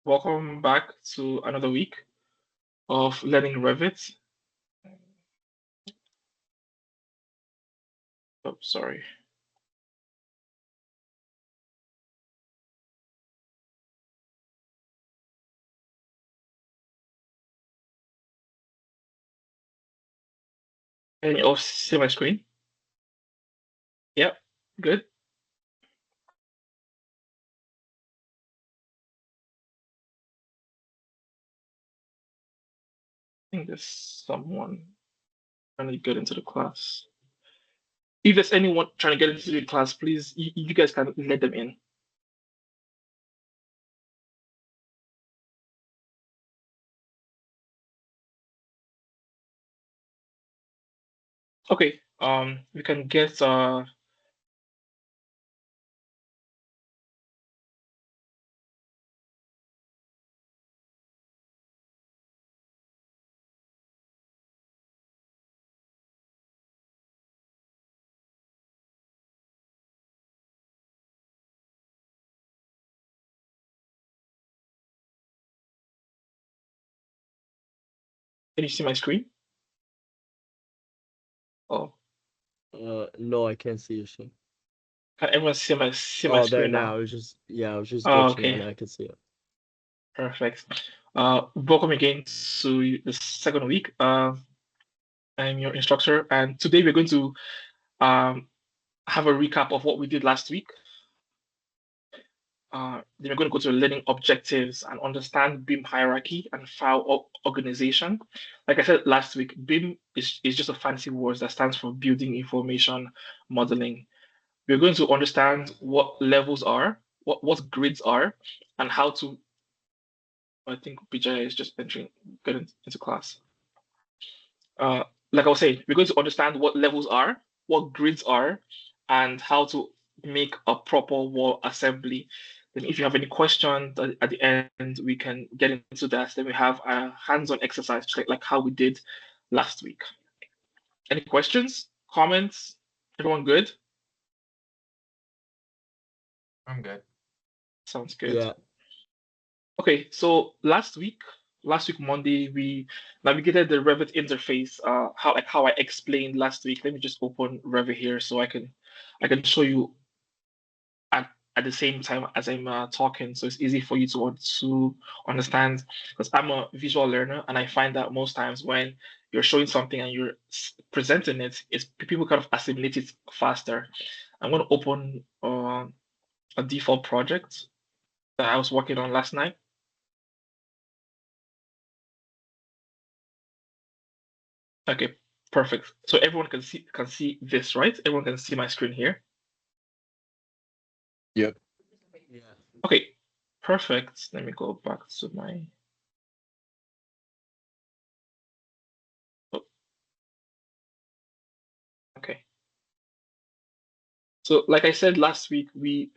Welcome back to another week of learning Revit. Oh, sorry. Can you all see my screen? Yep, good. I think there's someone trying to get into the class. If there's anyone trying to get into the class, please, you guys can let them in. Okay, we can get can you see my screen? Oh, No, I can't see your screen. can everyone see my Oh, there screen now? now. I was just Oh, glitching out. okay, Now I can see it. perfect. Welcome again to the second week. I'm your instructor, and today we're going to um have a recap of what we did last week. Then we're going to go to learning objectives and understand BIM hierarchy and file organization. Like I said last week, BIM is just a fancy word that stands for Building Information Modeling. We're going to understand what levels are, what grids are, and how to. I think Bijaya is just getting into class. Uh, like I was saying, we're going to understand what levels are, what grids are, and how to make a proper wall assembly. Then, if you have any questions at the end, we can get into that. Then we have a hands-on exercise, like how we did last week. Any questions, comments? Everyone good? I'm good. Sounds good. Yeah. Okay, so last week Monday, we navigated the Revit interface. How I explained last week. Let me just open Revit here so I can show you at the same time as I'm talking, so it's easy for you to understand. Because I'm a visual learner, and I find that most times when you're showing something and you're presenting it, it's people kind of assimilate it faster. I'm going to open a default project that I was working on last night. Okay, perfect. So everyone can see this, right? Everyone can see my screen here. Yep. Yeah. Okay, perfect. Let me go back to my. Oh, okay. So, like I said last week, we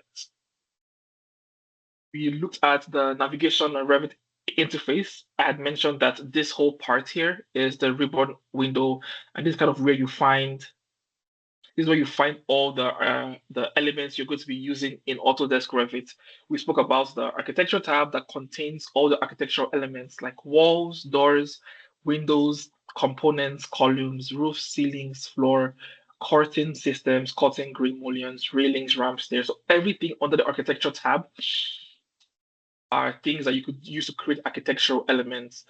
looked at the navigation and Revit interface. I had mentioned that this whole part here is the ribbon window, and this is kind of where you find this is where you find all the elements you're going to be using in Autodesk Revit. We spoke about the architecture tab that contains all the architectural elements like walls, doors, windows, components, columns, roof, ceilings, floor, curtain systems, curtain grid mullions, railings, ramps, stairs. So everything under the architecture tab are things that you could use to create architectural elements.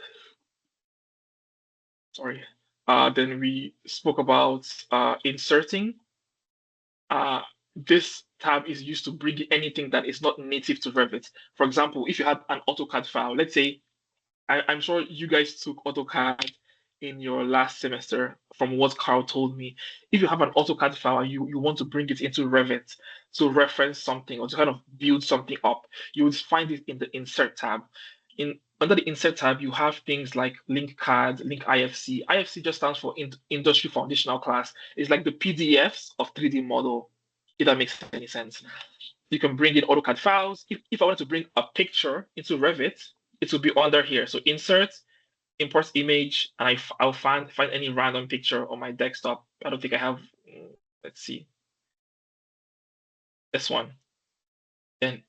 Sorry. Then we spoke about inserting. Uh, this tab is used to bring in anything that is not native to Revit. For example, if you had an AutoCAD file, let's say, I'm sure you guys took AutoCAD in your last semester from what Carl told me. If you have an AutoCAD file and you want to bring it into Revit to reference something or to kind of build something up, you would find it in the Insert tab. Under the Insert tab, you have things like Link CAD, Link IFC. IFC just stands for Industry Foundational Class. It's like the PDFs of 3D model, if that makes any sense. You can bring in AutoCAD files. If I want to bring a picture into Revit, it will be under here. So insert, import image, and I'll find any random picture on my desktop. I don't think I have. Let's see, this one. Then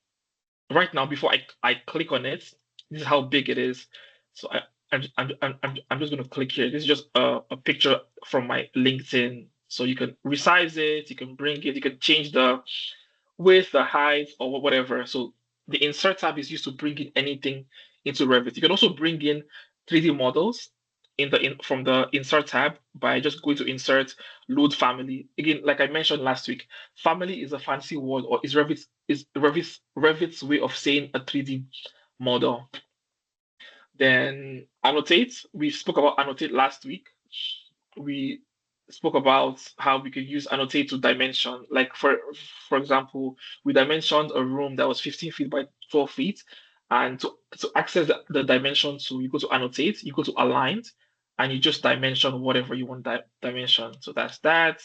right now, before I click on it, this is how big it is. So I'm just going to click here. This is just a picture from my LinkedIn. So you can resize it, you can bring it, you can change the width, the height, or whatever. So the insert tab is used to bring in anything into Revit. You can also bring in 3D models from the insert tab by just going to insert, load family. Again, like I mentioned last week, family is a fancy word, or is Revit's way of saying a 3D model. Then annotate. We spoke about annotate last week. We spoke about how we could use annotate to dimension. Like for example, we dimensioned a room that was 15 feet by 12 feet, and to access the dimension, so you go to annotate, you go to aligned, and you just dimension whatever you want dimension. So that's that.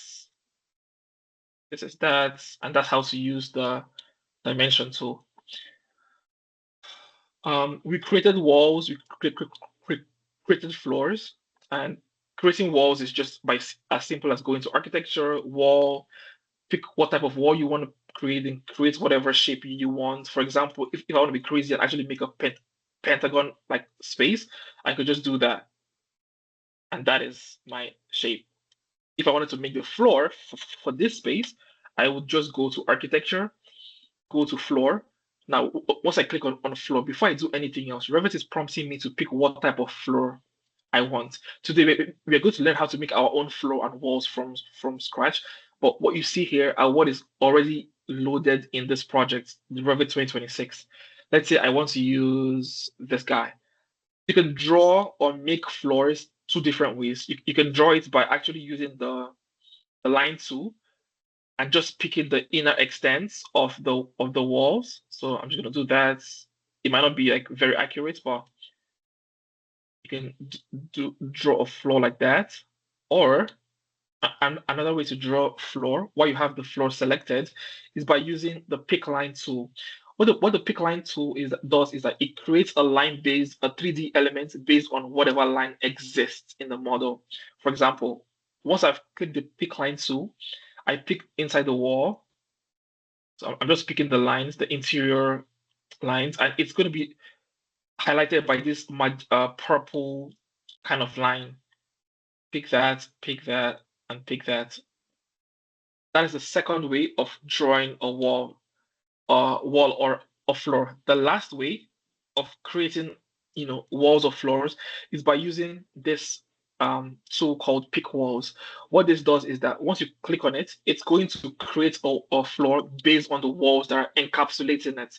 This is that, and that's how to use the dimension tool. We created walls, created floors, and creating walls is just as simple as going to architecture, wall, pick what type of wall you want to create, and create whatever shape you want. For example, if I want to be crazy and actually make a pentagon like space, I could just do that, and that is my shape. If I wanted to make the floor for this space, I would just go to architecture, go to floor. Now, once I click on floor, before I do anything else, Revit is prompting me to pick what type of floor I want. Today, we are going to learn how to make our own floor and walls from scratch. But what you see here are what is already loaded in this project, the Revit 2026. Let's say I want to use this guy. You can draw or make floors two different ways. You can draw it by actually using the line tool and just picking the inner extents of the walls. So I'm just gonna do that. It might not be like very accurate, but you can draw a floor like that. Or another way to draw floor while you have the floor selected is by using the pick line tool. What the pick line tool does is that it creates a line based, a 3D element based on whatever line exists in the model. For example, once I've clicked the pick line tool, I pick inside the wall. So I'm just picking the lines, the interior lines, and it's going to be highlighted by this purple kind of line. Pick that, and pick that. That is the second way of drawing a wall or a floor. The last way of creating, walls or floors is by using this tool called pick walls. What this does is that once you click on it, it's going to create a floor based on the walls that are encapsulating it.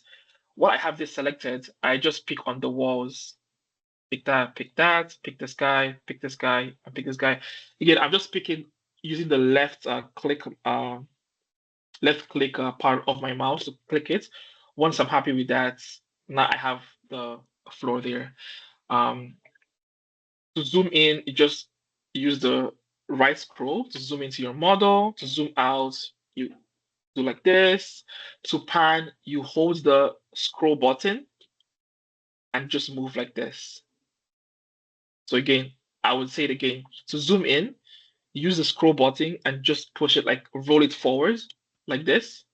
While I have this selected, I just pick on the walls. Pick that, pick this guy, pick this guy, and pick this guy. Again, I'm just picking using the left click part of my mouse to click it. Once I'm happy with that, now I have the floor there. Um, to zoom in, you just use the right scroll to zoom into your model. To zoom out, you do like this. To pan, you hold the scroll button and just move like this. So again, I would say it again. To zoom in, use the scroll button and just push it, like roll it forward like this.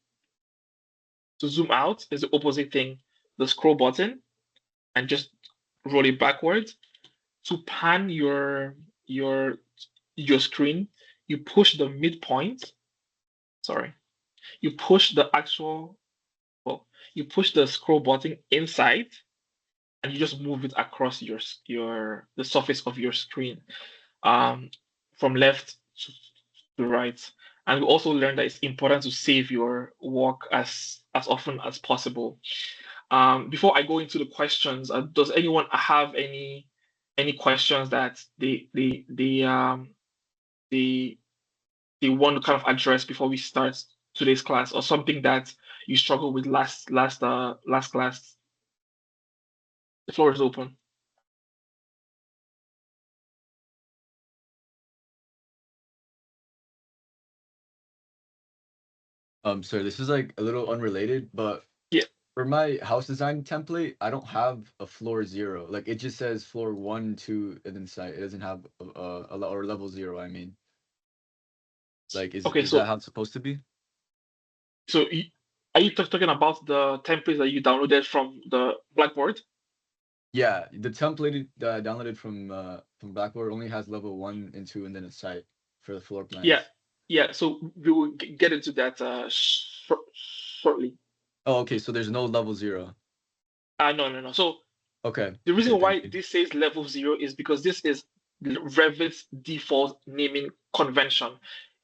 To zoom out is the opposite thing, the scroll button and just roll it backwards. To pan your screen, you push the midpoint. Sorry, you push the actual. Well, you push the scroll button inside, and you just move it across the surface of your screen, um, from left to right. And we also learned that it's important to save your work as often as possible. Before I go into the questions, does anyone have any questions that they they want to kind of address before we start today's class, or something that you struggled with last class? The floor is open. So this is like a little unrelated, but Yeah. for my house design template, I don't have a floor 0. Like it just says floor 1, 2, and then site. It doesn't have or level 0. I mean, like Okay. is that how it's supposed to be? So are you talking about the templates that you downloaded from the Blackboard? Yeah, the template downloaded from Blackboard only has level 1 and 2 and then a site for the floor Yeah, plans. yeah. So we will get into that shortly. Oh, okay, so there's no level 0. No, no, no. So Okay, the okay, reason thank why you. this says level 0 is because this is Revit's default naming convention.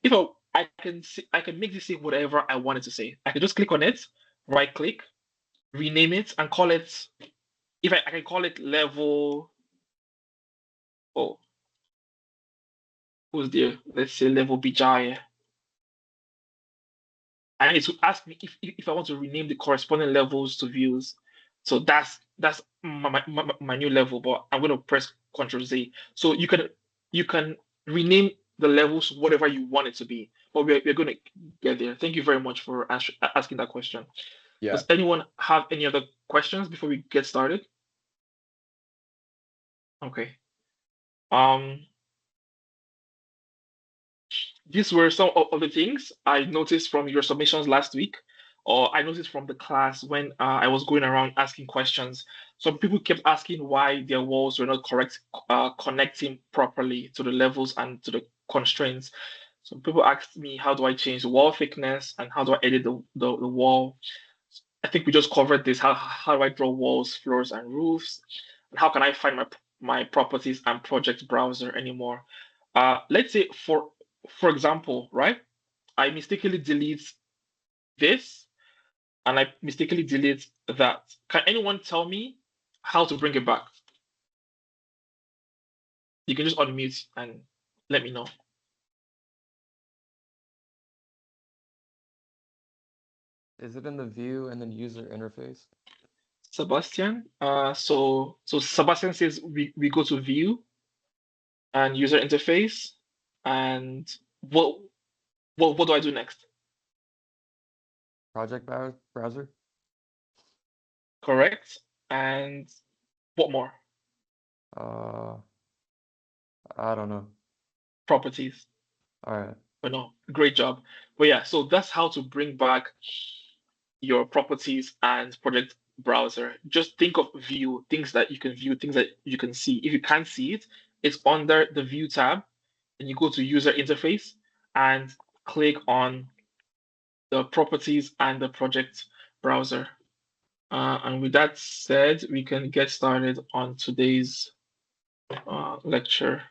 If I can make this say whatever I want it to say. I can just click on it, right click, rename it, and call it. If I can call it level. Oh, who's there? Let's say level Bijaya. And it will ask me if I want to rename the corresponding levels to views. So that's my new level, but I'm going to press Ctrl Z. So you can rename the levels whatever you want it to be. But we're going to get there. Thank you very much for asking that question. Yeah. Does anyone have any other questions before we get started? Okay. Um, These were some of the things I noticed from your submissions last week, or I noticed from the class when I was going around asking questions. Some people kept asking why their walls were not connecting properly to the levels and to the constraints. Some people asked me, how do I change the wall thickness and how do I edit the wall? I think we just covered this. How do I draw walls, floors, and roofs? And how can I find my properties and project browser anymore? Let's say for example, right? I mistakenly delete this and I mistakenly delete that. Can anyone tell me how to bring it back? You can just unmute and let me know. Is it in the view and then user interface? Sebastian. So Sebastian says we go to view and user interface and what what do I do next? Project browser? Correct. And what more? Uh, I don't know. Properties. All right. But no, great job. But yeah, so that's how to bring back your properties and project browser. Just think of view, things that you can view, things that you can see. If you can't see it, it's under the view tab, and you go to user interface and click on the properties and the project browser. And with that said, we can get started on today's lecture.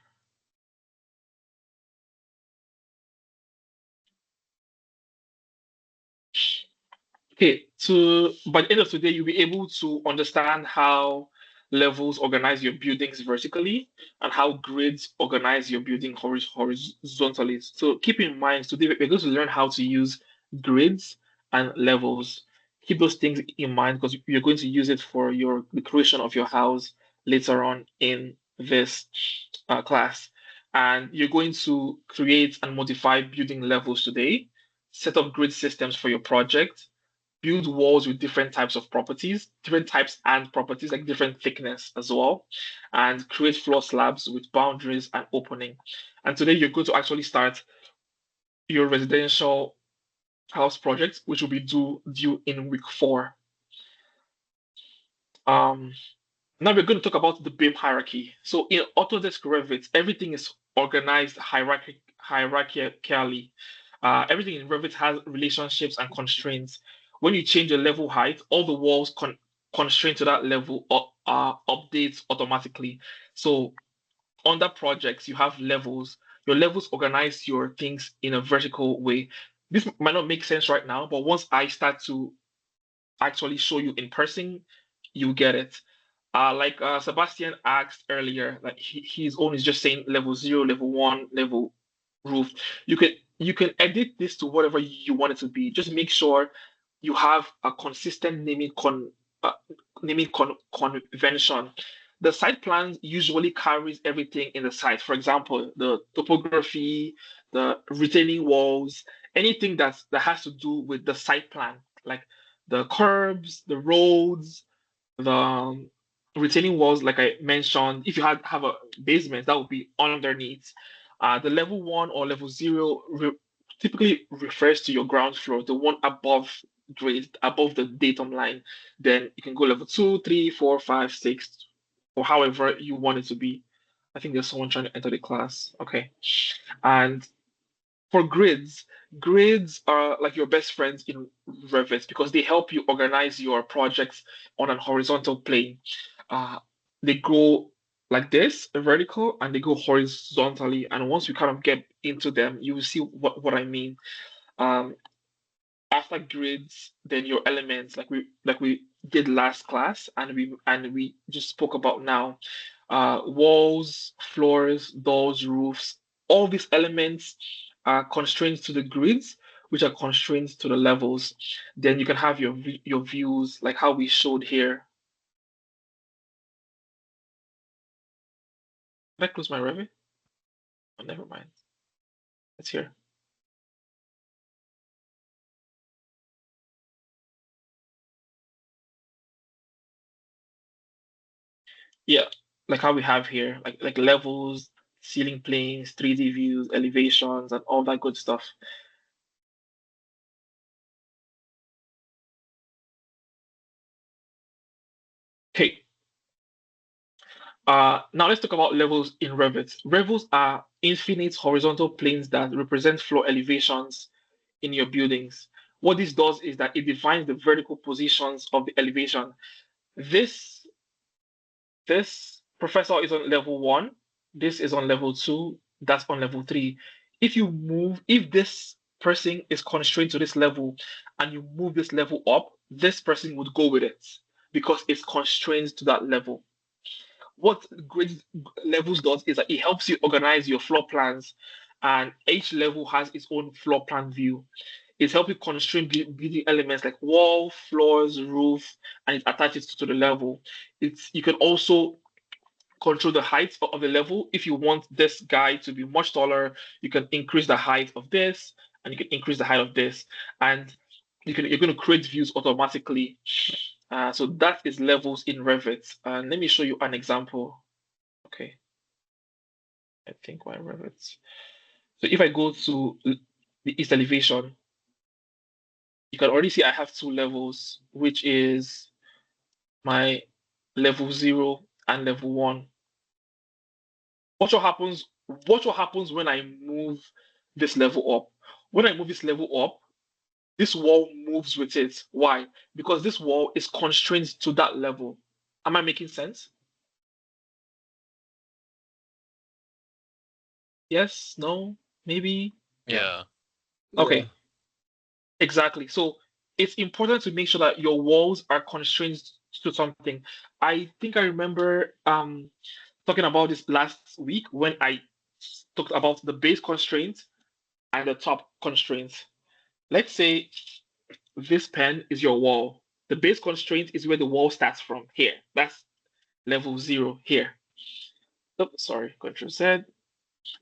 Okay, so by the end of today, you'll be able to understand how levels organize your buildings vertically and how grids organize your building horizontally. So keep in mind, today we're going to learn how to use grids and levels. Keep those things in mind because you're going to use it for the creation of your house later on in this class. And you're going to create and modify building levels today, set up grid systems for your project, build walls with different types of properties, different types and properties, like different thickness as well, and create floor slabs with boundaries and opening. And today you're going to actually start your residential house project, which will be due in week 4. Um, Now we're going to talk about the BIM hierarchy. So in Autodesk Revit, everything is organized hierarchically. Everything in Revit has relationships and constraints. When you change the level height, all the walls constrained to that level updates automatically. So under projects, you have levels. Your levels organize your things in a vertical way. This might not make sense right now, but once I start to actually show you in person, you get it. Like Sebastian asked earlier, like his own is just saying level 0, level 1, level roof. You can edit this to whatever you want it to be. Just make sure you have a consistent uh, convention. The site plan usually carries everything in the site. For example, the topography, the retaining walls, anything that has to do with the site plan, like the curbs, the roads, the retaining walls, like I mentioned. If you have a basement, that would be underneath. The level 1 or level 0 typically refers to your ground floor, the one above grade, above the datum line. Then you can go level 2, 3, 4, 5, 6. or however you want it to be. I think there's someone trying to enter the class. Okay. And for grids, grids are like your best friends in Revit because they help you organize your projects on an horizontal plane. Uh, they go like this, vertical, and they go horizontally. And once you kind of get into them, you will see what I mean. Um, After grids, then your elements, like we did last class, and we just spoke about now. Walls, floors, doors, roofs, all these elements are constraints to the grids, which are constraints to the levels. Then you can have your views, like how we showed here. Did I close my Revit? Oh, never mind. It's here. Yeah, like how we have here, like levels, ceiling planes, 3D views, elevations, and all that good stuff. Okay, now let's talk about levels in Revit. Levels are infinite horizontal planes that represent floor elevations in your buildings. What this does is that it defines the vertical positions of the elevation. This this professor is on level 1, this is on level 2, that's on level 3. If this person is constrained to this level and you move this level up, this person would go with it because it's constrained to that level. What grid levels does is that it helps you organize your floor plans, and each level has its own floor plan view. It helps you constrain building elements like wall, floors, roof, and it attaches to the level. You can also control the height of the level. If you want this guy to be much taller, you can increase the height of this, and you can increase the height of this, and you're going to create views automatically. So that is levels in Revit. And let me show you an example. Okay, I think why Revit. So if I go to the east elevation, you can already see I have two levels, which is my level 0 and level 1. Watch what happens. Watch what happens when I move this level up. When I move this level up, this wall moves with it. Why? Because this wall is constrained to that level. Am I making sense? Yes? No? Maybe? Yeah. Okay, exactly. So it's important to make sure that your walls are constrained to something. I think I remember talking about this last week when I talked about the base constraint and the top constraint. Let's say this pen is your wall. The base constraint is where the wall starts from here. That's level 0 here. Oh, sorry, Control Z.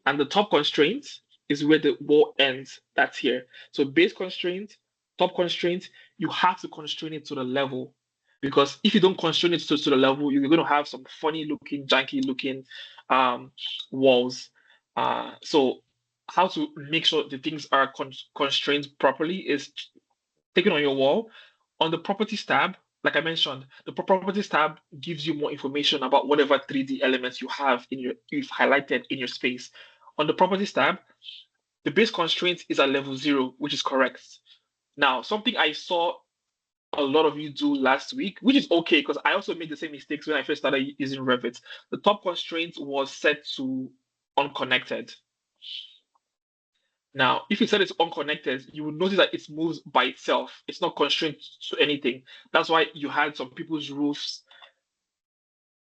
And the top constraint is where the wall ends. That's here. So base constraint, top constraint, you have to constrain it to the level. Because if you don't constrain it to the level, you're going to have some funny looking, janky looking walls. So how to make sure the things are constrained properly is taken on your wall. On the properties tab, like I mentioned, the properties tab gives you more information about whatever 3D elements you've highlighted in your space. On the properties tab, the base constraint is at level 0, which is correct. Now, something I saw a lot of you do last week, which is okay because I also made the same mistakes when I first started using Revit. The top constraint was set to unconnected. Now, if you set it to unconnected, you will notice that it moves by itself. It's not constrained to anything. That's why you had some people's roofs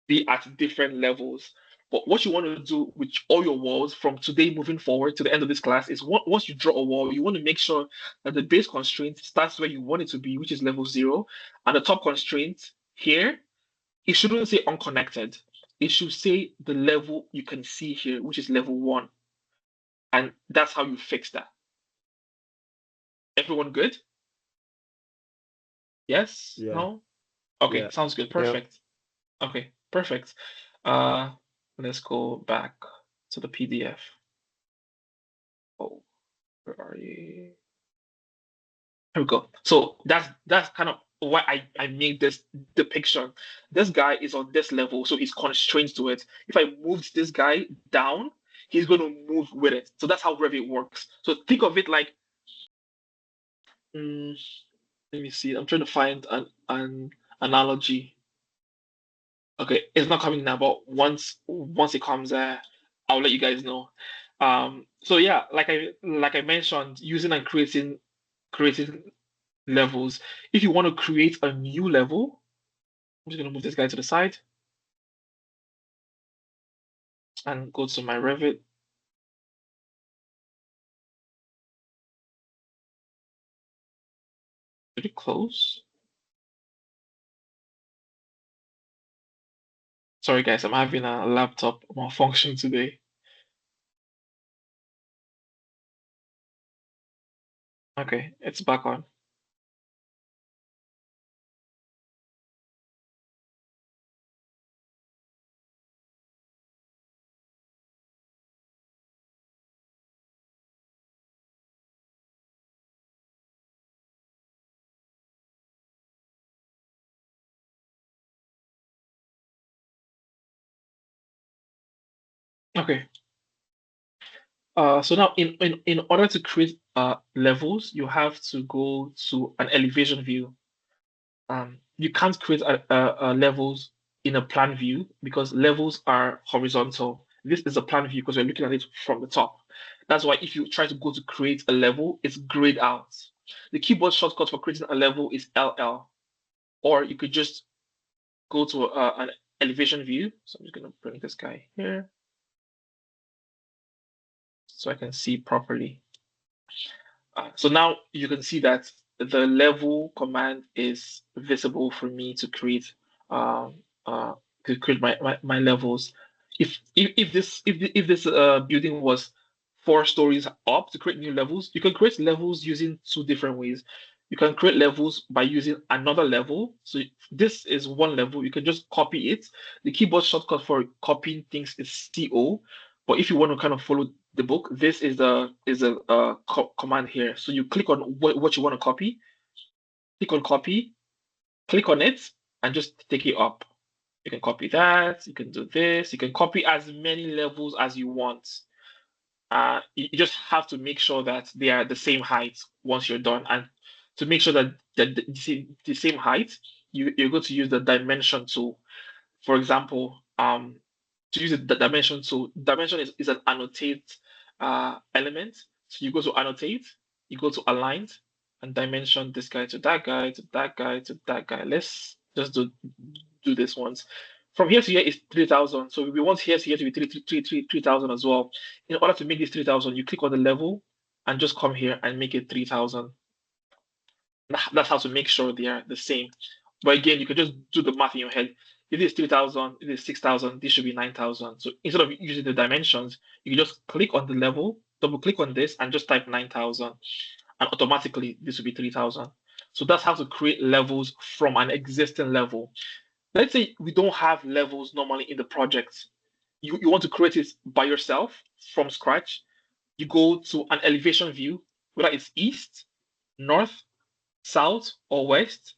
be at different levels. But what you want to do with all your walls from today moving forward to the end of this class is once you draw a wall, you want to make sure that the base constraint starts where you want it to be, which is level 0. And the top constraint here, it shouldn't say unconnected. It should say the level you can see here, which is level 1. And that's how you fix that. Everyone good? Yes? Yeah. No? Okay, Yeah. sounds good. Yep. Perfect. Okay, perfect. Uh, let's go back to the PDF. Oh, where are you? Here we go. So that's kind of why I made this depiction. This guy is on this level, so he's constrained to it. If I moved this guy down, he's going to move with it. So that's how Revit works. So think of it like, mm, let me see. I'm trying to find an analogy. Okay, it's not coming now, but once it comes, I'll let you guys know. So yeah, like I mentioned, using and creating levels. If you want to create a new level, I'm just gonna move this guy to the side and go to my Revit. Pretty close. Sorry guys, I'm having a laptop malfunction today. Okay, it's back on. Okay. So now in order to create levels, you have to go to an elevation view. You can't create levels in a plan view because levels are horizontal. This is a plan view because we're looking at it from the top. That's why if you try to go to create a level, it's grayed out. The keyboard shortcut for creating a level is LL, or you could just go to an elevation view. So I'm just going to bring this guy here so I can see properly. So now you can see that the level command is visible for me to create um, my levels. If this building was 4 stories up to create new levels, you can create levels using 2 different ways. You can create levels by using another level. So this is one level. You can just copy it. The keyboard shortcut for copying things is CO. But if you want to kind of follow the book, this is a command here. So you click on what you want to copy, click on copy, click on it, and just take it up. You can copy that, you can do this, you can copy as many levels as you want. You just have to make sure that they are the same height once you're done. And to make sure that the same height, you're going to use the dimension tool. For example, to use the dimension tool, dimension is an annotate element. So you go to annotate, you go to aligned, and dimension this guy to that guy to that guy to that guy. Let's just do this once. From here to here is 3,000. So we want here to here to be 3,000 as well. In order to make this 3,000, you click on the level and just come here and make it 3,000. That's how to make sure they are the same. But again, you can just do the math in your head. If it's 3,000, if it's 6,000, this should be 9,000. So instead of using the dimensions, you can just click on the level, double click on this, and just type 9,000. And automatically, this will be 3,000. So that's how to create levels from an existing level. Let's say we don't have levels normally in the project. You want to create it by yourself from scratch. You go to an elevation view, whether it's east, north, south, or west.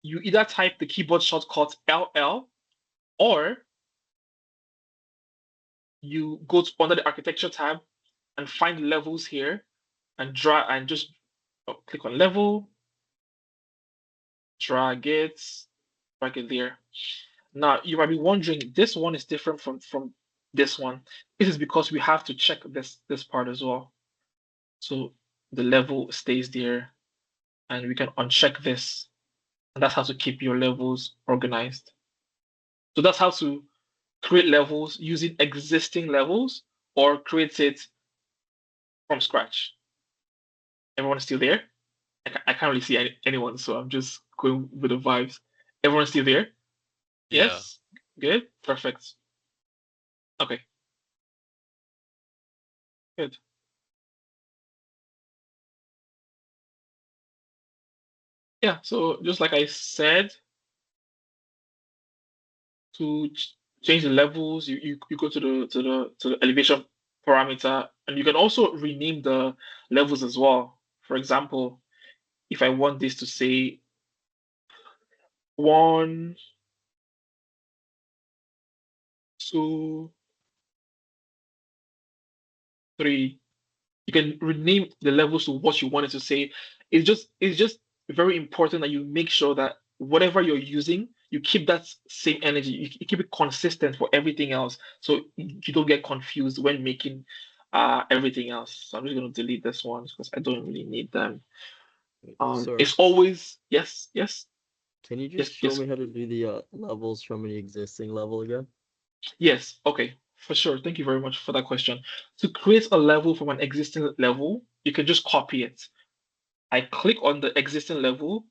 You either type the keyboard shortcut LL, or you go to under the architecture tab and find levels here and just click on level, drag it there. Now you might be wondering, this one is different from this one. This is because we have to check this part as well. So the level stays there, and we can uncheck this, and that's how to keep your levels organized. So that's how to create levels using existing levels or create it from scratch. Everyone still there? I can't really see anyone, so I'm just going with the vibes. Everyone still there? Yes? Good? Perfect. Okay. Good. Yeah, so just like I said, to change the levels, you go to the elevation parameter, and you can also rename the levels as well. For example, if I want this to say 1, 2, 3. You can rename the levels to what you wanted to say. It's just very important that you make sure that whatever you're using, you keep that same energy. You keep it consistent for everything else, so you don't get confused when making everything else. So I'm just going to delete this one because I don't really need them. Sorry, It's always yes, yes, can you yes, just show yes, me how to do the levels from an existing level again? yes. Okay, for sure. Thank you very much for that question. To create a level from an existing level, you can just copy it. I click on the existing level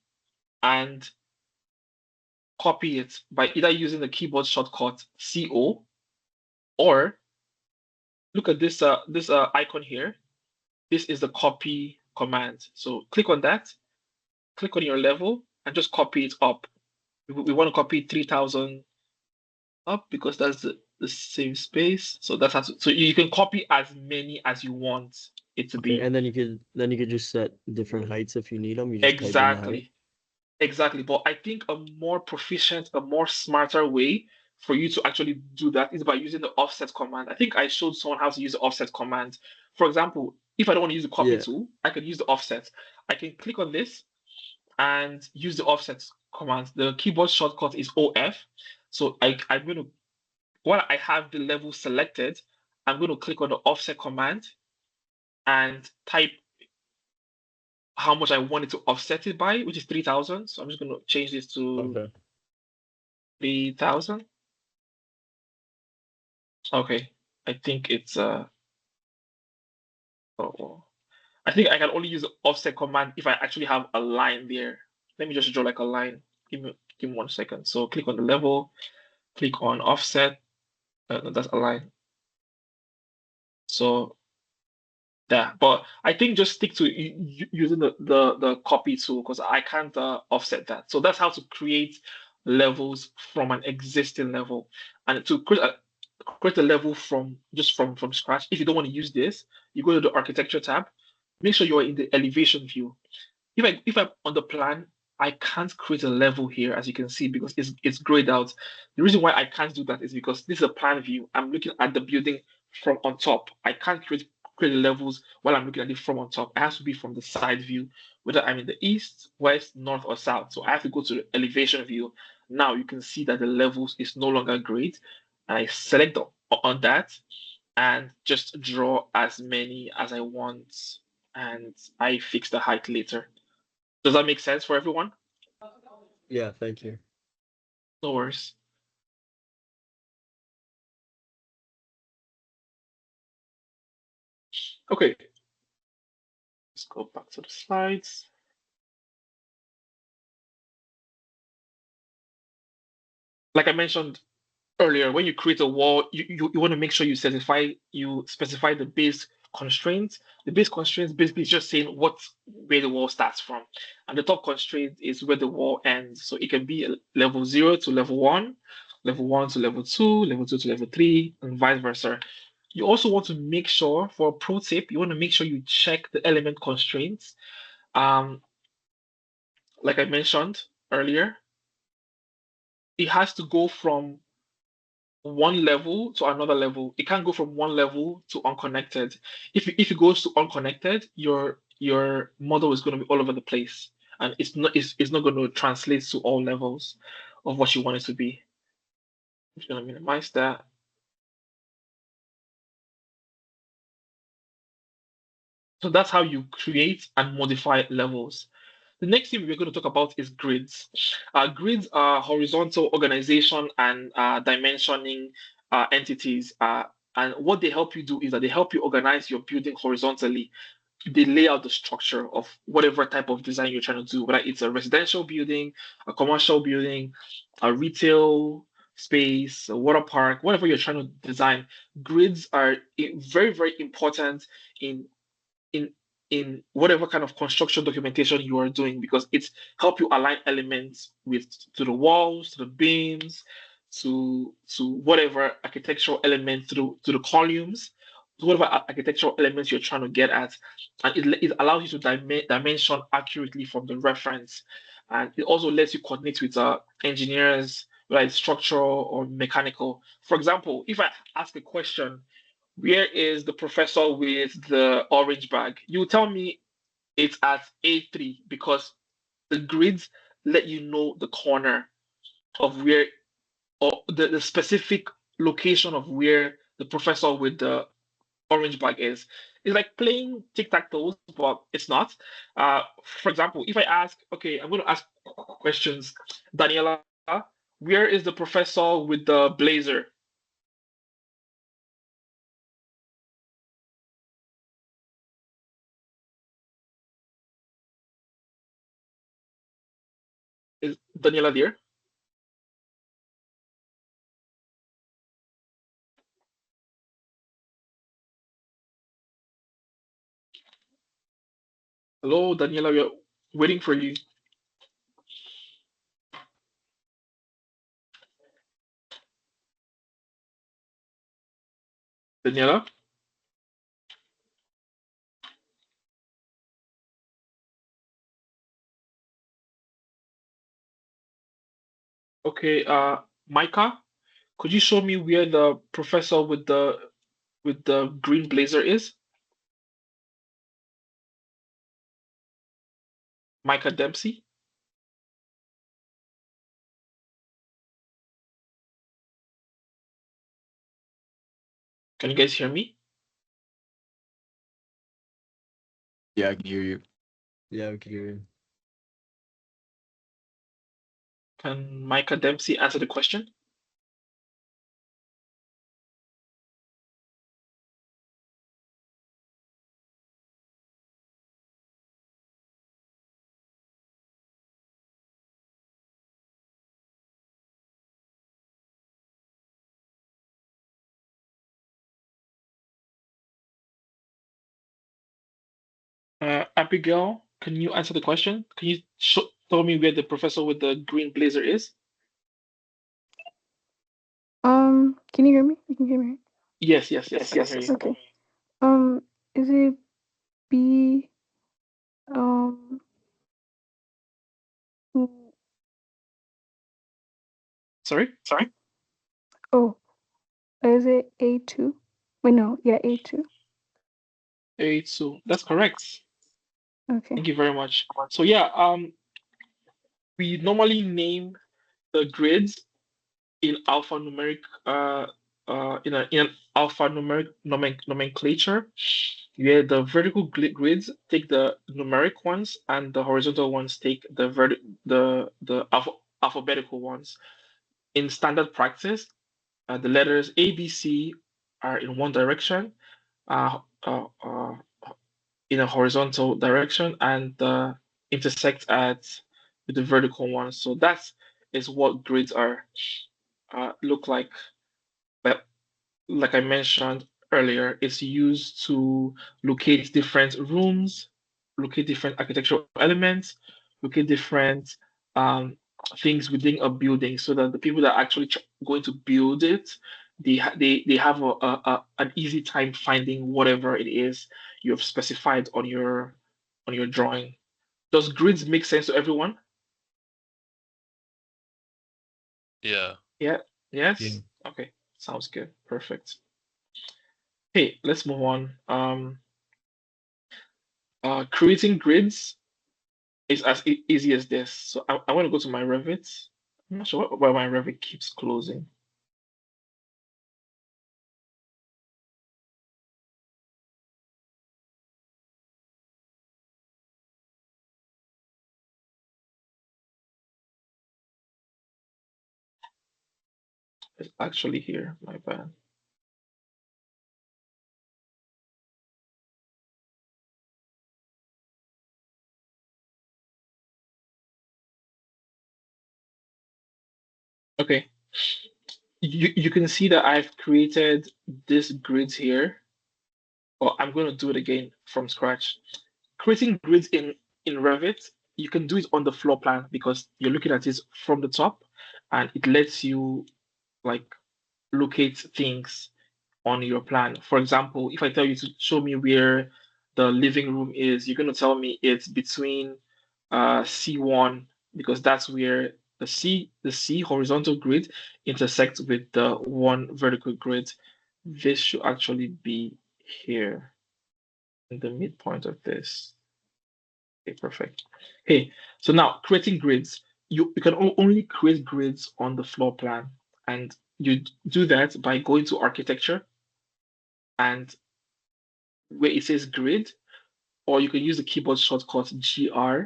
and copy it by either using the keyboard shortcut CO, or look at this icon here. This is the copy command. So click on that, click on your level, and just copy it up. We want to copy 3000 up because that's the same space. So that's how so you can copy as many as you want it to Okay, be. and then you could just set different heights if you need them. You just type in the height. Exactly. Exactly. But I think a more proficient, a more smarter way for you to actually do that is by using the offset command. I think I showed someone how to use the offset command. For example, if I don't want to use the copy Yeah. tool, I can use the offset. I can click on this and use the offset command. The keyboard shortcut is OF. So I'm going to, while I have the level selected, I'm going to click on the offset command and type how much I want it to offset it by, which is 3000. So I'm just going to change this to Okay. 3000. Okay, I think it's oh, I think I can only use the offset command if I actually have a line there. Let me just draw like a line. Give me 1 second. So click on the level, click on offset. No, that's a line. So yeah, but I think just stick to using the copy tool because I can't offset that. So that's how to create levels from an existing level, and to create a level from scratch. If you don't want to use this, you go to the architecture tab. Make sure you're in the elevation view. If I'm on the plan, I can't create a level here, as you can see, because it's grayed out. The reason why I can't do that is because this is a plan view. I'm looking at the building from on top. I can't create levels while I'm looking at it from on top. It has to be from the side view, whether I'm in the east, west, north, or south. So I have to go to the elevation view. Now you can see that the levels is no longer grayed. And I select on that and just draw as many as I want, and I fix the height later. Does that make sense for everyone? Yeah, thank you. No worries. Okay, let's go back to the slides. Like I mentioned earlier, when you create a wall, you want to make sure you specify the base constraints. The base constraints basically is just saying where the wall starts from, and the top constraint is where the wall ends. So it can be level 0 to level 1, level 1 to level 2, level 2 to level 3, and vice versa. You also want to make sure, for a pro tip, you want to make sure you check the element constraints. Um, like I mentioned earlier, it has to go from one level to another level. It can't go from one level to unconnected. If it goes to unconnected, your model is going to be all over the place, and it's not going to translate to all levels of what you want it to be. I'm just going to minimize that. So that's how you create and modify levels. The next thing we're going to talk about is grids. Grids are horizontal organization and dimensioning entities. And what they help you do is that they help you organize your building horizontally. They lay out the structure of whatever type of design you're trying to do, whether it's a residential building, a commercial building, a retail space, a water park, whatever you're trying to design. Grids are very, very important in in in whatever kind of construction documentation you are doing, because it's help you align elements with to the walls, to the beams, to whatever architectural element, to the columns, to whatever architectural elements you're trying to get at, and it allows you to dimension accurately from the reference. and it also lets you coordinate with engineers, like structural or mechanical. For example, if I ask a question, where is the professor with the orange bag? You tell me it's at A3 because the grids let you know the corner of where, or the specific location of where the professor with the orange bag is. It's like playing tic-tac-toe, but it's not. For example, if I ask, okay, I'm going to ask questions. Daniela, where is the professor with the blazer? Is Daniela there? Hello, Daniela, we're waiting for you. Daniela? Okay, Micah, could you show me where the professor with the green blazer is? Micah Dempsey? Can you guys hear me? Yeah, I can hear you. Yeah, we can hear you. Can Micah Dempsey answer the question? Abigail, can you answer the question? Can you tell me where the professor with the green blazer is? Can you hear me? You can hear me, right? Yes, yes, yes, I can hear you. Okay. Is it B, um, mm, Sorry? oh, is it A2? Wait, no, yeah, A2. So that's correct. Okay. Thank you very much. So yeah, we normally name the grids in alphanumeric in an alphanumeric nomenclature, where the vertical grids take the numeric ones and the horizontal ones take the alphabetical ones. In standard practice, the letters A, B, C are in one direction, uh, uh, uh, in a horizontal direction, and intersect at with the vertical one. So that is what grids are look like. But like I mentioned earlier, it's used to locate different rooms, locate different architectural elements, locate different um, things within a building, so that the people that are actually going to build it, they have an easy time finding whatever it is you have specified on your drawing. Does grids make sense to everyone? Yeah. Yeah. Yeah. Yes. Okay. Sounds good. Perfect. Hey, let's move on. Creating grids is as easy as this. So I want to go to my Revit. I'm not sure why my Revit keeps closing. It's actually here. My bad. Okay. You can see that I've created this grids here. Or I'm going to do it again from scratch. Creating grids in Revit, you can do it on the floor plan because you're looking at it from the top, and it lets you like locate things on your plan. For example, if I tell you to show me where the living room is, you're going to tell me it's between C1 because that's where the C horizontal grid intersects with the one vertical grid. This should actually be here in the midpoint of this. Okay, perfect. Okay, so now creating grids. You can only create grids on the floor plan, and you do that by going to architecture and where it says grid, or you can use the keyboard shortcut GR.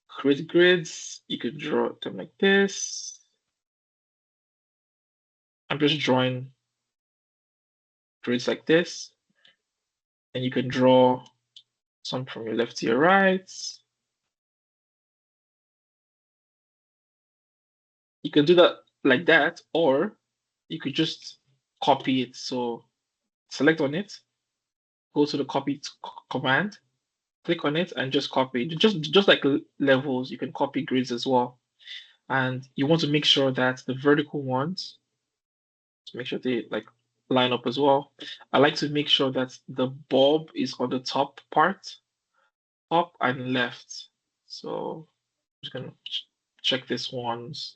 Create grids. You can draw them like this. I'm just drawing grids like this, and you can draw some from your left to your right. You can do that like that, or you could just copy it. So select on it, go to the copy command, click on it, and just copy. Just like levels, you can copy grids as well. And you want to make sure that the vertical ones, make sure they like line up as well. I like to make sure that the bulb is on the top part, up and left. So I'm just gonna check this once.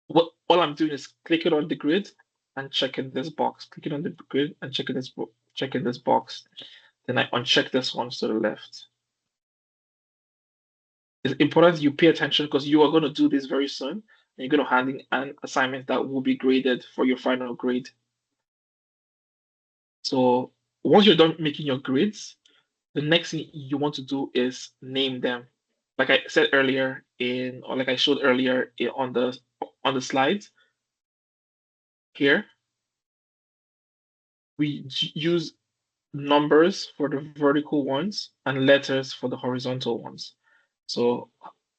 What all I'm doing is clicking on the grid and checking this box. Clicking on the grid and checking this box. Then I uncheck this one to the left. It's important you pay attention because you are going to do this very soon. And you're going to hand in an assignment that will be graded for your final grade. So once you're done making your grids, the next thing you want to do is name them. Like I said earlier or like I showed earlier on the slides here, we use numbers for the vertical ones and letters for the horizontal ones. So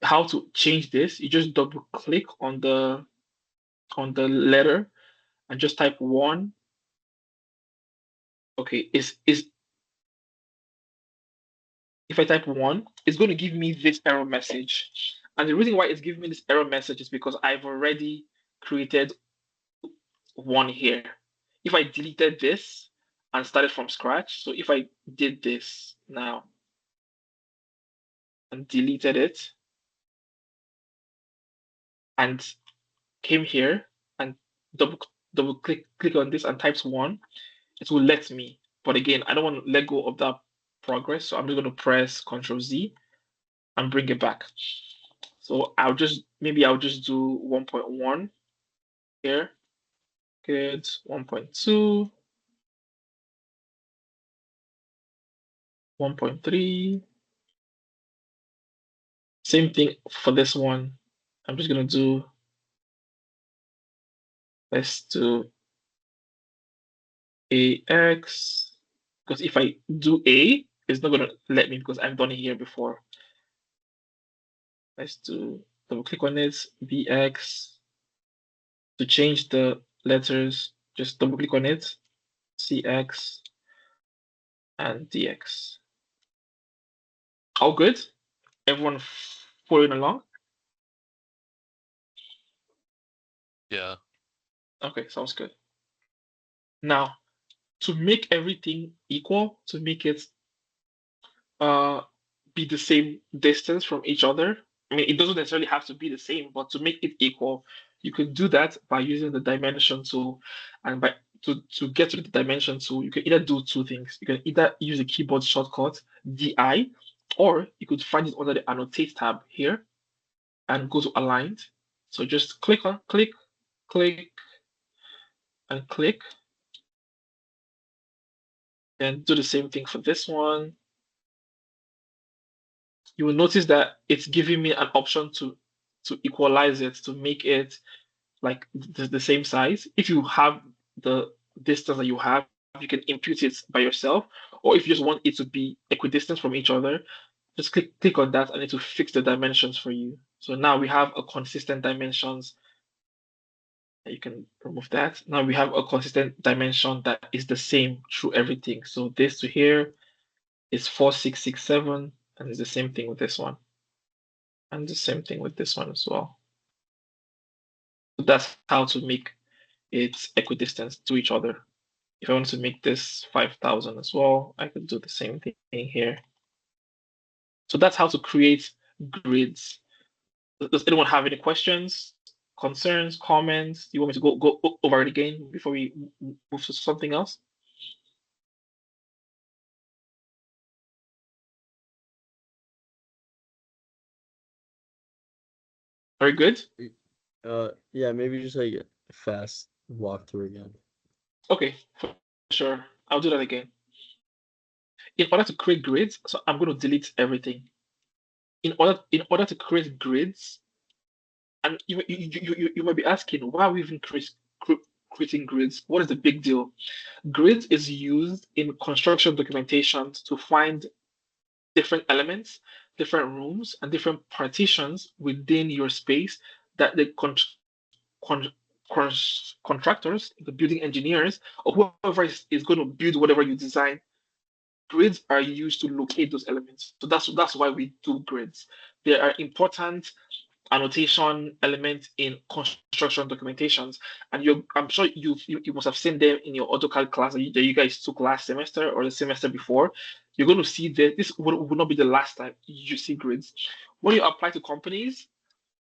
how to change this? You just double click on the letter and just type 1. Okay, is if I type 1, it's going to give me this error message. And the reason why it's giving me this error message is because I've already created 1 here. If I deleted this and started from scratch, so if I did this now and deleted it and came here and double click on this and types 1, it will let me. But again, I don't want to let go of that progress, so I'm just going to press Ctrl Z and bring it back. So I'll just do 1.1 here. Good. 1.2, 1.3. Same thing for this one. I'm just gonna do, let's do AX, because if I do A, it's not gonna let me because I've done it here before. Let's double click on it, BX. To change the letters, just double click on it, CX and DX. All good? Everyone following along? Yeah. Okay, sounds good. Now, to make everything equal, to make it be the same distance from each other, I mean, it doesn't necessarily have to be the same, but to make it equal, you can do that by using the dimension tool. And to get to the dimension tool, you can either do 2 things. You can either use the keyboard shortcut DI, or you could find it under the annotate tab here and go to aligned. So just click, and click. And do the same thing for this one. You will notice that it's giving me an option to equalize it, to make it like the same size. If you have the distance that you have, you can impute it by yourself. Or if you just want it to be equidistant from each other, just click on that and it will fix the dimensions for you. So now we have a consistent dimensions. You can remove that. Now we have a consistent dimension that is the same through everything. So this to here is 4667, and it's the same thing with this one. And the same thing with this one as well. So that's how to make it equidistant to each other. If I want to make this 5,000 as well, I could do the same thing here. So that's how to create grids. Does anyone have any questions, concerns, comments? You want me to go over it again before we move to something else? Very good. Yeah, maybe just like a fast walkthrough again. Okay, for sure. I'll do that again. In order to create grids, so I'm going to delete everything. In order to create grids, and you might be asking, why are we even creating grids? What is the big deal? Grids is used in construction documentation to find different elements, different rooms, and different partitions within your space that the con- contractors, the building engineers, or whoever is going to build whatever you design, grids are used to locate those elements. So that's why we do grids. They are important annotation element in construction documentations. And I'm sure you must have seen them in your AutoCAD class that you guys took last semester or the semester before. You're going to see that this would not be the last time you see grids. When you apply to companies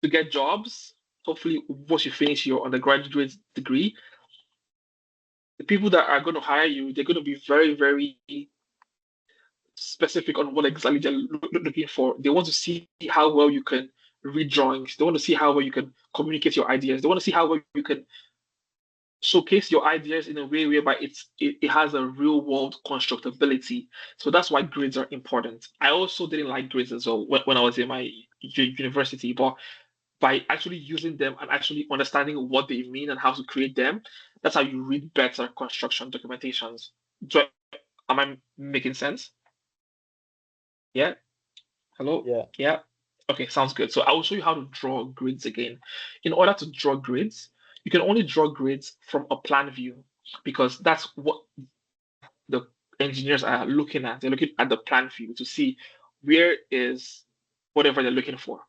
to get jobs, hopefully once you finish your undergraduate degree, the people that are going to hire you, they're going to be very, very specific on what exactly they're looking for. They want to see how well you can read drawings. They want to see how well you can communicate your ideas. They want to see how well you can showcase your ideas in a way whereby it has a real world constructability. So that's why grids are important. I also didn't like grids as well when I was in my university, but by actually using them and actually understanding what they mean and how to create them, that's how you read better construction documentations. Am I making sense? Yeah. Hello? Yeah. Yeah. Okay, sounds good. So I will show you how to draw grids again. In order to draw grids, you can only draw grids from a plan view because that's what the engineers are looking at. They're looking at the plan view to see where is whatever they're looking for.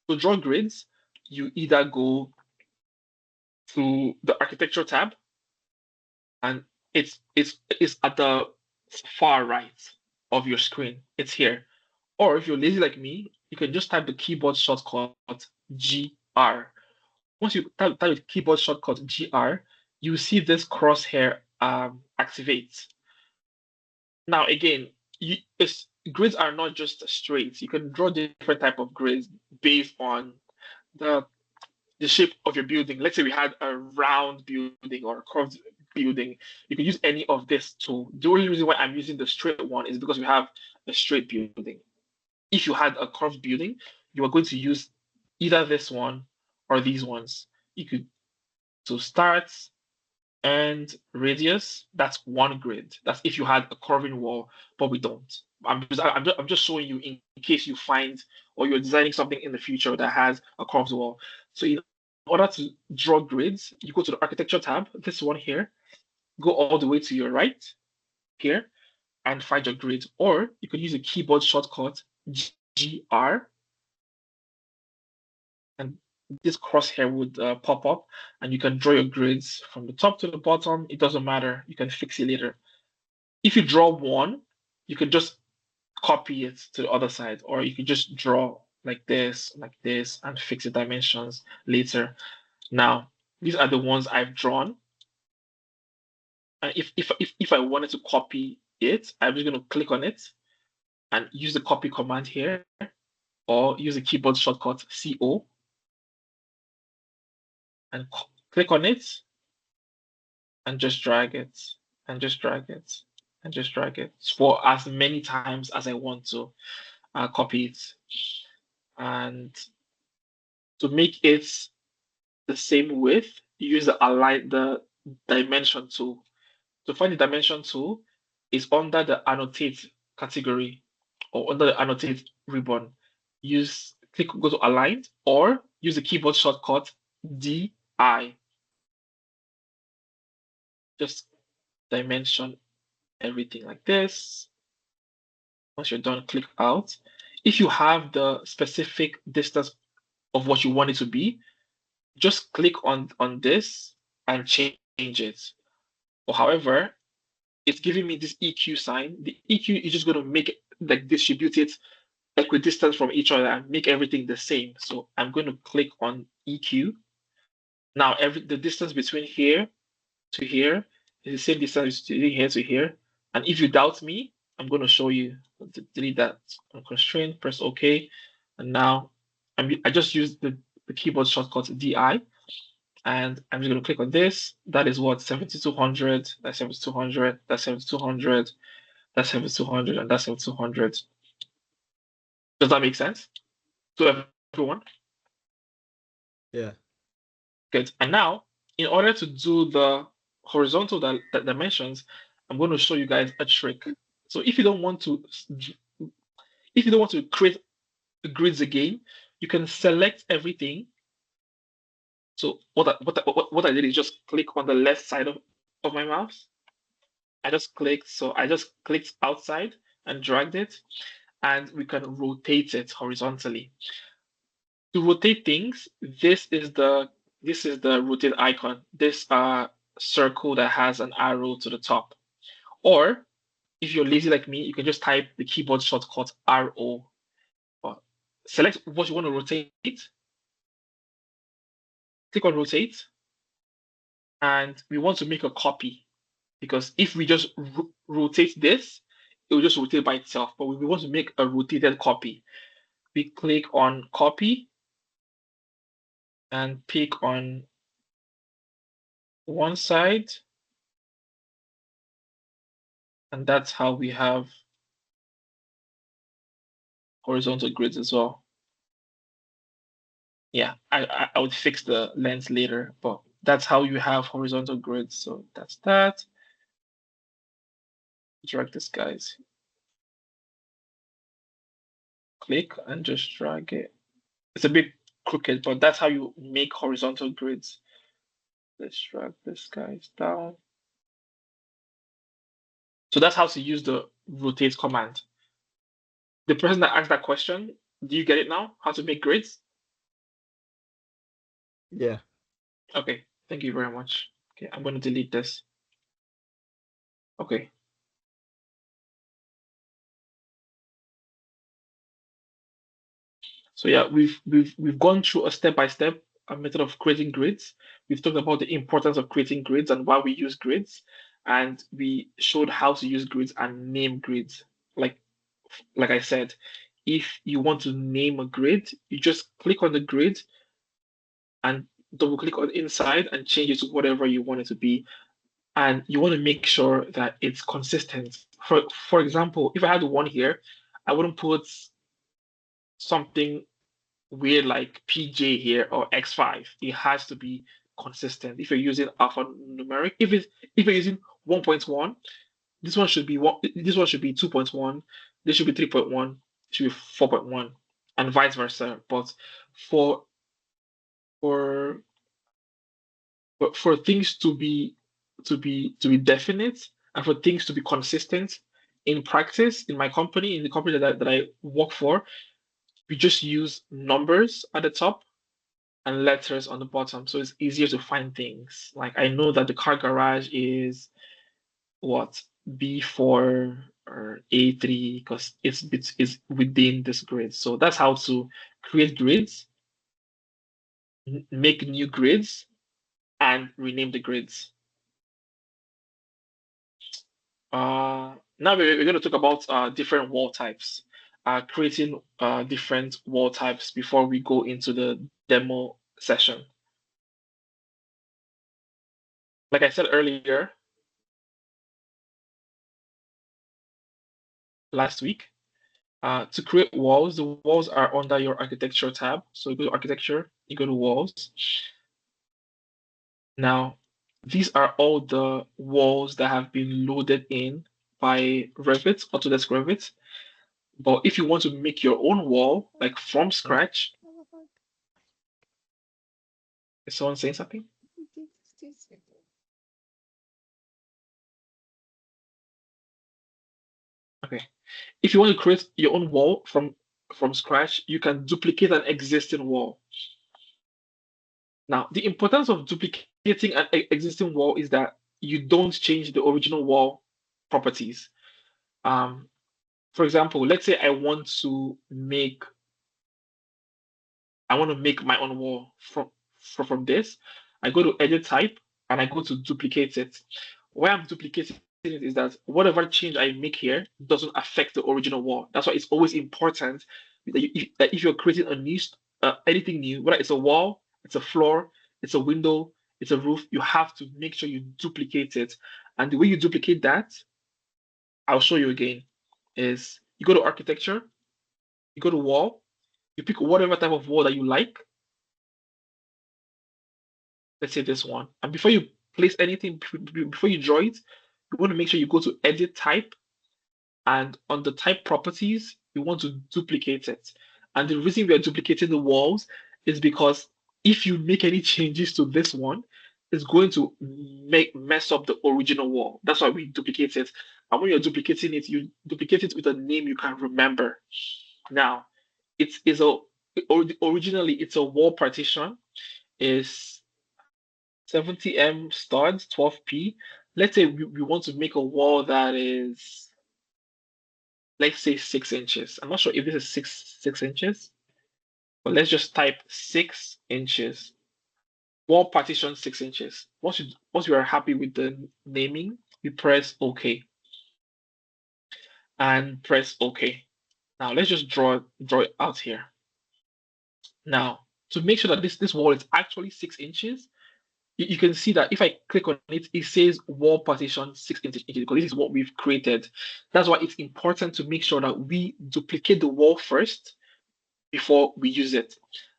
To draw grids, you either go to the architecture tab and it's at the far right of your screen. It's here. Or if you're lazy like me, you can just type the keyboard shortcut GR. Once you type the keyboard shortcut GR, you see this crosshair activate. Now again, grids are not just straight. You can draw different type of grids based on the the shape of your building. Let's say we had a round building or a curved building. You can use any of this tool. The only reason why I'm using the straight one is because we have a straight building. If you had a curved building, you are going to use either this one or these ones. You could to start and radius. That's one grid. That's if you had a curving wall, but we don't. I'm just showing you in case you find or you're designing something in the future that has a curved wall. So in order to draw grids, you go to the architecture tab, this one here, go all the way to your right here, and find your grid. Or you could use a keyboard shortcut GR, and this crosshair would pop up, and you can draw your grids from the top to the bottom. It doesn't matter. You can fix it later. If you draw one, you can just copy it to the other side, or you can just draw like this, and fix the dimensions later. Now, these are the ones I've drawn. And if I wanted to copy it, I'm just going to click on it and use the copy command here, or use the keyboard shortcut CO and click on it and just drag it and just drag it and just drag it for as many times as I want to copy it. And to make it the same width, you use the dimension tool. To find the dimension tool is under the annotate category or under the annotate ribbon. Go to aligned or use the keyboard shortcut DI. Just dimension everything like this. Once you're done, click out. If you have the specific distance of what you want it to be, just click on this and change it. Or however, it's giving me this EQ sign. The EQ is just going to make it like distribute it equidistant from each other and make everything the same. So I'm going to click on EQ. Now the distance between here to here is the same distance between here to here. And if you doubt me, I'm going to show you. Delete that constraint, press OK. And now I just used the keyboard shortcut DI. And I'm just going to click on this. That is what 7200, that's 7200, that's 7200, that's 7200, and that's 7200. Does that make sense to everyone? Yeah. Good. And now, in order to do the horizontal dimensions, I'm going to show you guys a trick. So if you don't want to create grids again, you can select everything. So what I did is just click on the left side of my mouse. I just clicked outside and dragged it, and we can rotate it horizontally. To rotate things, this is the rotate icon, this circle that has an arrow to the top. Or if you're lazy like me, you can just type the keyboard shortcut RO. Select what you want to rotate, click on rotate, and we want to make a copy, because if we just rotate this, it will just rotate by itself, but we want to make a rotated copy. We click on copy and pick on one side, and that's how we have horizontal grids as well. Yeah, I would fix the lens later, but that's how you have horizontal grids. So that's that. Drag this, guys. Click and just drag it. It's a bit crooked, but that's how you make horizontal grids. Let's drag this guys down. So that's how to use the rotate command. The person that asked that question, do you get it now? How to make grids? Yeah. Okay, thank you very much. Okay, I'm going to delete this. Okay. So yeah, we've gone through a step-by-step method of creating grids. We've talked about the importance of creating grids and why we use grids, and we showed how to use grids and name grids. Like I said, if you want to name a grid, you just click on the grid and double click on inside and change it to whatever you want it to be. And you want to make sure that it's consistent. For example, if I had one here, I wouldn't put something weird like PJ here or X5. It has to be consistent. If you're using alphanumeric, if you're using 1.1, this one should be 2.1, this should be 3.1, should be 4.1, and vice versa. But for for for things to be definite and for things to be consistent in practice, in my company, in the company that I work for, we just use numbers at the top and letters on the bottom, so it's easier to find things. Like I know that the car garage is what, B4 or A3 because it's within this grid. So that's how to create grids, make new grids, and rename the grids. Now we're going to talk about different wall types, creating different wall types before we go into the demo session. Like I said earlier, last week, to create walls, the walls are under your architecture tab. So you go to architecture, you go to walls. Now, these are all the walls that have been loaded in by Revit, Autodesk Revit. But if you want to make your own wall, like from scratch, is someone saying something? Okay. If you want to create your own wall from scratch, you can duplicate an existing wall. Now, the importance of duplicating an existing wall is that you don't change the original wall properties. For example, let's say I want to make my own wall from this. I go to edit type and I go to duplicate it. Why I'm duplicating it is that whatever change I make here doesn't affect the original wall. That's why it's always important that if you're creating a new anything new, whether it's a wall, it's a floor, it's a window, it's a roof, you have to make sure you duplicate it. And the way you duplicate that, I'll show you again, is you go to architecture, you go to wall, you pick whatever type of wall that you like. Let's say this one. And before you place anything, before you draw it, you want to make sure you go to edit type, and on the type properties, you want to duplicate it. And the reason we are duplicating the walls is because if you make any changes to this one, it's going to mess up the original wall. That's why we duplicate it. And when you're duplicating it, you duplicate it with a name you can remember. Now, originally it's a wall partition, is 70M studs, 12P. Let's say we want to make a wall that is, let's say 6 inches. I'm not sure if this is six inches, but let's just type 6 inches. Wall partition 6 inches. Once you are happy with the naming, you press OK. And press OK. Now let's just draw it out here. Now, to make sure that this wall is actually 6 inches, you can see that if I click on it, it says wall partition 6 inches because this is what we've created. That's why it's important to make sure that we duplicate the wall first before we use it.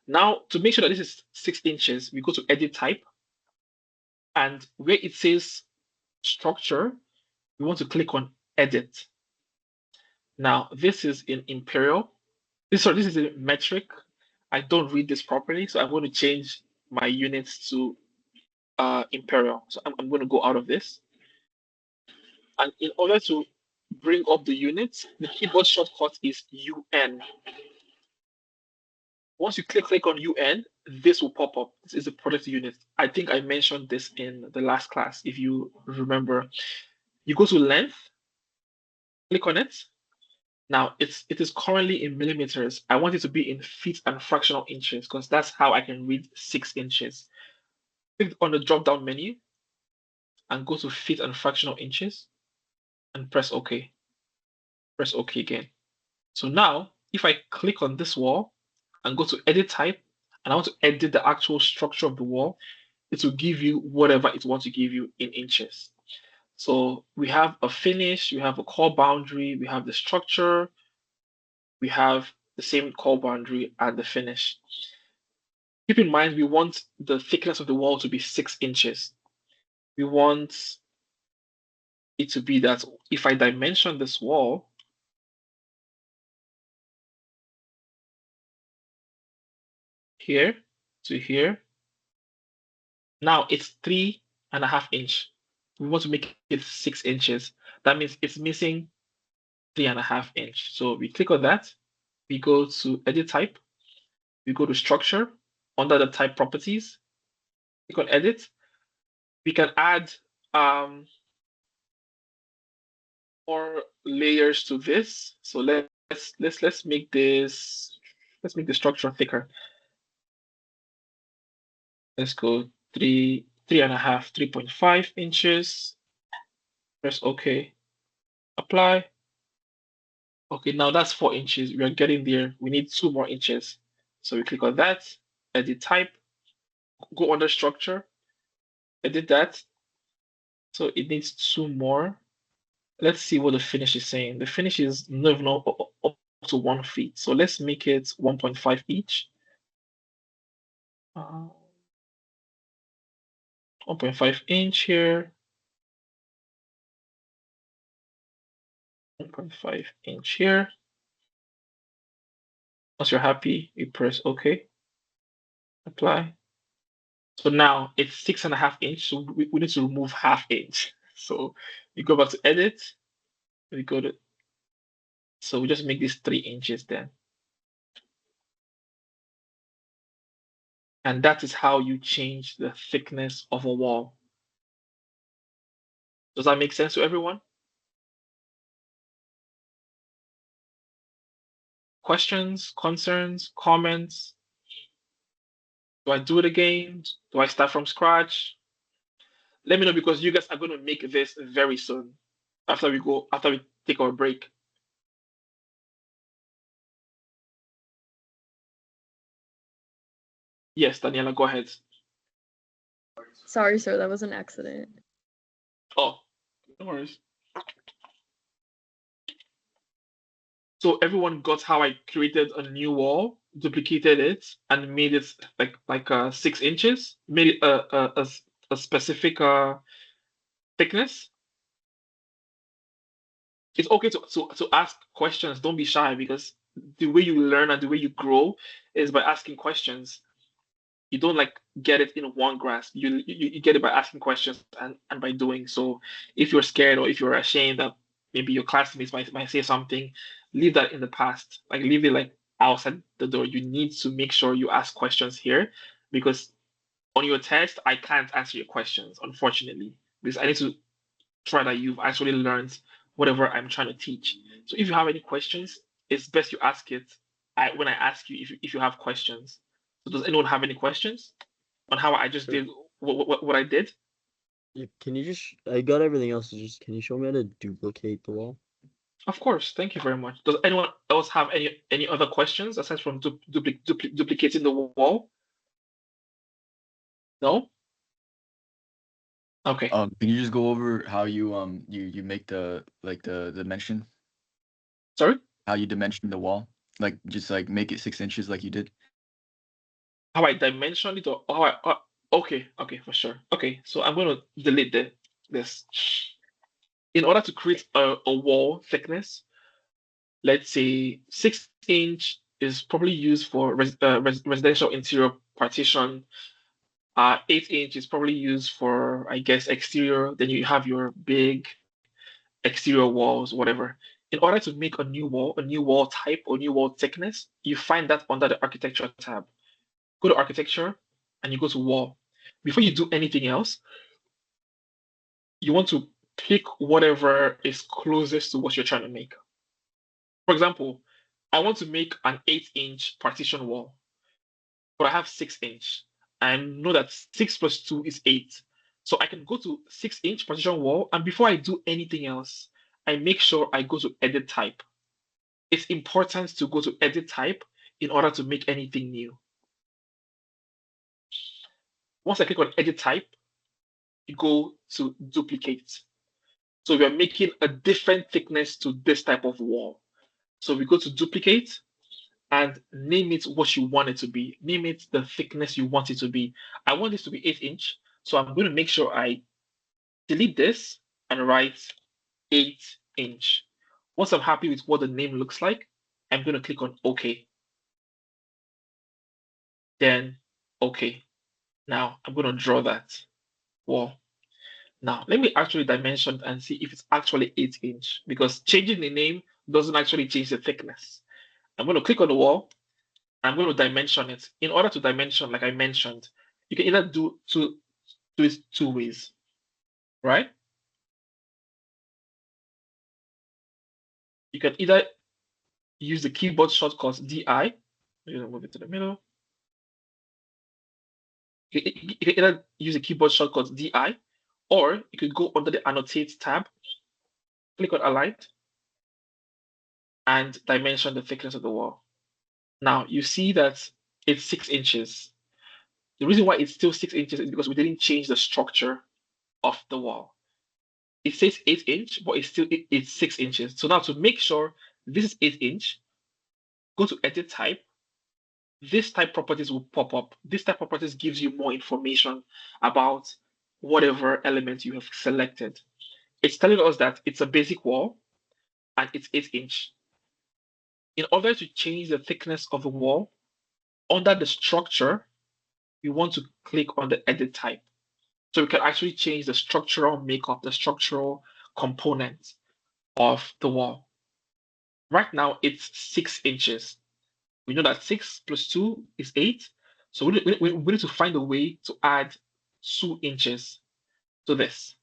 Now, to make sure that this is 6 inches, we go to edit type, and where it says structure, we want to click on edit. Now, this is in imperial. This is in metric. I don't read this properly, so I'm going to change my units to imperial. So I'm going to go out of this. And in order to bring up the units, the keyboard shortcut is UN. Once you click on UN, this will pop up. This is the product unit. I think I mentioned this in the last class, if you remember. You go to length, click on it. Now it is currently in millimeters. I want it to be in feet and fractional inches because that's how I can read 6 inches. Click on the drop-down menu and go to feet and fractional inches and press OK. Press OK again. So now, if I click on this wall and go to edit type, and I want to edit the actual structure of the wall, it will give you whatever it wants to give you in inches. So we have a finish, we have a core boundary, we have the structure, we have the same core boundary and the finish. Keep in mind, we want the thickness of the wall to be 6 inches. We want it to be that if I dimension this wall, here to here, now it's 3.5 inch. We want to make it 6 inches. That means it's missing 3.5 inch. So we click on that. We go to edit type. We go to structure under the type properties. Click on edit. We can add more layers to this. So let's make this, let's make the structure thicker. Let's go 3.5, 3.5 inches. Press OK. Apply. Okay, now that's 4 inches. We are getting there. We need 2 more inches. So we click on that, edit type, go under structure, edit that. So it needs 2 more. Let's see what the finish is saying. The finish is not even up to 1 feet. So let's make it 1.5 each. 1.5 inch here. 1.5 inch here. Once you're happy, you press OK. Apply. So now it's 6.5 inch. So we need to remove half inch. So we go back to edit. We go to, so we just make this 3 inches then. And that is how you change the thickness of a wall. Does that make sense to everyone? questions, concerns, comments? Do I do it again? Do I start from scratch? Let me know because you guys are going to make this very soon after we take our break. Yes, Daniela, go ahead. Sorry, sir, that was an accident. Oh, no worries. So everyone got how I created a new wall, duplicated it, and made it like 6 inches, made it a specific thickness. It's okay to ask questions. Don't be shy because the way you learn and the way you grow is by asking questions. You don't like get it in one grasp. You get it by asking questions and by doing. So if you're scared or if you're ashamed that maybe your classmates might say something, leave that in the past. Like leave it like outside the door. You need to make sure you ask questions here because on your test, I can't answer your questions, unfortunately, because I need to try that you've actually learned whatever I'm trying to teach. So if you have any questions, it's best you ask it when I ask you if you have questions. So does anyone have any questions on how I just Sure. did what I did? Yeah, can you just? I got everything else. Just can you show me how to duplicate the wall? Of course. Thank you very much. Does anyone else have any other questions aside from duplicating the wall? No? Okay. Can you just go over how you you make the dimension, Sorry? how you dimension the wall, like just like make it 6 inches like you did? How I dimension it or how okay, for sure. Okay, so I'm going to delete this. In order to create a wall thickness, let's say 6 inch is probably used for residential interior partition. 8 inch is probably used for, I guess, exterior. Then you have your big exterior walls, whatever. In order to make a new wall type or new wall thickness, you find that under the architecture tab. Go to architecture and you go to wall. Before you do anything else, you want to pick whatever is closest to what you're trying to make. For example, I want to make an 8-inch partition wall, but I have 6 inch. I know that 6 plus 2 is 8. So I can go to 6-inch partition wall, and before I do anything else, I make sure I go to edit type. It's important to go to edit type in order to make anything new. Once I click on edit type, you go to duplicate. So we are making a different thickness to this type of wall. So we go to duplicate and name it what you want it to be. Name it the thickness you want it to be. I want this to be 8-inch. So I'm going to make sure I delete this and write 8-inch. Once I'm happy with what the name looks like, I'm going to click on OK. Then OK. Now I'm going to draw that wall. Now let me actually dimension and see if it's actually 8-inch because changing the name doesn't actually change the thickness. I'm going to click on the wall. I'm going to dimension it. In order to dimension, like I mentioned, you can either do it 2 ways, right? You can either use the keyboard shortcut DI. You move it to the middle. You can either use the keyboard shortcut DI, or you could go under the Annotate tab, click on Align, and dimension the thickness of the wall. Now you see that it's 6 inches. The reason why it's still 6 inches is because we didn't change the structure of the wall. It says 8-inch, but it's 6 inches. So now to make sure this is 8-inch, go to edit type. This type properties will pop up. This type properties gives you more information about whatever element you have selected. It's telling us that it's a basic wall and it's 8-inch. In order to change the thickness of the wall, under the structure, we want to click on the edit type. So we can actually change the structural makeup, the structural component of the wall. Right now, it's 6 inches. We know that 6 plus 2 is 8. So we need to find a way to add 2 inches to this.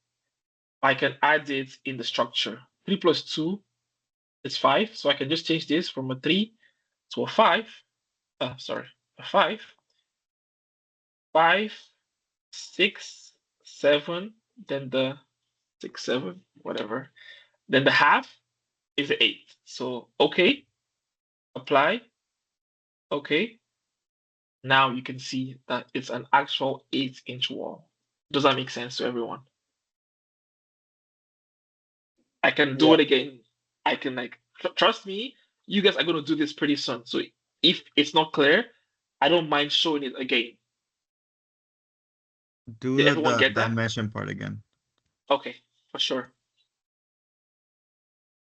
I can add it in the structure. 3 plus 2 is 5. So I can just change this from a 3 So a 5, sorry, a 5, 5, 6, 7, then the 6, 7, whatever. Then the half is 8. So okay, apply, okay. Now you can see that it's an actual 8-inch wall. Does that make sense to everyone? I can do Yeah. it again. I can trust me, you guys are going to do this pretty soon. So if it's not clear, I don't mind showing it again. Do Did the everyone get that? dimension part again. Okay, for sure.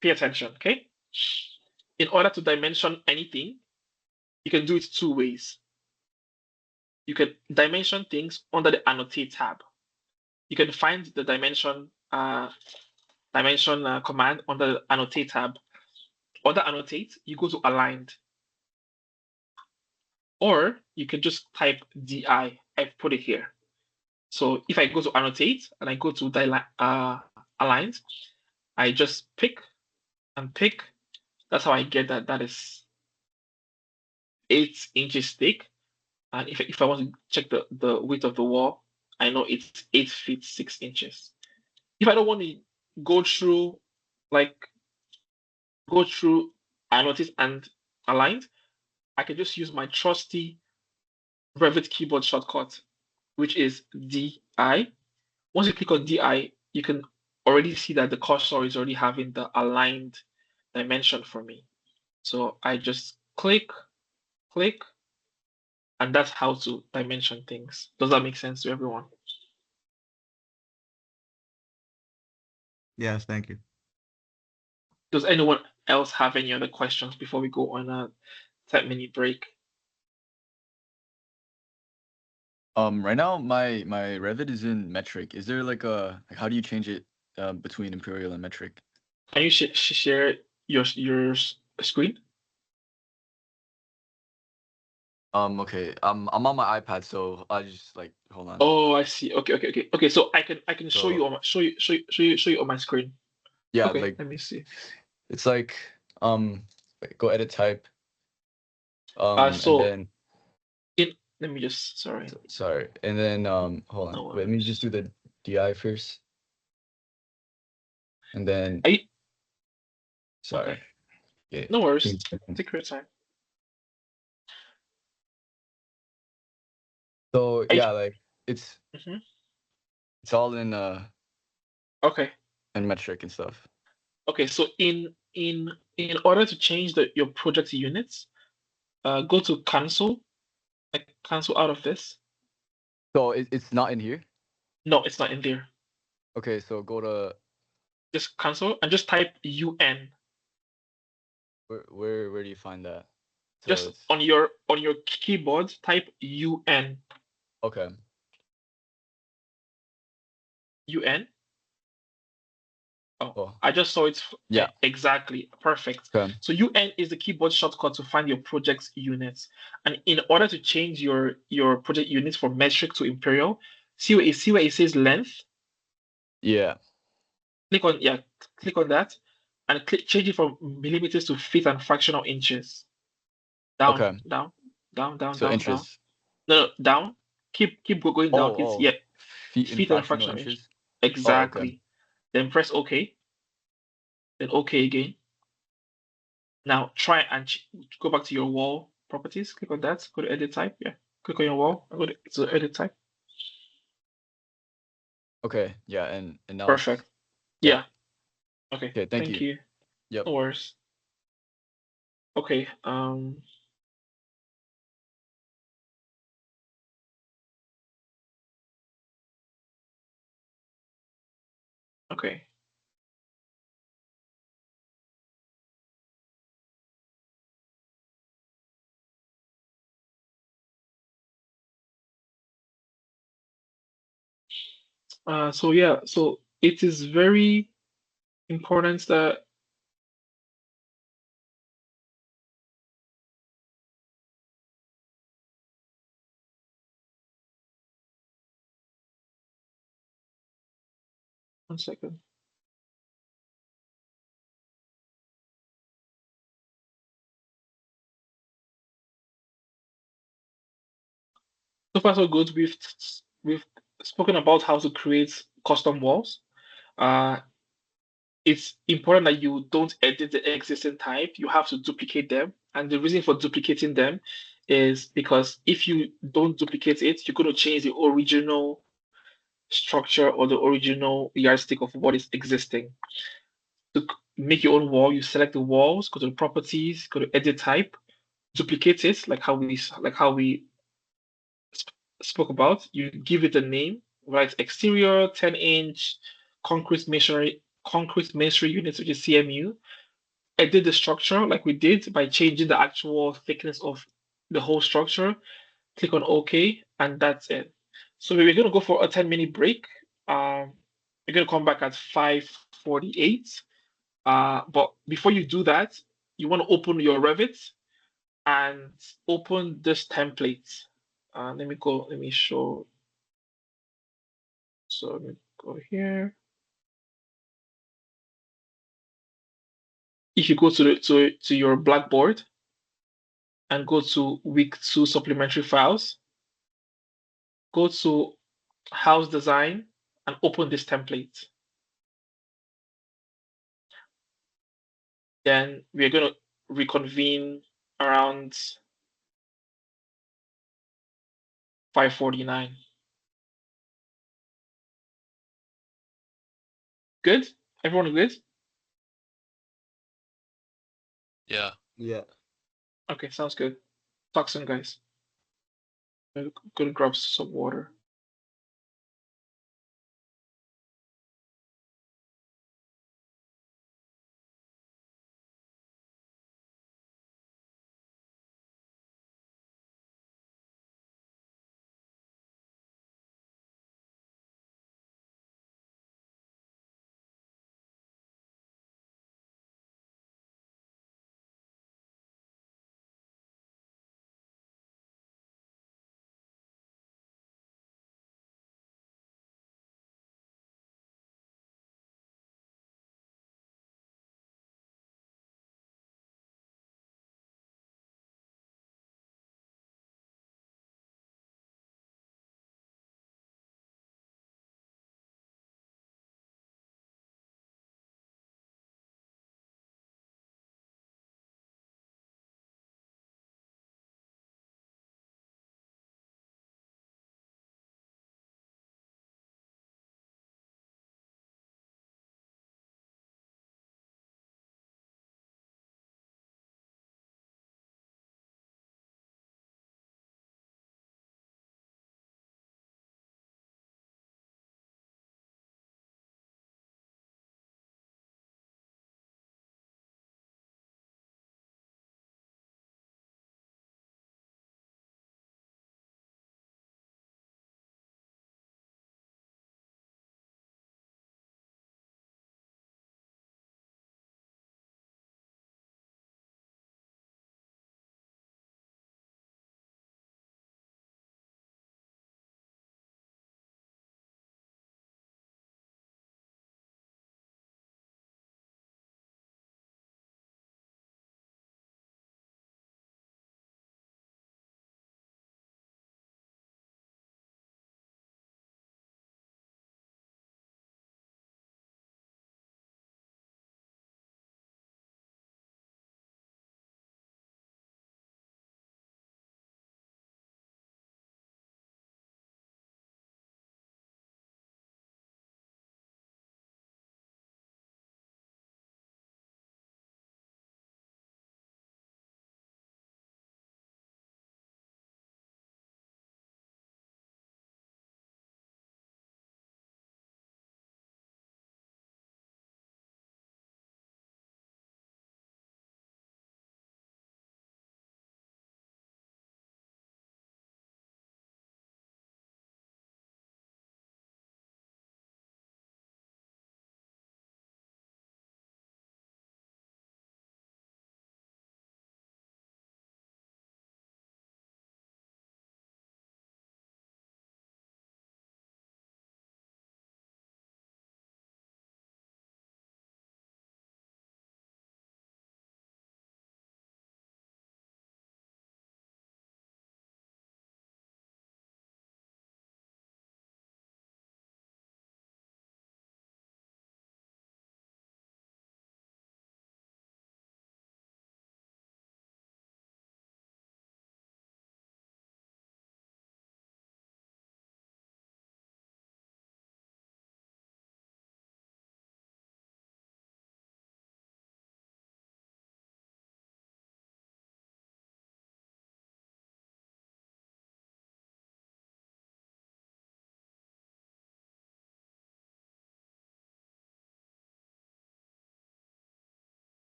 Pay attention, okay? In order to dimension anything, you can do it two ways. You can dimension things under the annotate tab. You can find the dimension command under the annotate tab. Under annotate, you go to aligned. Or you can just type DI. I've put it here. So if I go to annotate and I go to aligned, I just pick and pick. That's how I get that that is 8 inches thick. And if I want to check the width of the wall, I know it's 8 feet 6 inches. If I don't want to go through like go through annotate and aligned, I can just use my trusty Revit keyboard shortcut, which is DI. Once you click on DI, you can already see that the cursor is already having the aligned dimension for me. So I just click, click, and that's how to dimension things. Does that make sense to everyone? Yes, thank you. Does anyone else have any other questions before we go on a 10-minute break? Right now my Revit is in metric. Is there like how do you change it between imperial and metric? Can you share your screen? Okay. I'm on my iPad, so I just hold on. Oh, I see. Okay. So I can show you So on my show you on my screen. yeah, Okay, like let me see. it's like wait, go edit type. And So then let me just sorry, and then hold on. No Wait, let me just do the DI first, and then Are you, sorry. okay. Yeah. No worries. Give me a second. Take your time. So Are you, yeah, like it's Mhm. it's all in Okay. metric and stuff. Okay. So in order to change your project units, go to cancel. Like cancel out of this. So it's not in here. No, it's not in there. Okay, so go to Just cancel and just type UN. where do you find that? So Just it's on your keyboard, type UN. okay. UN. Oh I just saw it. yeah. Exactly. Perfect. Okay. So UN is the keyboard shortcut to find your project's units. And in order to change your project units from metric to imperial, see where it says length. Yeah. Click on that, and change it from millimeters to feet and fractional inches. Down, Okay. down, down, down, So down, down. inches. No, down. Keep going down. It's Oh. Feet in feet and fractional fractional inches. inches. Oh, okay. Exactly. Then press OK. Then OK again. Now try and go back to your wall properties. Click on that. Go to edit type. Yeah. Click on your wall. Go to edit type. Okay. Yeah, and now Perfect. yeah. Okay. Okay, thank you. you. Yep. No worries. Okay. Okay. So yeah, so it is very important that one second. So far, so good. We've spoken about how to create custom walls. Uh, it's important that you don't edit the existing type. You have to duplicate them. And the reason for duplicating them is because if you don't duplicate it, you're going to change the original structure or the original yardstick of what is existing. To make your own wall, you select the walls, go to the properties, go to edit type, duplicate it like how we spoke about. You give it a name, right? Exterior 10-inch concrete masonry units, which is CMU. Edit the structure like we did by changing the actual thickness of the whole structure. Click on OK, and that's it. So we're going to go for a 10-minute break. We're going to come back at 5:48. But before you do that, you want to open your Revit and open this template. Let me show. So let me go here. If you go to your Blackboard and go to week 2 supplementary files, go to house design and open this template. Then we're going to reconvene around 5:49. Good? Everyone good? Yeah. Yeah. Okay, sounds good. Talk soon, guys. I'm gonna grab some water.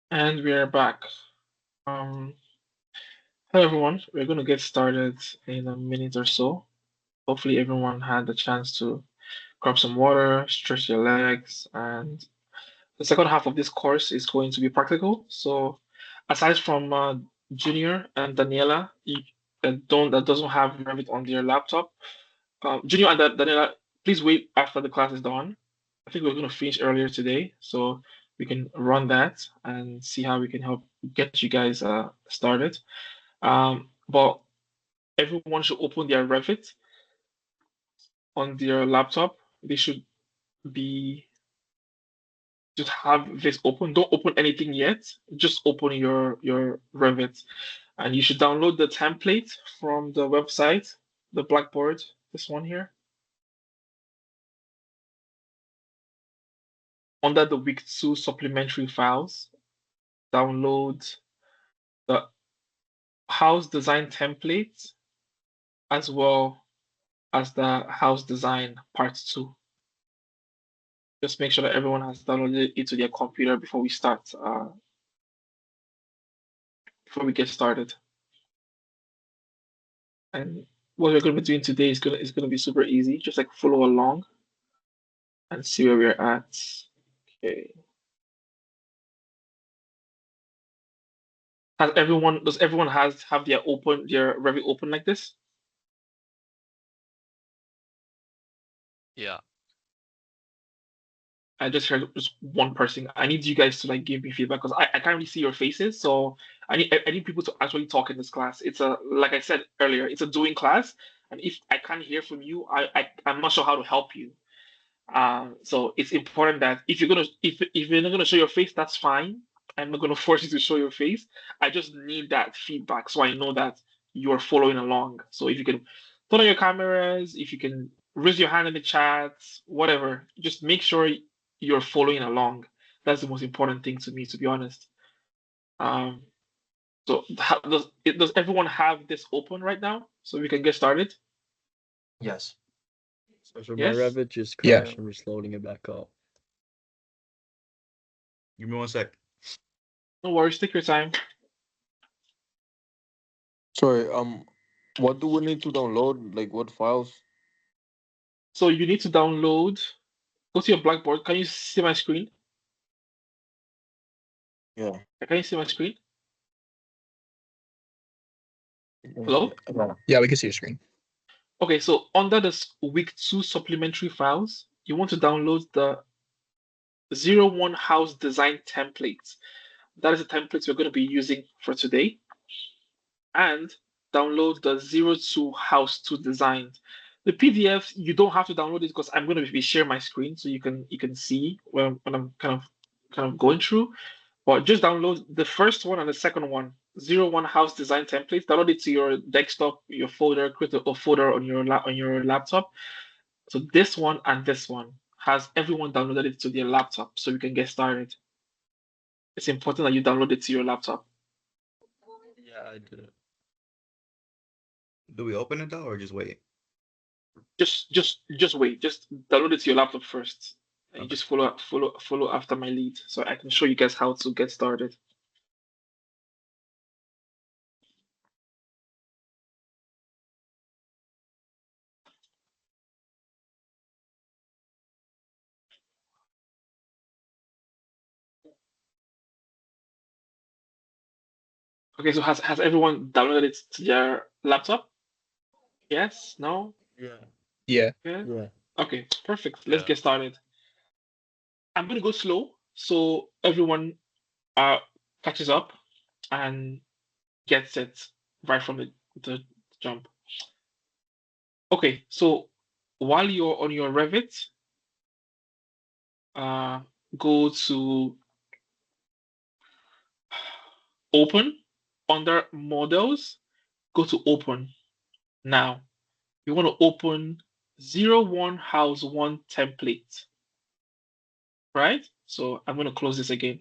And we are back. Hello everyone. We're going to get started in a minute or so. Hopefully everyone had the chance to grab some water, stretch their legs, and the second half of this course is going to be practical. So aside from Junior and Daniela, that doesn't have Revit on their laptop, Junior and Daniela, please wait after the class is done. I think we're going to finish earlier today, so we can run that and see how we can help get you guys started. But everyone should open their Revit on their laptop. They should be just have this open. Don't open anything yet. Just open your Revit, and you should download the template from the website, the Blackboard. This one here. Under the week 2 supplementary files, download the house design template as well as the house design part 2. Just make sure that everyone has downloaded it to their computer before we start, before we get started. And what we're going to be doing today is going to be super easy. Just like follow along and see where we're at. Okay. Does everyone have their Revit open like this? Yeah. I just heard just one person. I need you guys to like give me feedback because I can't really see your faces. So I need people to actually talk in this class. It's a, like I said earlier, it's a doing class. And if I can't hear from you, I'm not sure how to help you. So it's important that if you're not gonna show your face, that's fine. I'm not gonna force you to show your face. I just need that feedback so I know that you're following along. So if you can turn on your cameras, if you can raise your hand in the chat, whatever, just make sure you're following along. That's the most important thing to me, to be honest. So does everyone have this open right now so we can get started? Yes. So for Yes? my Revit just Yeah. crashed. I'm just loading it back up. Give me 1 sec. No worries, take your time. Sorry, what do we need to download? Like what files? So you need to download, go to your Blackboard. Can you see my screen? Yeah. Can you see my screen? Hello? Yeah, we can see your screen. Okay, so under the week 2 supplementary files, you want to download the 01 house design templates. That is the templates we're going to be using for today. And download the 02 house 2 design. The PDF, you don't have to download it because I'm going to be sharing my screen so you can see when I'm kind of going through. But just download the first one and the second one, 01 house design templates. Download it to your desktop, your folder, create a folder on your laptop. So this one and this one has everyone downloaded it to their laptop so we can get started. It's important that you download it to your laptop. Yeah, I did it. Do we open it though, or just wait? Just wait. Just download it to your laptop first. And you Okay. just follow after my lead so I can show you guys how to get started. Okay, so has everyone downloaded it to their laptop? Yes? No? Yeah. Yeah. Yeah? Yeah. Okay, perfect. Let's Yeah. get started. I'm gonna go slow so everyone catches up and gets it right from the jump. Okay, so while you're on your Revit, go to open under models, go to open. Now you want to open 01 house 1 template, right? So I'm going to close this again.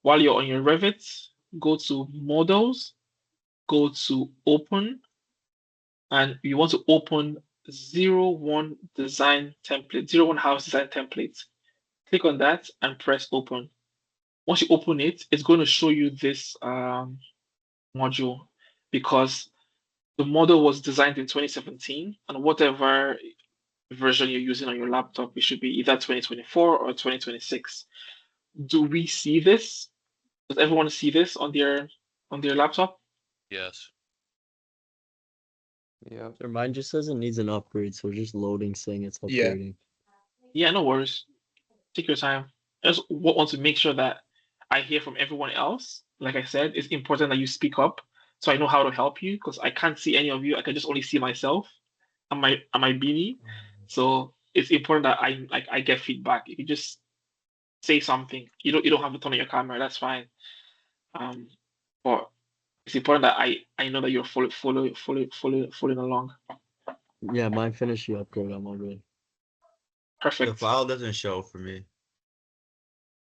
While you're on your Revit, go to models, go to open, and you want to open 01 design template, 01 house design template. Click on that and press open. once you open it, it's going to show you this module because the model was designed in 2017, and whatever version you're using on your laptop, it should be either 2024 or 2026. Do we see this? Does everyone see this on their laptop? Yes. Yep. Sir, mine just says it needs an upgrade, so just loading saying it's Yeah. upgrading. Yeah, no worries. Take your time. I just want to make sure that I hear from everyone else. Like I said, it's important that you speak up so I know how to help you because I can't see any of you. I can just only see myself and my beanie. So it's important that I get feedback. If you just say something, you don't have to turn on your camera. That's fine. But it's important that I know that you're following along. Yeah, mine finished the upgrade. I'm all good. The Perfect. file doesn't show for me.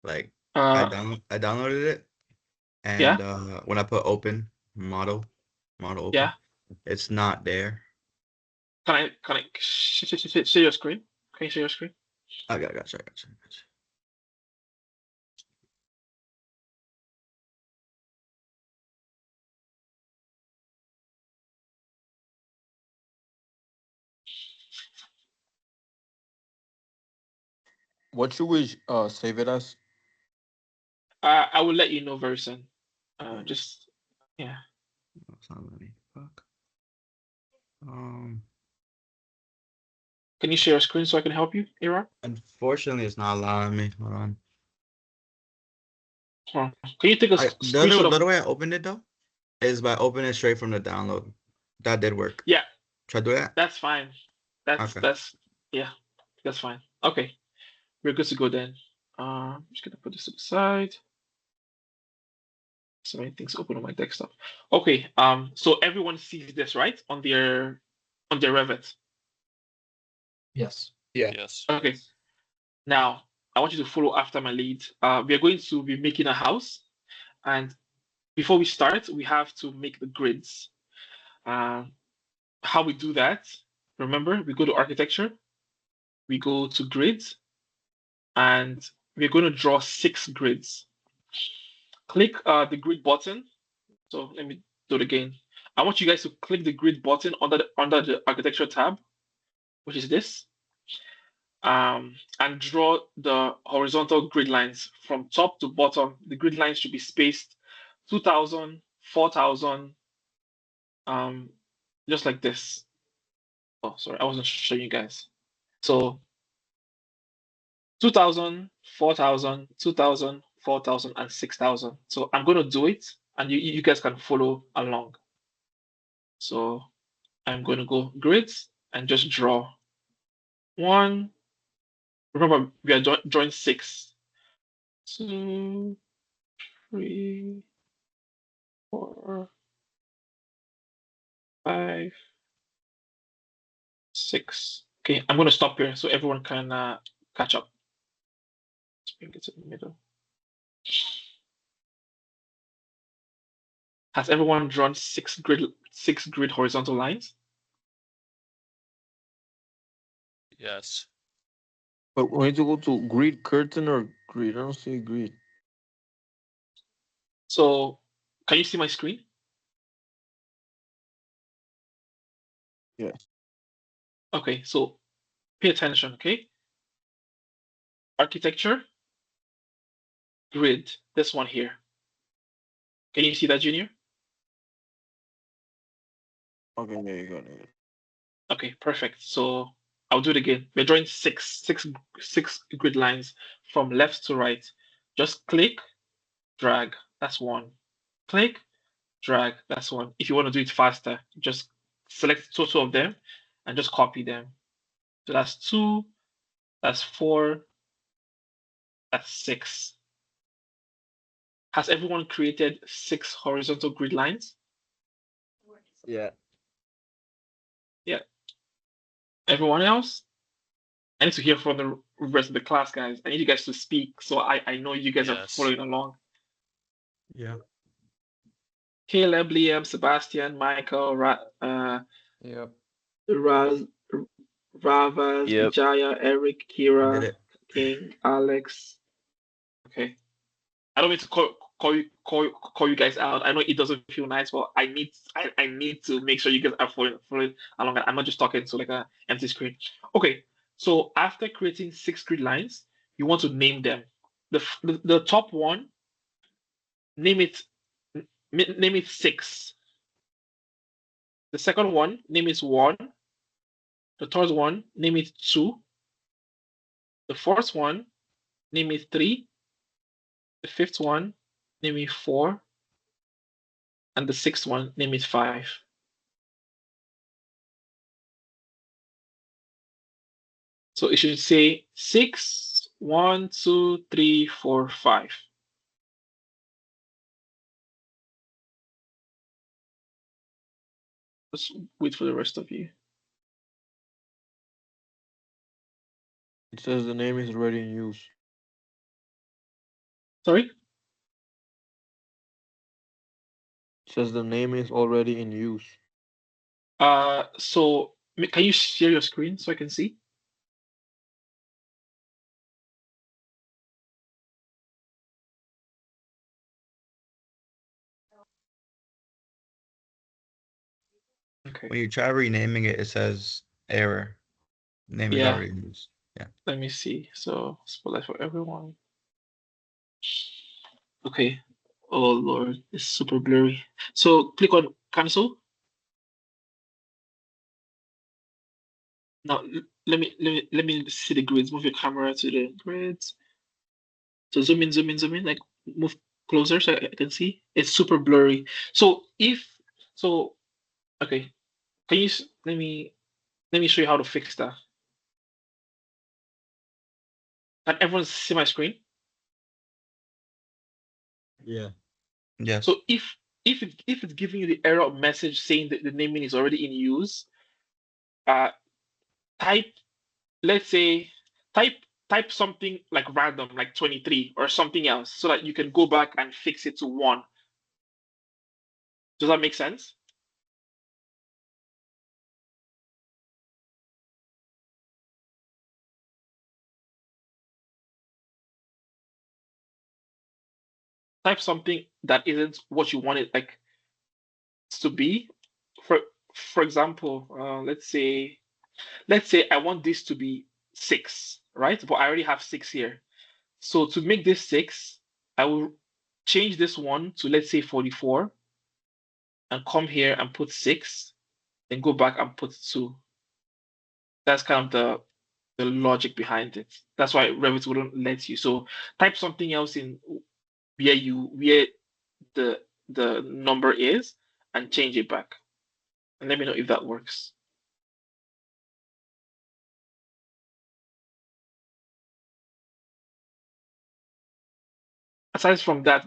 Like Uh, I downloaded it, yeah, and when I put open model open, yeah. it's not there. Can I share your screen? Can you share your screen? I gotcha. What should we save it as? I will let you know very soon. Just yeah. It's not letting me. Fuck. Can you share your screen so I can help you, Ira? Unfortunately, it's not allowing me. Hold on. Can you take a screenshot The of? other way I opened it though is by opening it straight from the download. That did work. Yeah, Should I do that? that's fine. Okay. Yeah, that's fine. Okay, we're good to go then. I'm just gonna put this to the side. So many things open on my desktop. Okay. So everyone sees this right on their Revit. Yes. Yeah. Yes. Okay. Now I want you to follow after my lead. We are going to be making a house, and before we start, we have to make the grids. How we do that? Remember, we go to architecture, we go to grids, and we're going to draw 6 grids. Click the grid button. So let me do it again. I want you guys to click the grid button under the architecture tab, which is this, and draw the horizontal grid lines from top to bottom. The grid lines should be spaced 2,000, 4,000, just like this. Oh, sorry, I wasn't showing you guys. So 2,000, 4,000, 2,000, 4,000, and 6,000. So I'm going to do it, and you guys can follow along. So I'm going to go grids and just draw 1. Remember, we are drawing 6. 2, 3, 4, 5, 6. Okay, I'm going to stop here so everyone can catch up. Let's bring it to the middle. Has everyone drawn 6 grid horizontal lines? Yes. But we need to go to grid curtain or grid. I don't see grid. So can you see my screen? Yes. Okay, so pay attention, okay? Architecture, grid, this one here. Can you see that, Junior? Okay, yeah, you got it. Okay, perfect. So I'll do it again. We're drawing six grid lines from left to right. Just click, drag, that's 1. Click, drag, that's 1. If you want to do it faster, just select total of them and just copy them. So that's 2, that's 4, that's 6. Has everyone created 6 horizontal grid lines? Yeah. Yeah. Everyone else? I need to hear from the rest of the class, guys. I need you guys to speak so I know you guys are Yes. following along. Yeah. Caleb, Liam, Sebastian, Michael, Yep. Raz, Ravas, Yep. Vijaya, Eric, I did Kira, it. King, Alex. Okay. I don't mean to call you guys out. I know it doesn't feel nice, but I need to make sure you guys are following along. I'm not just talking to like a empty screen. Okay, so after creating 6 grid lines, you want to name them. The top one, name it name it 6. The second one, name it 1. The third one, name it 2. The fourth one, name it 3. The fifth one, name it 4. And the sixth one, name it 5. So it should say 6, 1, 2, 3, 4, 5. Let's wait for the rest of you. It says the name is already in use. Sorry? It says the name is already in use. So can you share your screen so I can see? Okay. When you try renaming it, it says error. Name is Yeah. already used. Yeah. Let me see. So spotlight for everyone. Okay. Oh Lord, it's super blurry. So click on cancel. Now let me see the grids. Move your camera to the grids. So zoom in, zoom in, zoom in. Like move closer so I can see. It's super blurry. So okay, can you let me show you how to fix that. Can everyone see my screen? Yeah. Yes. So if it's giving you the error message saying that the naming is already in use, type, let's say, type something like random, like 23 or something else, so that you can go back and fix it to 1. Does that make sense? Type something that isn't what you want it like to be. For example, let's say I want this to be 6, right? But I already have 6 here. So to make this 6, I will change this one to, let's say, 44, and come here and put 6, then go back and put 2. That's kind of the logic behind it. That's why Revit wouldn't let you. So type something else in where the number is and change it back. And let me know if that works. Aside from that,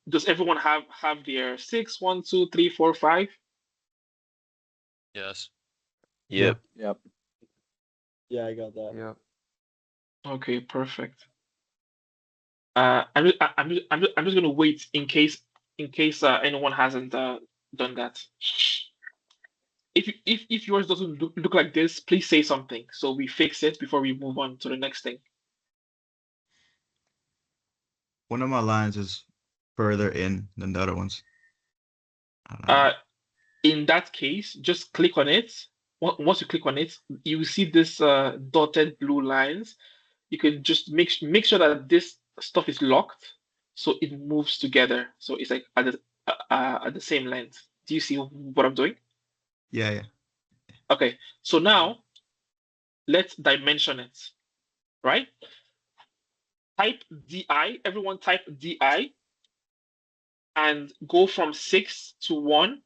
does everyone have their 6, 1, 2, 3, 4, 5? Yes. Yep. Yep. Yeah, I got that. Yep. Okay, perfect. I'm just gonna wait in case anyone hasn't done that. If yours doesn't look like this, please say something so we fix it before we move on to the next thing. One of my lines is further in than the other ones. I don't know. In that case, just click on it. Once you click on it, you will see this dotted blue lines. You can just make sure that this stuff is locked, so it moves together. So it's like at the same length. Do you see what I'm doing? Yeah. Okay. So now let's dimension it. Right? Type DI. Everyone type DI, and go from 6 to 1,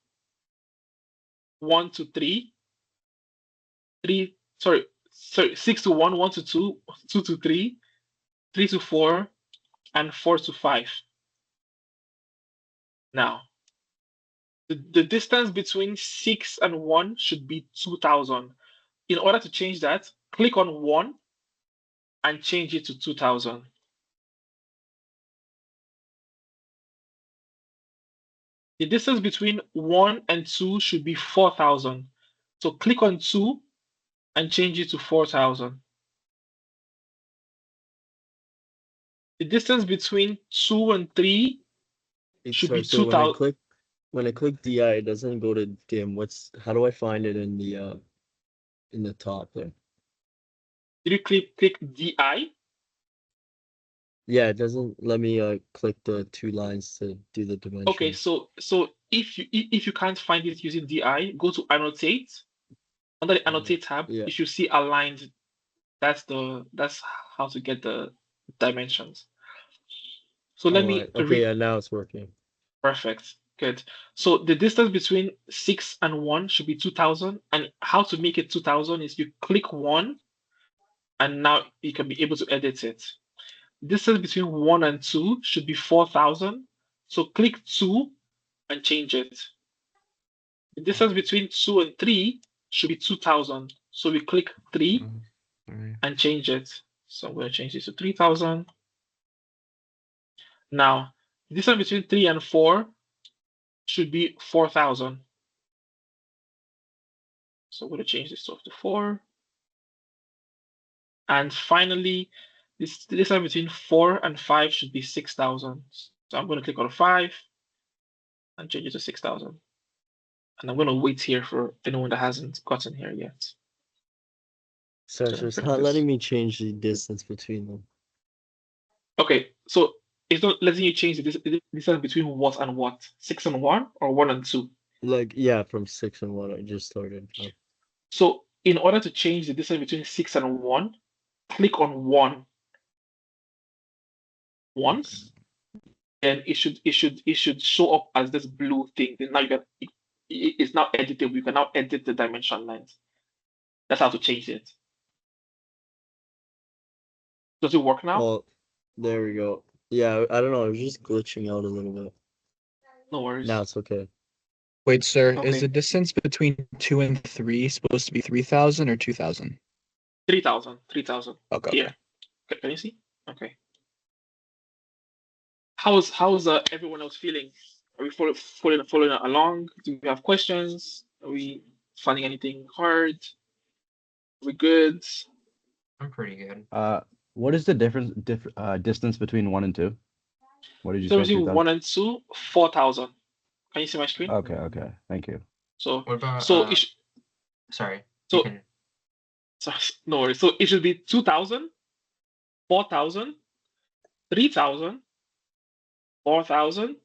1 to 3, 6 to 1, 1 to 2, 2 to 3, 3 to 4, and 4 to 5. Now, the distance between 6 and 1 should be 2000. In order to change that, click on 1 and change it to 2000. The distance between 1 and 2 should be 4000. So click on 2 and change it to 4000. The distance between 2 and 3 should be Sorry, so when I 2000. click DI, it doesn't go to dim. How do I find it in the top there? Did you click DI? Yeah, it doesn't let me click the 2 lines to do the dimension. Okay, so if you can't find it using DI, go to annotate. Under the annotate tab, yeah. you should see aligned. That's how to get the dimensions. So let me Okay, yeah, now it's working. Perfect. Good. So the distance between 6 and 1 should be 2000. And how to make it 2000 is you click 1 and now you can be able to edit it. Distance between 1 and 2 should be 4000. So click 2 and change it. The distance between 2 and 3 should be 2000. So we click 3 and change it. So I'm going to change this to 3000. Now, the distance between 3 and 4 should be 4000. So I'm going to change this to 4. And finally, the distance between 4 and 5 should be 6000. So I'm going to click on 5 and change it to 6000. And I'm going to wait here for anyone that hasn't gotten here yet. Sorry, so it's not letting me change the distance between them. Okay, so it's not letting you change the distance between what and what? 6 and 1 or 1 and 2? Like, yeah, from 6 and 1, I just started. So in order to change the distance between 6 and 1, click on 1 once, and it should show up as this blue thing. Then now it's now editable. You can now edit the dimension lines. That's how to change it. Does it work now? Oh, there we go. Yeah, I don't know. I was just glitching out a little bit. No worries. Now it's okay. Wait, sir, Okay. is the distance between 2 and 3 supposed to be 3000 or 2000? 3000. Okay. Here. Can you see? Okay. How's everyone else feeling? Are we following along? Do we have questions? Are we finding anything hard? Are we good? I'm pretty good. What is the distance between 1 and 2? What did you So say? between 2000? 1 and 2, 4000. Can you see my screen? Okay. Thank you. So What about sorry. So you can... no worries. So it should be 2000, 4000, 3000, 4000,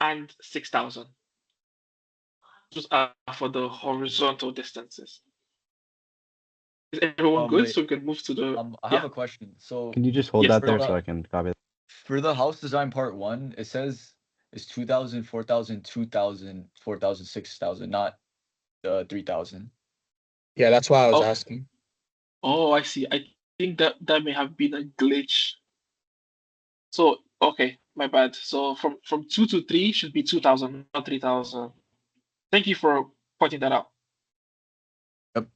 and 6000. Those are for the horizontal distances. Is everyone good? Wait. So we can move to the. I have a question. So Can you just hold Yes, that there for so the- I can copy it? For the house design part 1, it says it's 2000, 4000, 2000, 4000, 6000, not 3000. Yeah, that's why I was Oh. asking. Oh, I see. I think that may have been a glitch. So okay, my bad. So from 2 to 3 should be 2000, not 3000. Thank you for pointing that out. Yep.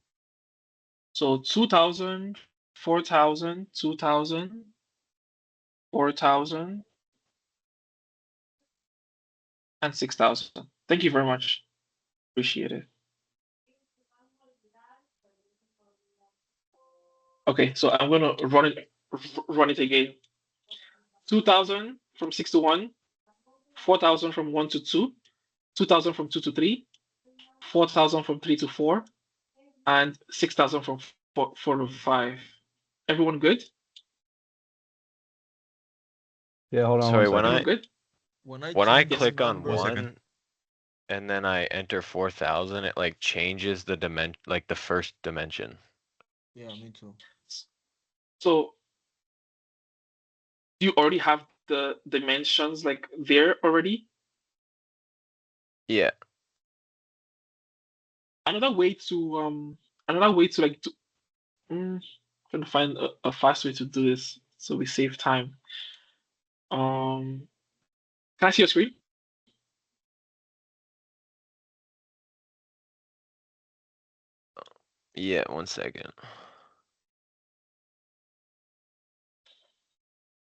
So 2000, 4000, 2000, 4000, and 6000. Thank you very much. Appreciate it. Okay, so I'm gonna run it again. 2000 from 6 to 1, 4000 from 1 to 2, 2000 from 2 to 3, 4000 from 3 to 4, and 6000 from 4 to 5. Everyone good? Yeah, hold on. Sorry, one when second. I- Everyone good? When I Yes. click on One second. 1 and then I enter 4000, it like changes the dimension, like the first dimension. Yeah, me too. So do you already have the dimensions like there already? Yeah. Another way to like trying to find a fast way to do this so we save time. Can I see your screen? Yeah, 1 second.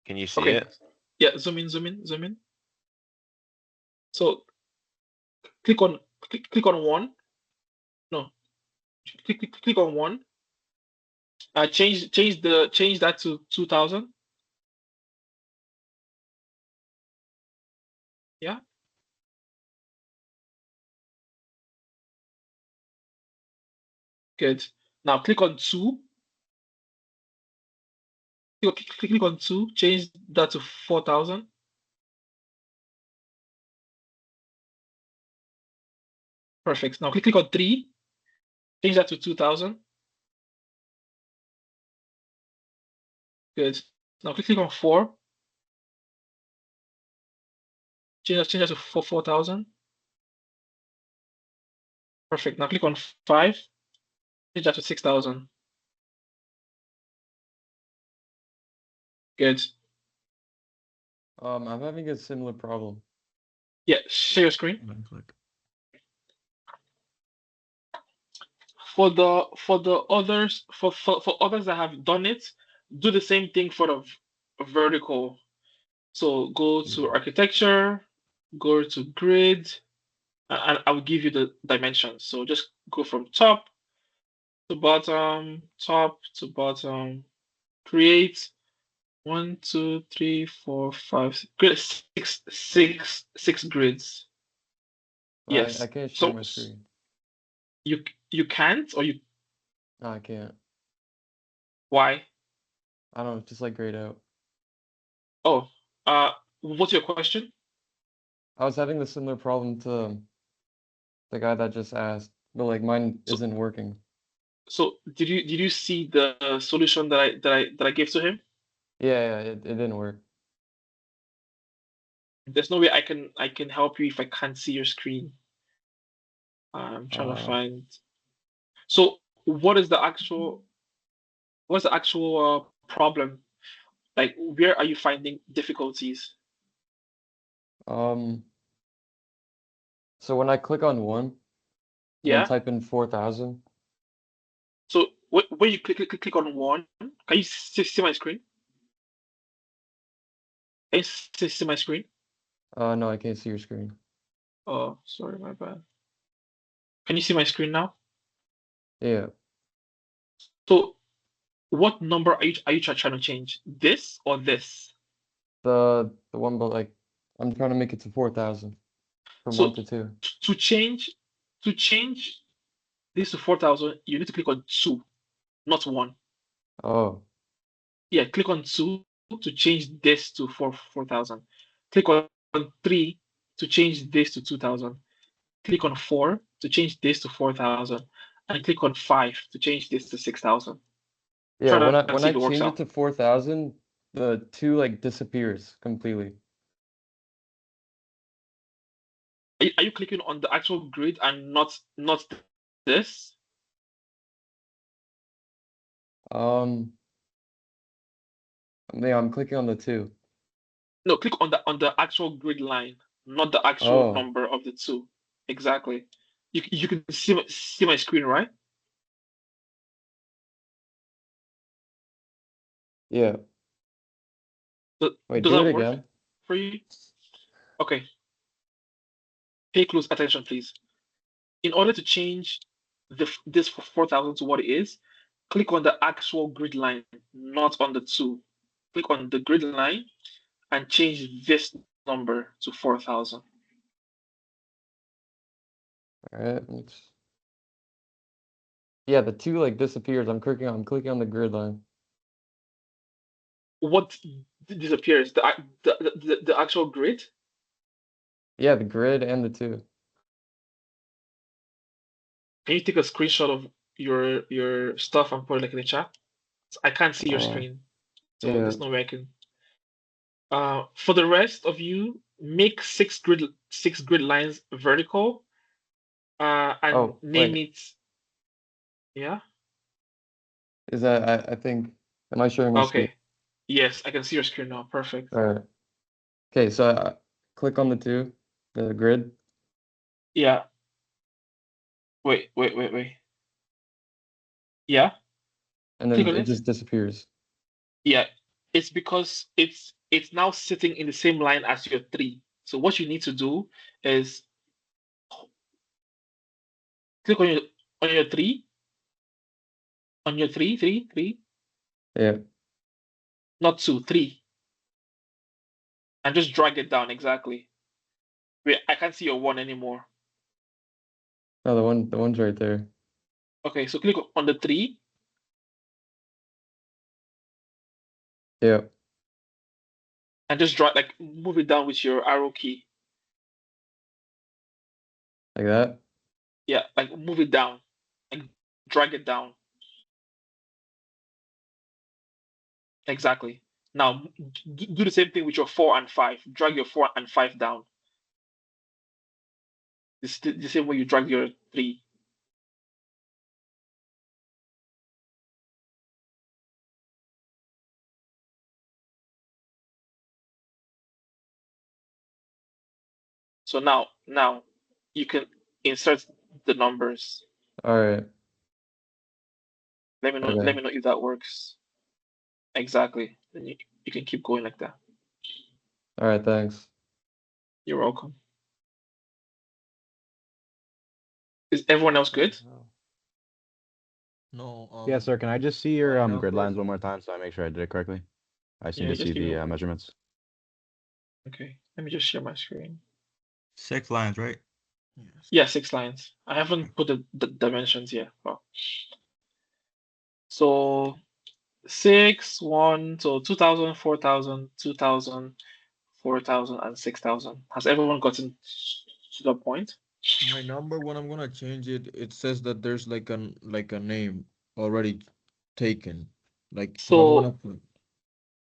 Can you see Okay. it? Yeah, zoom in. So click on 1. No, click on 1. Change that to 2000. Yeah. Good. Now click on 2. Click on 2, change that to 4,000. Perfect. Now click on 3, change that to 2,000. Good. Now click on 4, change that to 4,000. Perfect. Now click on 5, change that to 6,000. Good. I'm having a similar problem. Yeah, share your screen. Right click. For the others, for others that have done it, do the same thing for the vertical. So go to architecture, go to grid, and I'll give you the dimensions. So just go from top to bottom, top to bottom, create 1, 2, 3, 4, 5, create six grids. I Yes. can't share So my screen. you can't, or you No, I can't. why? I don't know, it's just like grayed out. Oh, what's your question? I was having the similar problem to the guy that just asked, but like mine So isn't working. so did you see the solution that I gave to him? Yeah, it didn't work. There's no way I can help you if I can't see your screen. I'm trying to find. So what's the actual problem? Like, where are you finding difficulties? So when I click on 1 and then Yeah. type in 4,000, So when you click on 1, can you see my screen? Can you see my screen? no, I can't see your screen. Oh, sorry, my bad. Can you see my screen now? Yeah, So what number are you trying to change? This or this? the one, but like I'm trying to make it to 4,000 from 1 So to 2. to change this to 4,000, you need to click on 2, not 1. Oh, Yeah, click on 2 to change this to 4,000. Click on 3 to change this to 2,000. Click on 4 to change this to 4,000. And click on 5 to change this to 6,000. yeah. Try When that I and when see I if it works change it out. to 4,000, the 2 like disappears completely. Are you clicking on the actual grid and not this? Yeah, I'm clicking on the 2. No, click on the actual grid line, not the actual Oh, number of the 2. Exactly. You can see my screen, right? yeah. Wait, Does do it that work again. for you? Okay. Pay close attention, please. In order to change this 4,000 to what it is, click on the actual grid line, not on the 2. Click on the grid line and change this number to 4,000. All right. Yeah, the 2 like disappears. I'm clicking on the grid line. What disappears? The actual grid? Yeah, the grid and the 2. Can you take a screenshot of your stuff and put it like in the chat? I can't see your screen, so Yeah. there's no way I can. For the rest of you, make six grid lines vertical, and Oh, name wait. it. Yeah. Is that I think am I sharing my screen? Okay. Yes, I can see your screen now. Perfect. All right. Okay, so I click on the 2, the grid. Yeah. Wait. Yeah. And Click then on it it. just disappears. Yeah. It's because it's now sitting in the same line as your 3. So what you need to do is click on your 3, on your 3, Yeah. not 2, 3, and just drag it down exactly. Wait, I can't see your 1 anymore. No, the one's right there. Okay, so click on the 3. Yeah. And just drag, like, move it down with your arrow key. Like that? Yeah, like move it down and drag it down. Exactly. Now do the same thing with your 4 and 5. Drag your 4 and 5 down. It's the same way you drag your 3. So now you can insert the numbers. All right. Let me know. Okay. Let me know if that works. Exactly. Then you can keep going like that. All right. Thanks. You're welcome. Is everyone else good? No. Yeah, sir. Can I just see your Right now, grid please. lines one more time so I make sure I did it correctly? I just need Yeah, to just see give me the measurements. Okay. Let me just share my screen. 6 lines, right? Yeah, 6 lines. I haven't put the dimensions yet. Well, so 6, 1, so 2,000, 4,000, 2,000, 4,000, and 6,000. Has everyone gotten to the point? My number, when I'm gonna change it, it says that there's like a name already taken. Like if I'm gonna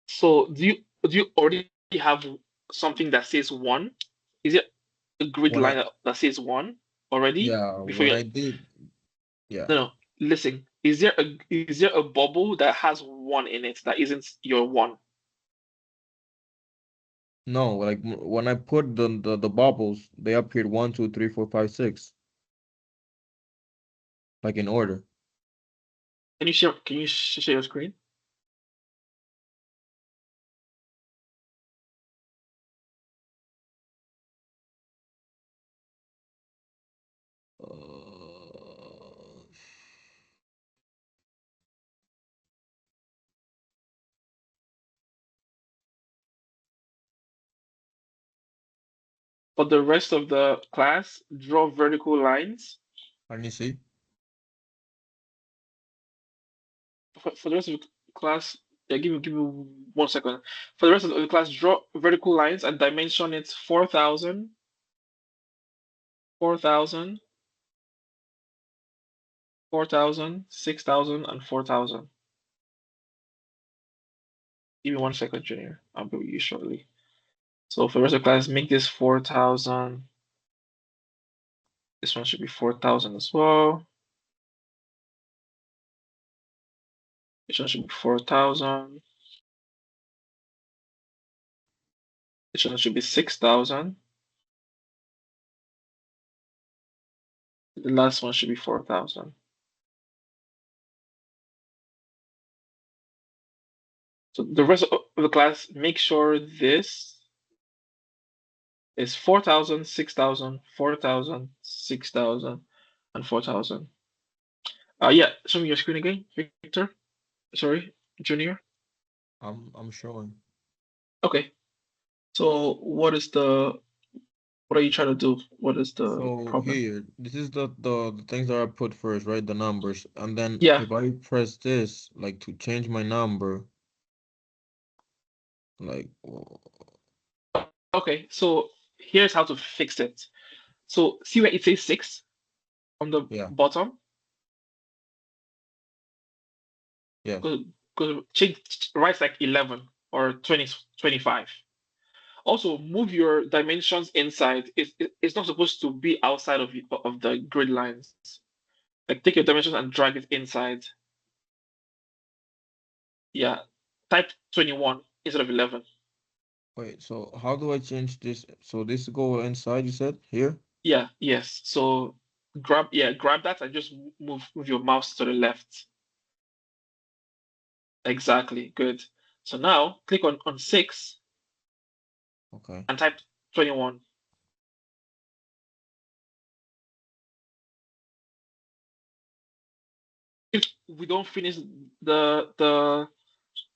So put do you already have something that says 1? Is it a grid what I line that says 1 already? yeah, Before what you I did, yeah. No, listen. Is there a bubble that has 1 in it that isn't your 1? No, like when I put the bubbles, they appeared 1, 2, 3, 4, 5, 6. Like in order. Can you share your screen? For the rest of the class, draw vertical lines. Can you see? For the rest of the class, yeah, give me 1 second. For the rest of the class, draw vertical lines and dimension it 4,000, 4,000, 4,000, 6,000, and 4,000. Give me 1 second, Junior. I'll be with you shortly. So for the rest of the class, make this 4,000. This one should be 4,000 as well. This one should be 4,000. This one should be 6,000. The last one should be 4,000. So the rest of the class, make sure this is 4,000, 6,000, 4,000, 6,000, and 4,000. Yeah, show me your screen again, Victor. Sorry, Junior. I'm showing. Okay. So what are you trying to do? What is the So problem? here, this is the things that I put first, right? The numbers. And then Yeah. if I press this, like to change my number, like Okay, so here's how to fix it. So see where it says 6 on the yeah, bottom? yeah. Go change right like 11 or 20, 25. Also, move your dimensions inside. It's not supposed to be outside of the grid lines. Like take your dimensions and drag it inside. Yeah, type 21 instead of 11. Wait, so how do I change this? So this go inside, you said here? Yeah, yes. So grab that and just move your mouse to the left. Exactly, good. So now click on 6 Okay. and type 21. If we don't finish the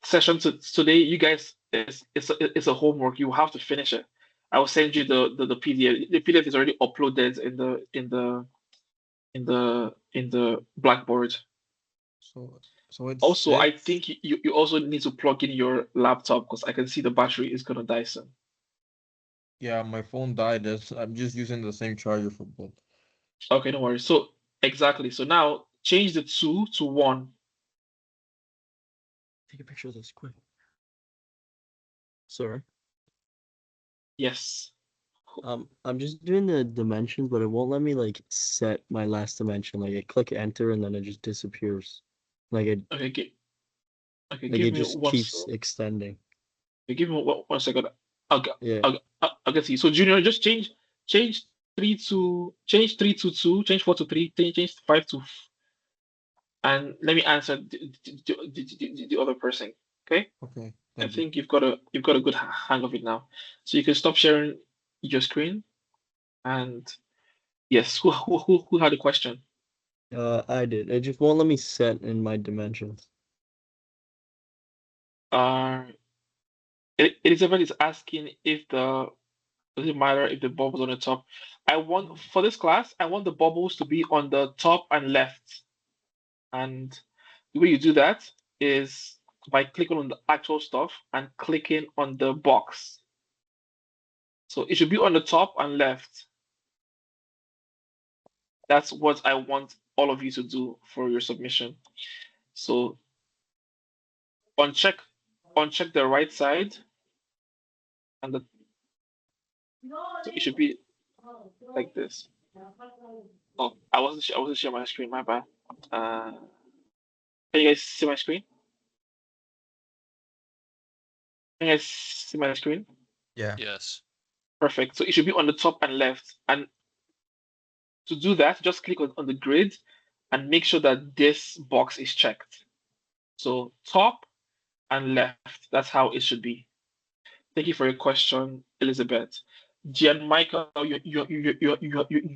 session today, you guys, it's a homework. You have to finish it. I will send you the PDF. The PDF is already uploaded in the Blackboard. So it's Also, I six. think you also need to plug in your laptop because I can see the battery is gonna die soon. Yeah, my phone died. I'm just using the same charger for both. Okay, don't worry. So exactly. So now change the 2 to 1. Take a picture of this quick. Sir. Yes. I'm just doing the dimensions, but it won't let me like set my last dimension. Like I click enter and then it just disappears. Like it Okay, like give it me just one. keeps extending. Okay, give me one second. I'll get Yeah. I'll get to you. So Junior, just change 3 to 2, change 4 to 3, change 5 to and let me answer the other person. Okay? Okay, I thank you. think you've got a good hang of it now. So you can stop sharing your screen. And yes, who had a question? I did. It just won't let me set in my dimensions. Elizabeth is asking if does it matter if the bubbles on the top? For this class, I want the bubbles to be on the top and left. And the way you do that is by clicking on the actual stuff and clicking on the box. So it should be on the top and left. That's what I want all of you to do for your submission. So uncheck the right side and so it should be like this. Oh, I wasn't sharing my screen, my bad. Can you guys see my screen? Can you guys see my screen? Yeah. Yes. Perfect. So it should be on the top and left. And to do that, just click on the grid and make sure that this box is checked. So top and left, that's how it should be. Thank you for your question, Elizabeth. Gian Michael, you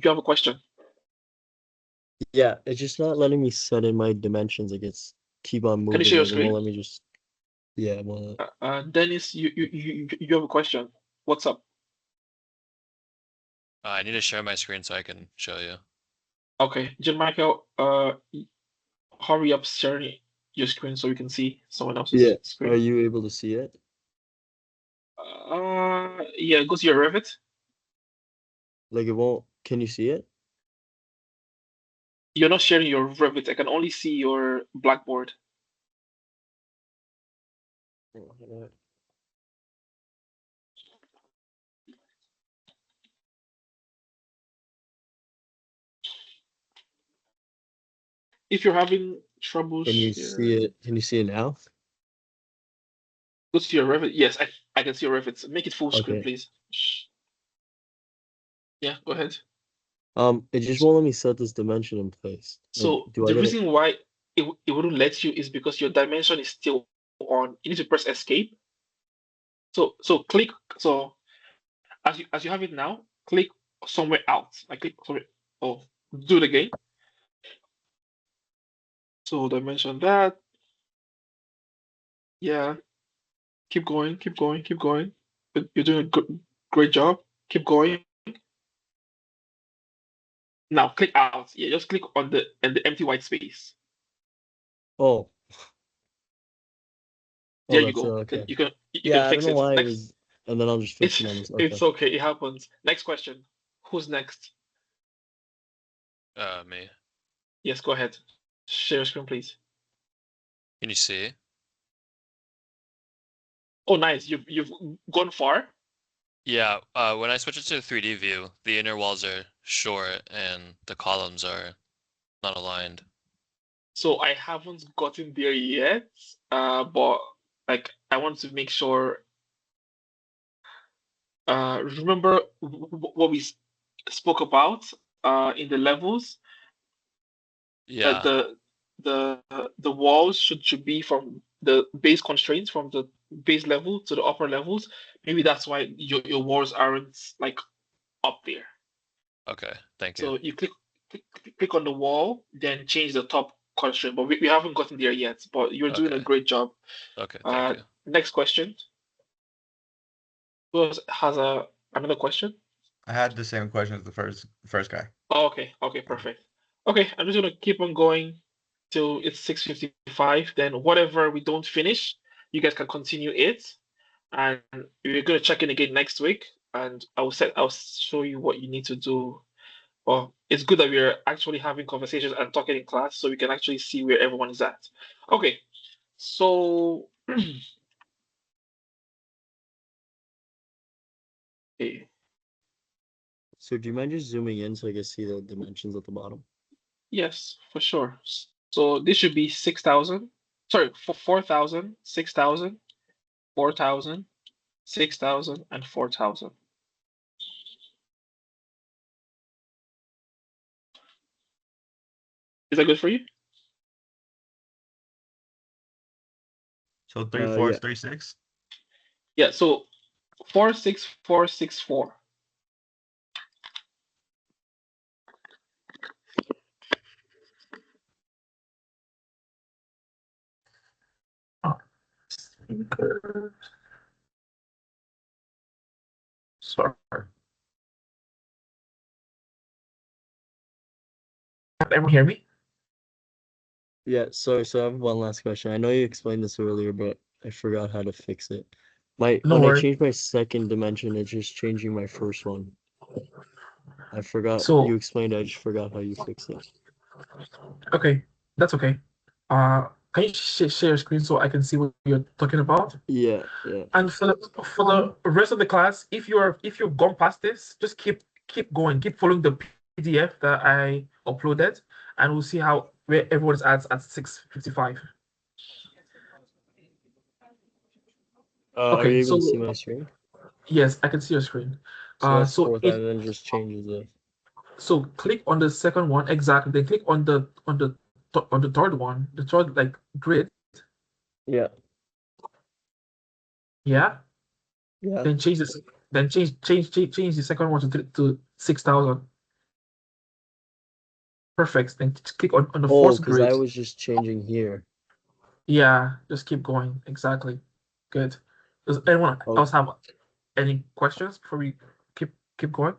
have a question. Yeah, it's just not letting me set in my dimensions. Like it's keep on moving. Can you share your Like it won't screen? let me just well Dennis, you have a question. What's up? I need to share my screen so I can show you. Okay, Gian Michael, hurry up sharing your screen so we can see someone else's screen. Are you able to see it? Yeah, go to your Revit. Like it won't. Can you see it? You're not sharing your Revit. I can only see your Blackboard. If you're having trouble Can you see it? Can you see it now? go to your Revit. Yes, I can see your Revit. Make it full screen, Okay. please. Yeah, go ahead. It just won't let me set this dimension in place. So Do I the gotta? reason why it wouldn't let you is because your dimension is still on. You need to press escape. So click. So as you have it now, click somewhere out. I click somewhere. Oh, do it again. So dimension that. Yeah. Keep going. Keep going. Keep going. You're doing a great job. Keep going. Now click out. Yeah, just click on the empty white space. Oh. There Oh, you that's go. okay. You can Yeah, I don't fix know it. why it Next, was, and then I'll just fix it on this. Okay. it's okay. It happens. Next question. Who's next? Me. Yes, go ahead. Share your screen, please. Can you see? Oh, nice. You've gone far. Yeah, when I switch it to the 3D view, the inner walls are short and the columns are not aligned. So I haven't gotten there yet. But like I want to make sure. Remember what we spoke about in the levels? That Yeah, the walls should be from the base constraints from the base level to the upper levels. Maybe that's why your walls aren't like up there. okay, thank you. So you click on the wall, then change the top constraint. But we haven't gotten there yet. But you're doing a Okay. great job. Okay, thank you. Next question. Who has Another question? I had the same question as the first guy. Oh, okay, perfect. Okay, I'm just gonna keep on going till it's 6:55. Then whatever we don't finish, you guys can continue it, and we're gonna check in again next week. And I'll show you what you need to do. Well, it's good that we're actually having conversations and talking in class, so we can actually see where everyone is at. Okay, so okay. So do you mind just zooming in so I can see the dimensions at the bottom? Yes, for sure. So this should be 6,000. Sorry, for 4,000, 6,000, 4,000, 6,000, and 4,000. Is that good for you? So 3, 4 yeah. is 3, 6. Yeah. So 4, 6, 4, 6, 4. Oh, sorry. Can everyone hear me? Yeah, so I have one last question. I know you explained this earlier, but I forgot how to fix it. No When I worries. changed my second dimension, it's just changing my first one. I forgot So you explained. I just forgot how you fix it. okay, that's okay. Can you share your screen so I can see what you're talking about? Yeah. And for the rest of the class, if you've gone past this, just keep going, keep following the PDF that I uploaded, and we'll see how where everyone's at 6:55. Are Okay, you able so to see my screen? yes, I can see your screen. So that's So fourth, and then just changes it. so click on the second one exactly. Then click on the third one, the third like grid. Yeah. Yeah. Yeah. Then change this. Then change the second one to 6,000. Perfect. Then click on the Oh, fourth because I grid. was just changing here. Yeah, just keep going. Exactly. Good. Does anyone else have any questions before we keep going?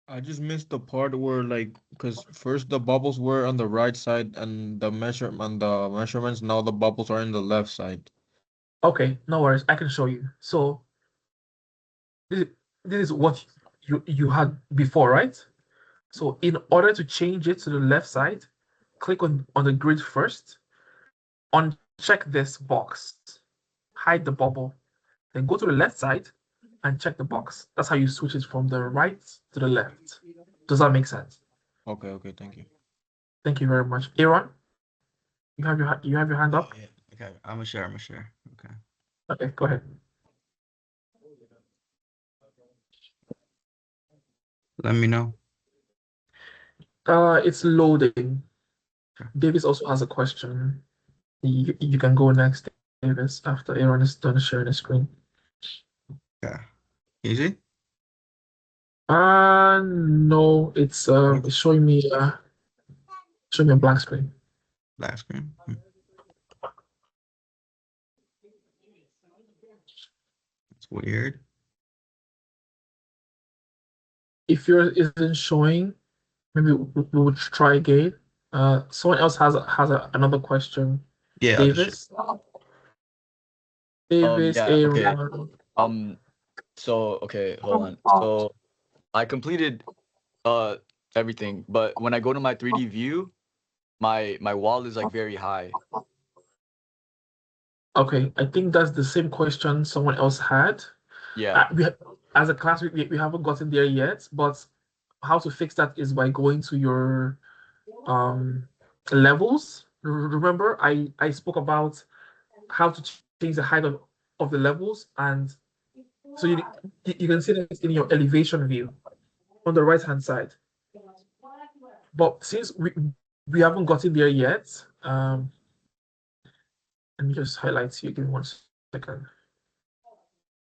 I just missed the part where like, because first the bubbles were on the right side and the measurements, now the bubbles are in the left side. Okay, no worries. I can show you. So this is what you had before, right? So in order to change it to the left side, click on the grid first, uncheck this box, hide the bubble, then go to the left side and check the box. That's how you switch it from the right to the left. Does that make sense? Okay, thank you. Thank you very much. Aaron, you have your hand up? Yeah. Okay, I'm gonna share. Okay. Okay, go ahead. Let me know. It's loading. Sure. Davis also has a question. You can go next, Davis, after Aaron is done sharing the screen. Yeah. Easy? No, it's showing me a blank screen. Black screen. It's weird. If yours isn't showing, maybe we would try again. Someone else has another question. Yeah, I'll just Davis. Davis, Yeah, okay. Aaron. So okay, hold on. So I completed everything, but when I go to my 3D view, my wall is like very high. Okay, I think that's the same question someone else had. Yeah. As a class, we haven't gotten there yet, but how to fix that is by going to your levels. Remember, I spoke about how to change the height of the levels, and so you can see that in your elevation view on the right hand side. But since we haven't gotten there yet, let me just highlight you. Give me 1 second.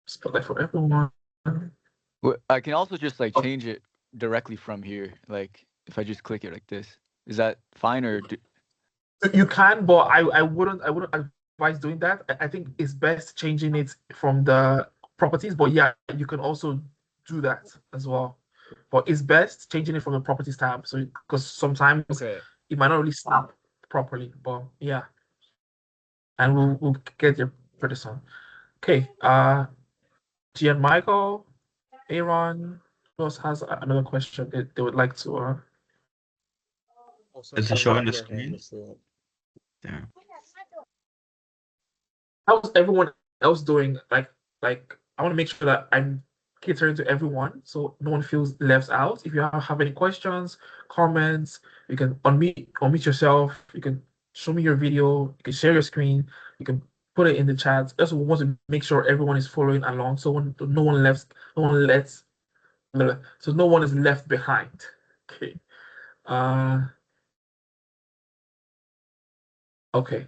Spotlight for everyone. I can also just like change it directly from here. Like if I just click it like this, is that fine or? You can, but I wouldn't advise doing that. I think it's best changing it from the properties. But yeah, you can also do that as well. But it's best changing it from the properties tab. So because sometimes Okay. it might not really snap properly. But yeah. And we'll get there pretty soon. Okay. Gian Michael, Aaron, who else has another question they would like to Is it showing the screen? Damn. how's everyone else doing? Like I want to make sure that I'm catering to everyone so no one feels left out. If you have any questions, comments, you can unmute yourself, you can show me your video, you can share your screen, you can put it in the chat. Also, we want to make sure everyone is following along so no one lets so no one is left behind. Okay. Okay.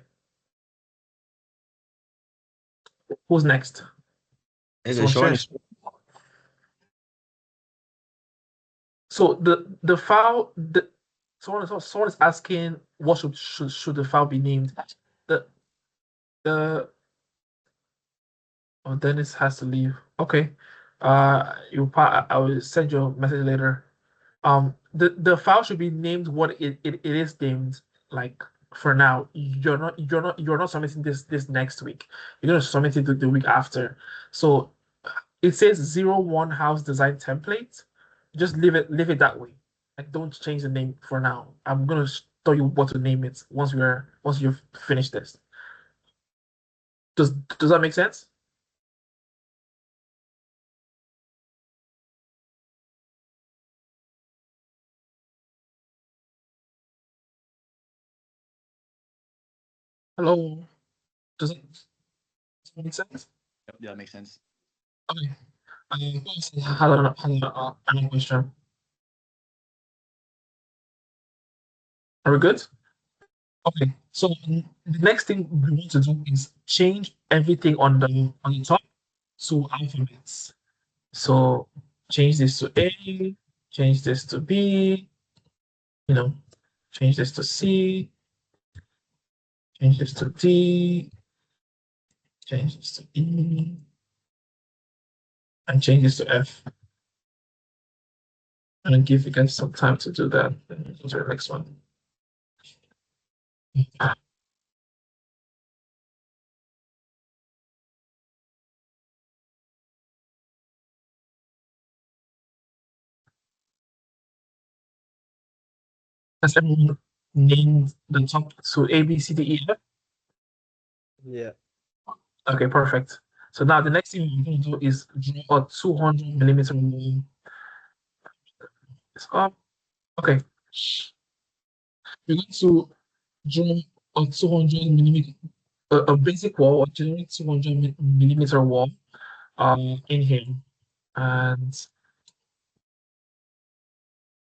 Who's next? Is it Someone showing the share. screen? So the file someone is asking what should the file be named. The oh, Dennis has to leave. Okay. I will send you a message later. The file should be named what it is named, like for now. You're not submitting this next week. You're gonna submit it the week after. So it says 01 house design template. Just leave it that way. Like don't change the name for now. I'm gonna tell you what to name it once you've finished this. Does that make sense? Hello. Does it make sense? Yep, yeah, that makes sense. Okay. Another question. Are we good? Okay. So the next thing we want to do is change everything on the top to alphabets. So change this to A, change this to B, change this to C, change this to D, change this to E, and change this to F. And give you guys some time to do that. Then go to the next one. Has everyone named the top to A, B, C, D, E, F? Yeah. Okay, perfect. So now the next thing we're going to do is draw a 200 millimeter wall. It's up. Okay. We're going to draw a 200 millimeter, a basic wall, a generic 200 millimeter wall in here. And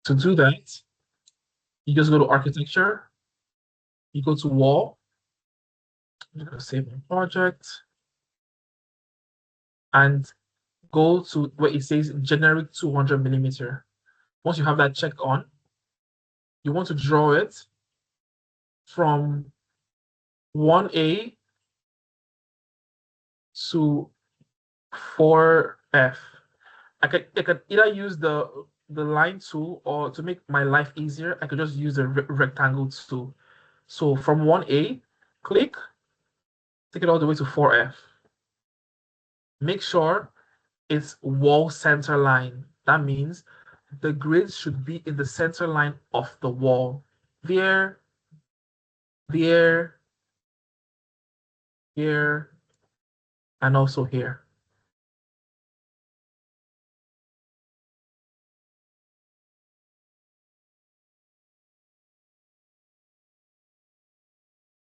to do that, you just go to architecture, you go to wall, I'm going to save my project, and go to where it says generic 200 millimeter. Once you have that checked on, you want to draw it from 1A to 4F. I could either use the line tool, or to make my life easier, I could just use the rectangle tool. So from 1A, click, take it all the way to 4F. Make sure it's wall center line. That means the grid should be in the center line of the wall. There, here, and also here.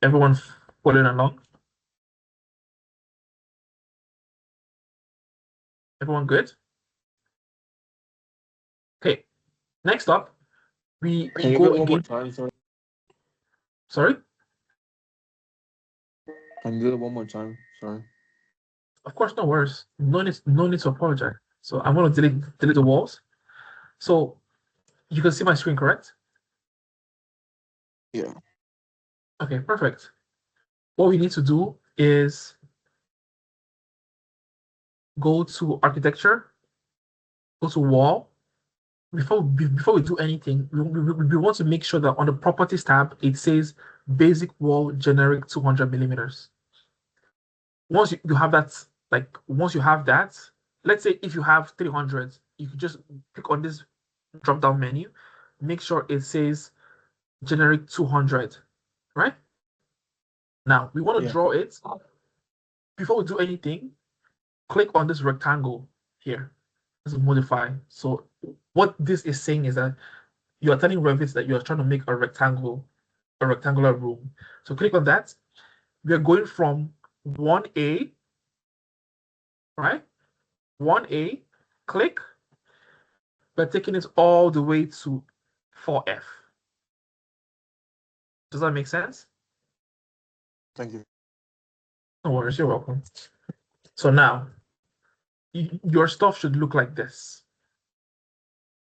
Everyone following along? Everyone good? Okay. Next up, we Can you go do it one more again. time? Sorry? Can you do it one more time? Sorry. Of course, no worries. No need to apologize. So I'm going to delete the walls. So you can see my screen, correct? Yeah. Okay, perfect. What we need to do is go to architecture, go to wall. Before we do anything, we want to make sure that on the properties tab, it says basic wall generic 200 millimeters. Once you have that, once you have that, let's say if you have 300, you can just click on this drop down menu, make sure it says generic 200, right? Now we want to draw it. Before we do anything, click on this rectangle here. This is modify. So what this is saying is that you are telling Revit that you are trying to make a rectangular room. So click on that. We are going from 1A, right? 1A, click. We're taking it all the way to 4F. Does that make sense? Thank you. No worries, you're welcome. So now, your stuff should look like this.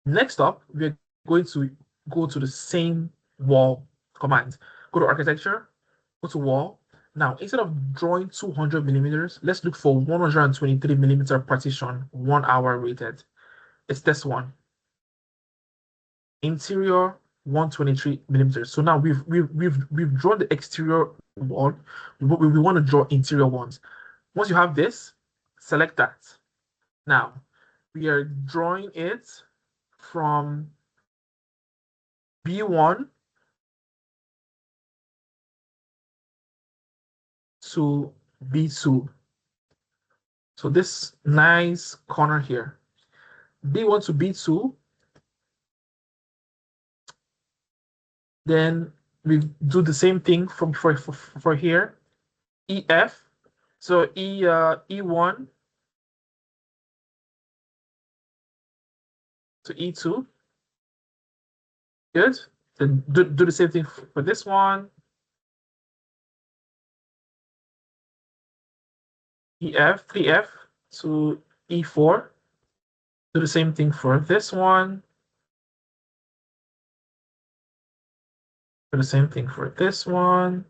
Next up, we're going to go to the same wall command. Go to architecture, go to wall. Now, instead of drawing 200 millimeters, let's look for 123 millimeter partition, 1 hour rated. It's this one. Interior 123 millimeters. So now we've drawn the exterior wall. We want to draw interior ones. Once you have this, select that. Now we are drawing it from B1 to B2. So this nice corner here, B1 to B2. Then we do the same thing from for here, EF. So E1 to E2. Good. Then do the same thing for this one. EF, 3F to E4. Do the same thing for this one. Do the same thing for this one.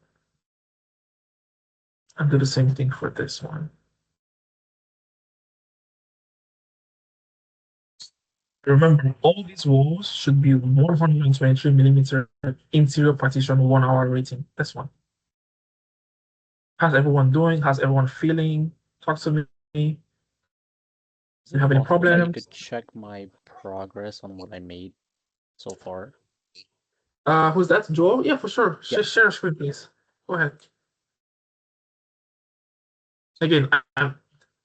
And do the same thing for this one. Remember, all these walls should be 123 millimeter interior partition, 1 hour rating. This one. How's everyone doing? How's everyone feeling? Talk to me. Do you have any problems? You could check my progress on what I made so far. Who's that? Joel? Yeah, for sure. Yeah. Share a screen, please. Go ahead. Again,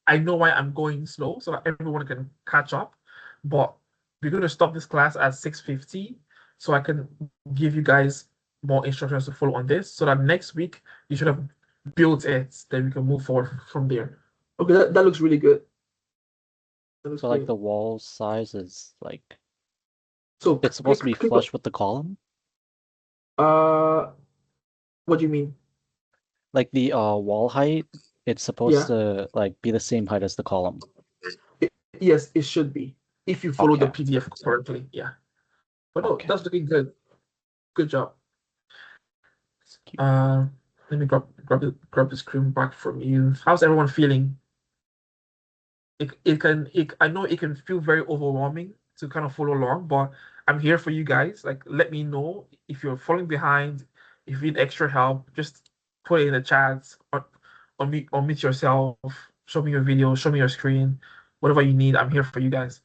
I know why I'm going slow so that everyone can catch up, but we're going to stop this class at 6:50 so I can give you guys more instructions to follow on this so that next week you should have built it, then we can move forward from there. Okay, that looks really good. Looks so like the wall size is like, so it's supposed to be flush with the column? What do you mean? Like the wall height, it's supposed to like be the same height as the column. Yes, it should be. If you follow the PDF correctly, yeah. But no, that's looking good. Good job. Let me grab the screen back from you. How's everyone feeling? I know it can feel very overwhelming to kind of follow along, but I'm here for you guys. Like, let me know if you're falling behind, if you need extra help, just put it in the chat or unmute yourself, show me your video, show me your screen, whatever you need. I'm here for you guys.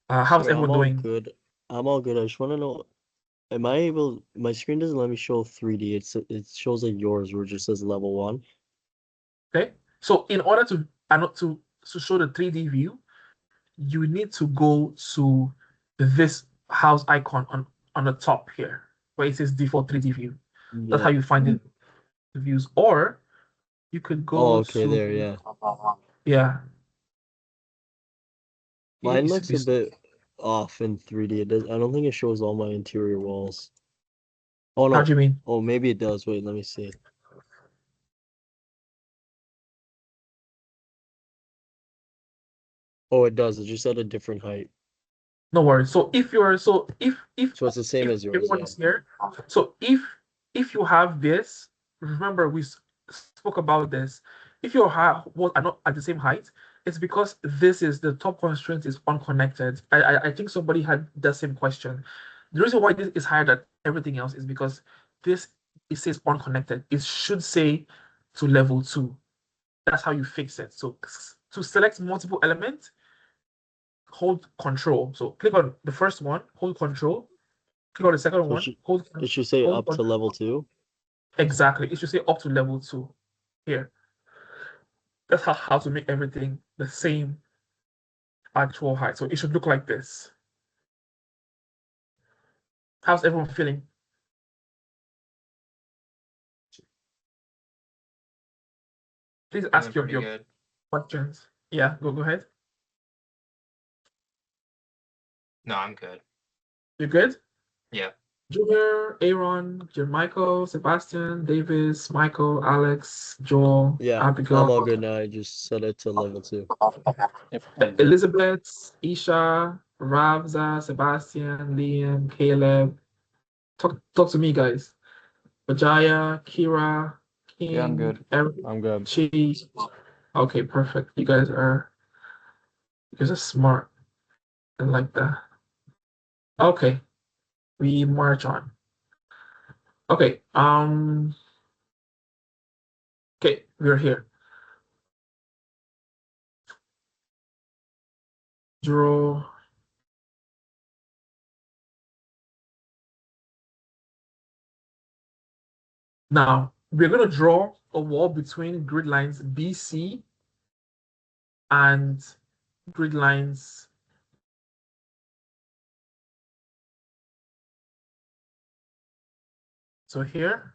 How's everyone doing? Good. I'm all good. I just want to know, am I able? My screen doesn't let me show 3D. It shows like yours, where it just says level 1. Okay. So in order to show the 3D view, you need to go to this house icon on the top here, where it says default 3D view. Yeah. That's how you find the views. Or you could go to there, yeah. Yeah. Mine looks a bit off in 3D. I don't think it shows all my interior walls. Oh no. How do you mean? Oh, maybe it does. Wait, let me see. Oh, it does. It's just at a different height. No worries. So if you're so it's the same as yours. Everyone is here. So if you have this, remember we spoke about this. If your house was not at the same height, it's because this is the top constraint is unconnected. I think somebody had the same question. The reason why this is higher than everything else is because this, it says unconnected. It should say to level 2. That's how you fix it. So to select multiple elements, hold control. So click on the first one, hold control. Click on the second So one, it should say hold up to level 2. Exactly. It should say up to level 2 here. That's how to make everything the same actual height. So it should look like this. How's everyone feeling? Please ask your questions. Yeah, go ahead. No, I'm good. You're good? Yeah. Junior, Aaron, Jermichael, Sebastian, Davis, Michael, Alex, Joel, Yeah, Abigail. I'm all good now. I just set it to level 2. Elizabeth, Isha, Ravza, Sebastian, Liam, Caleb. Talk to me, guys. Bajaya, Kira, King, Yeah, I'm good. Eric, I'm good. Chi. Okay, perfect. You guys are smart. I like that. Okay, we march on. Okay, okay, we're here. Draw. Now, we're going to draw a wall between grid lines BC and grid lines so here.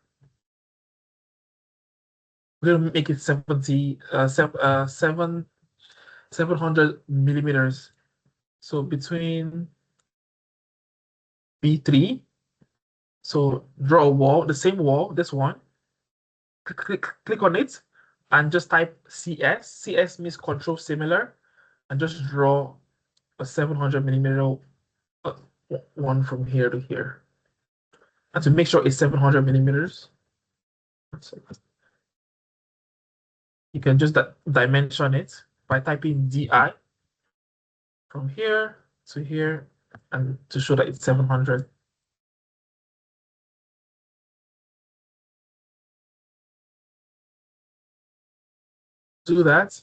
We're going to make it 700 millimeters. So between B3, so draw a wall, the same wall, this one. Click on it and just type CS. CS means control similar, and just draw a 700 millimeter one from here to here. And to make sure it's 700 millimeters, you can just dimension it by typing DI from here to here, and to show that it's 700. Do that.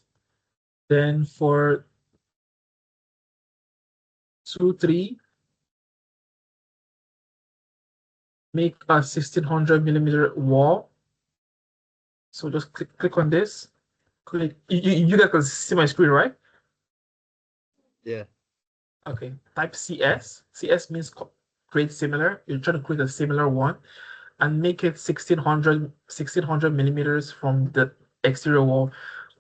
Then for 2, 3, make a 1600 millimeter wall. So just click on this. Click. You guys can see my screen, right? Yeah. Okay. Type CS. CS means create similar. You're trying to create a similar one, and make it 1600 millimeters from the exterior wall.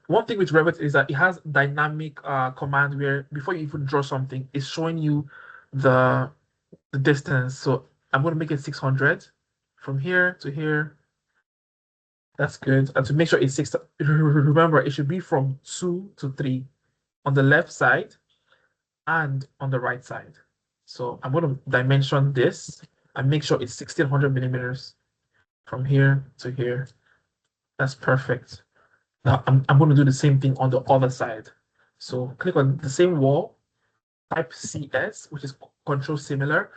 One thing with Revit is that it has dynamic command where before you even draw something, it's showing you the distance. So I'm going to make it 600 from here to here. That's good. And to make sure it's 6, remember it should be from 2 to 3 on the left side and on the right side. So I'm going to dimension this and make sure it's 1600 millimeters from here to here. That's perfect. Now I'm going to do the same thing on the other side. So click on the same wall, type CS, which is control similar,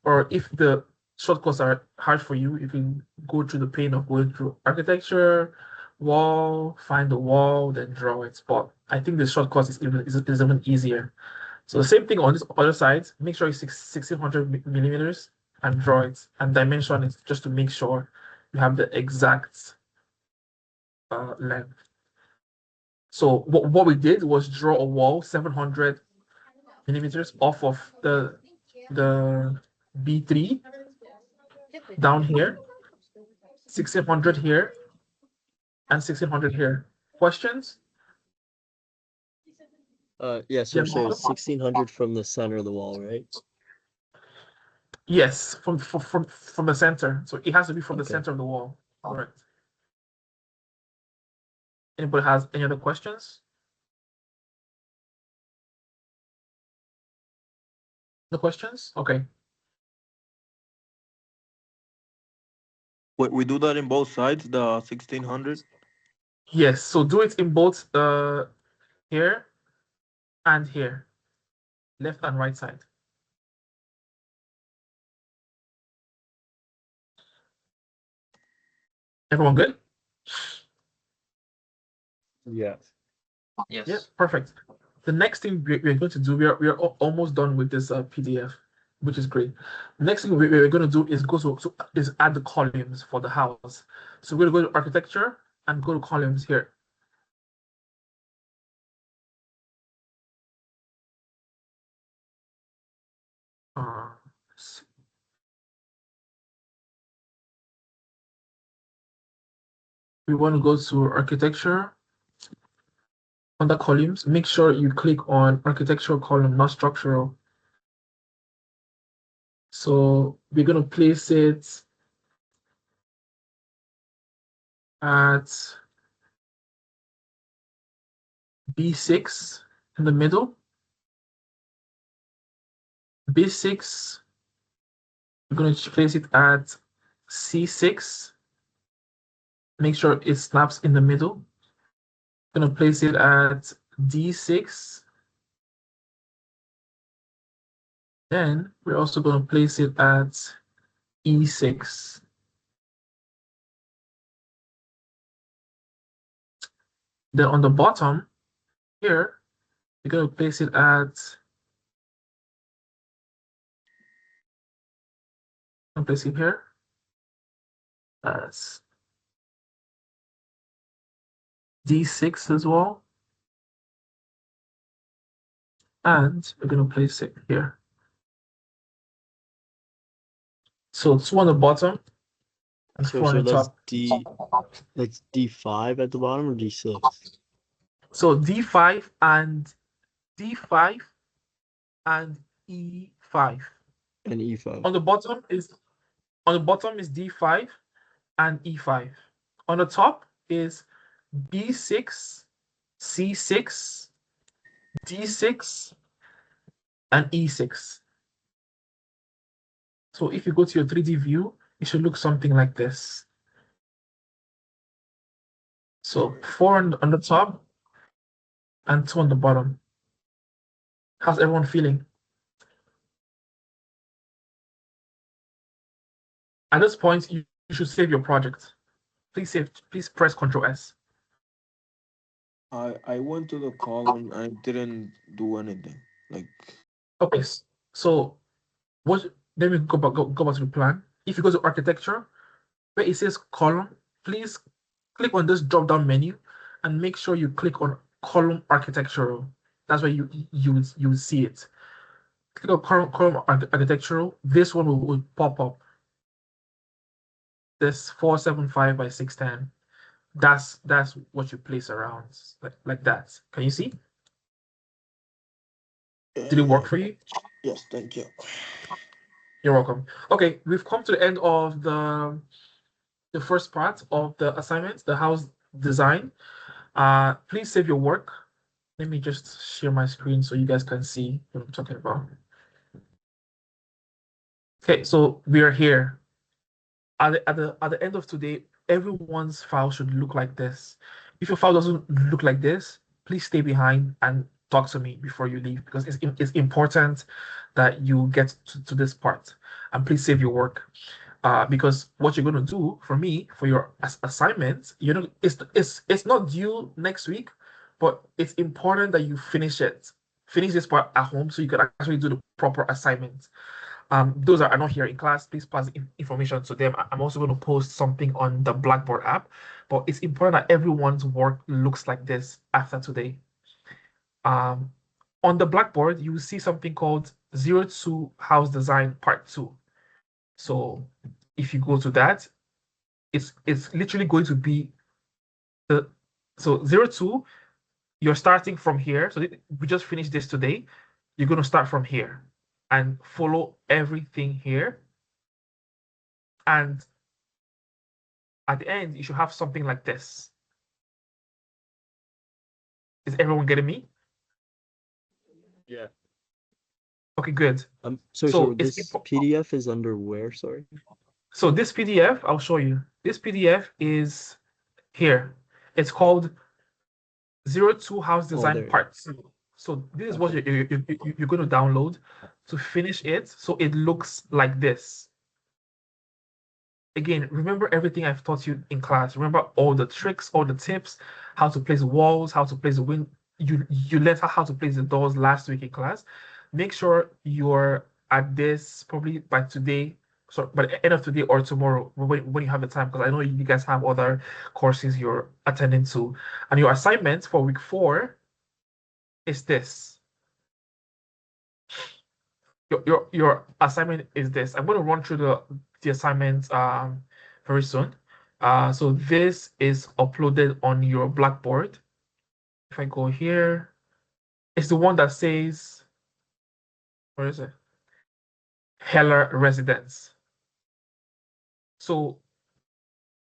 or if the shortcuts are hard for you, you can go through the pain of going through architecture, wall, find the wall, then draw it. But I think the shortcut is even easier. So the same thing on this other side, make sure it's 1600 millimeters and draw it and dimension it just to make sure you have the exact length. So what we did was draw a wall 700 millimeters off of the B3 down here, 1600 here, and 1600 here. Questions? Yeah, so it shows 1600 from the center of the wall, right? Yes, from the center. So it has to be from the center of the wall. Correct. Anybody has any other questions? No questions? Okay. Wait, we do that in both sides, the 1600? Yes, so do it in both here and here, left and right side. Everyone good? Yes. Yes. Yeah, perfect. The next thing we're going to do, we are almost done with this PDF, which is great. Next thing we're going to do is is add the columns for the house. So we're going to go to architecture and go to columns here. We want to go to architecture. Under columns, make sure you click on architectural column, not structural. So we're going to place it at B6 in the middle. B6, we're going to place it at C6. Make sure it snaps in the middle. I'm going to place it at D6. Then we're also going to place it at E6. Then on the bottom here, we're going to place it at, I'm placing here as D6 as well. And we're going to place it here. So 2 on the bottom and 4 on the top. That's D5 at the bottom or D6? So D5 and D5 and E5. And E5. On the bottom is D5 and E5. On the top is B6, C6, D6, and E6. So if you go to your 3D view, it should look something like this. So 4 on the top and 2 on the bottom. How's everyone feeling? At this point, you should save your project. Please press Ctrl S. I went to the column. I didn't do anything. Like. Okay, so let me go back to the plan. If you go to architecture, where it says column, please click on this drop-down menu and make sure you click on column architectural. That's where you will see it. Click on column architectural. This one will pop up. This 475 by 610. That's what you place around like that. Can you see? Did it work for you? Yes, thank you. You're welcome. Okay, we've come to the end of the first part of the assignment, the house design. Please save your work. Let me just share my screen so you guys can see what I'm talking about. Okay, so we are here. At the end of today, everyone's file should look like this. If your file doesn't look like this, please stay behind and talk to me before you leave, because it's important that you get to this part. And please save your work. Because what you're going to do for me for your assignment, it's not due next week, but it's important that you finish this part at home so you can actually do the proper assignment. Those are not here in class, please pass information to them. I'm also going to post something on the Blackboard app, but it's important that everyone's work looks like this after today. On the Blackboard, you will see something called 02 House Design Part 2. So if you go to that, it's literally going to be so 02, you're starting from here. So we just finished this today. You're going to start from here and follow everything here. And at the end, you should have something like this. Is everyone getting me? Yeah. Okay, good. So this PDF is under where, sorry? So this PDF, I'll show you. This PDF is here. It's called 02 House Design Part 2. So this is what you're going to download to finish it. So it looks like this. Again, remember everything I've taught you in class. Remember all the tricks, all the tips, how to place walls, how to place the wind. You learned how to place the doors last week in class. Make sure you're at this probably by today, so by the end of today or tomorrow when you have the time, because I know you guys have other courses you're attending to. And your assignment for week 4 is this. Your assignment is this. I'm going to run through the assignment very soon. So this is uploaded on your Blackboard. If I go here, it's the one that says, where is it? Heller Residence. So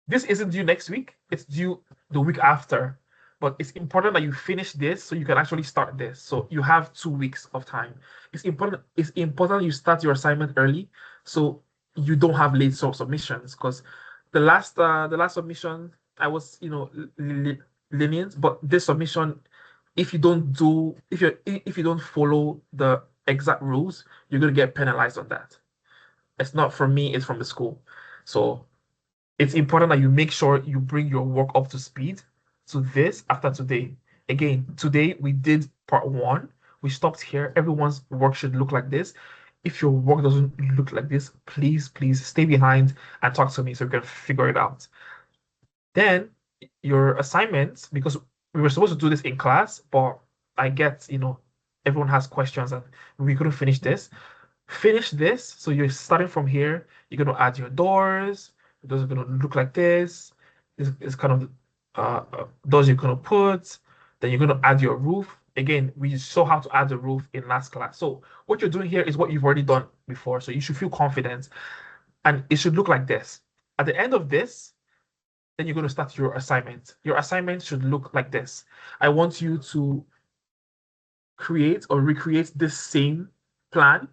this isn't due next week, it's due the week after. But it's important that you finish this so you can actually start this. So you have 2 weeks of time. It's important you start your assignment early so you don't have late submissions, because the last submission I was lenient, but this submission, if you don't follow the exact rules, you're gonna get penalized on that. It's not from me, it's from the school. So it's important that you make sure you bring your work up to speed to this after today. Again, today we did part 1. We stopped here. Everyone's work should look like this. If your work doesn't look like this, please stay behind and talk to me so we can figure it out. Then your assignments, because we were supposed to do this in class, but I get, everyone has questions and we couldn't finish this. Finish this. So you're starting from here. You're going to add your doors. Those are going to look like this. This is kind of doors you're going to put. Then you're going to add your roof. Again, we saw how to add the roof in last class. So what you're doing here is what you've already done before. So you should feel confident. And it should look like this. At the end of this, then you're going to start your assignment. Your assignment should look like this. I want you to create or recreate this same plan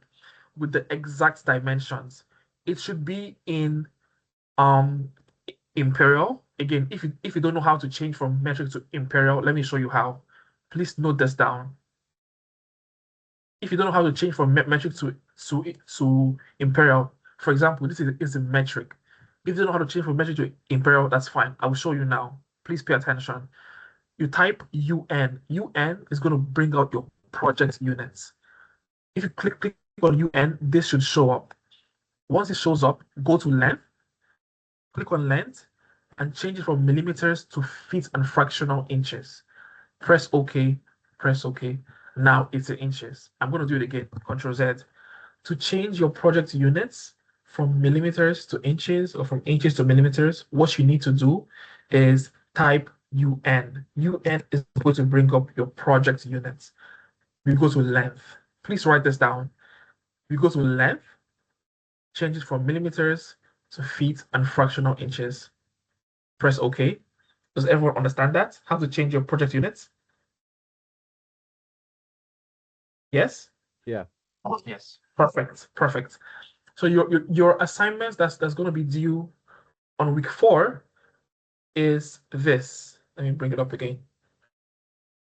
with the exact dimensions. It should be in imperial. Again, if you don't know how to change from metric to imperial, let me show you how. Please note this down. If you don't know how to change from metric to imperial, for example, this is a metric. If you don't know how to change from metric to imperial, that's fine. I will show you now. Please pay attention. You type UN. UN is going to bring out your project units. If you click on UN, this should show up. Once it shows up, go to length, click on length, and change it from millimeters to feet and fractional inches. Press OK, press OK. Now it's in inches. I'm going to do it again, Control Z. To change your project units from millimeters to inches or from inches to millimeters, what you need to do is type UN. UN is going to bring up your project units. We go to length. Please write this down. We go to length, change it from millimeters to feet and fractional inches. Press OK. Does everyone understand that? How to change your project units? Yes? Yeah. Yes. Perfect. So your assignments that's going to be due on week 4 is this. Let me bring it up again.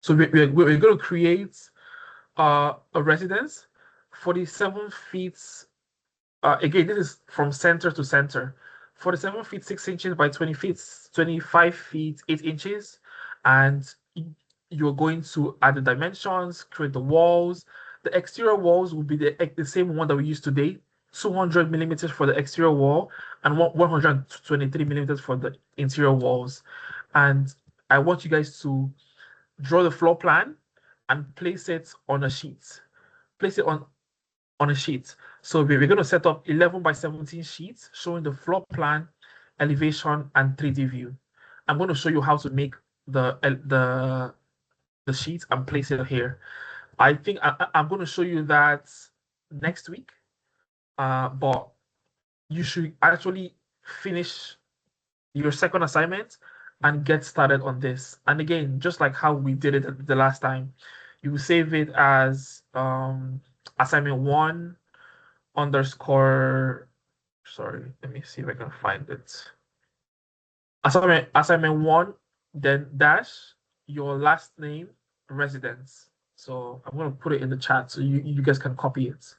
So we're going to create a residence, 47 feet. Again, this is from center to center. 47 feet 6 inches by 20 feet 25 feet 8 inches, and you're going to add the dimensions, create the walls. The exterior walls will be the same one that we used today, 200 millimeters for the exterior wall and 123 millimeters for the interior walls. And I want you guys to draw the floor plan and place it on a sheet. Place it on a sheet. So we're going to set up 11 by 17 sheets showing the floor plan, elevation, and 3D view. I'm going to show you how to make the sheet and place it here. I think I'm going to show you that next week, but you should actually finish your second assignment and get started on this. And again, just like how we did it the last time, you save it as assignment 1 underscore, sorry, let me see if I can find it. Assignment 1, then dash your last name, residence. So I'm gonna put it in the chat so you guys can copy it.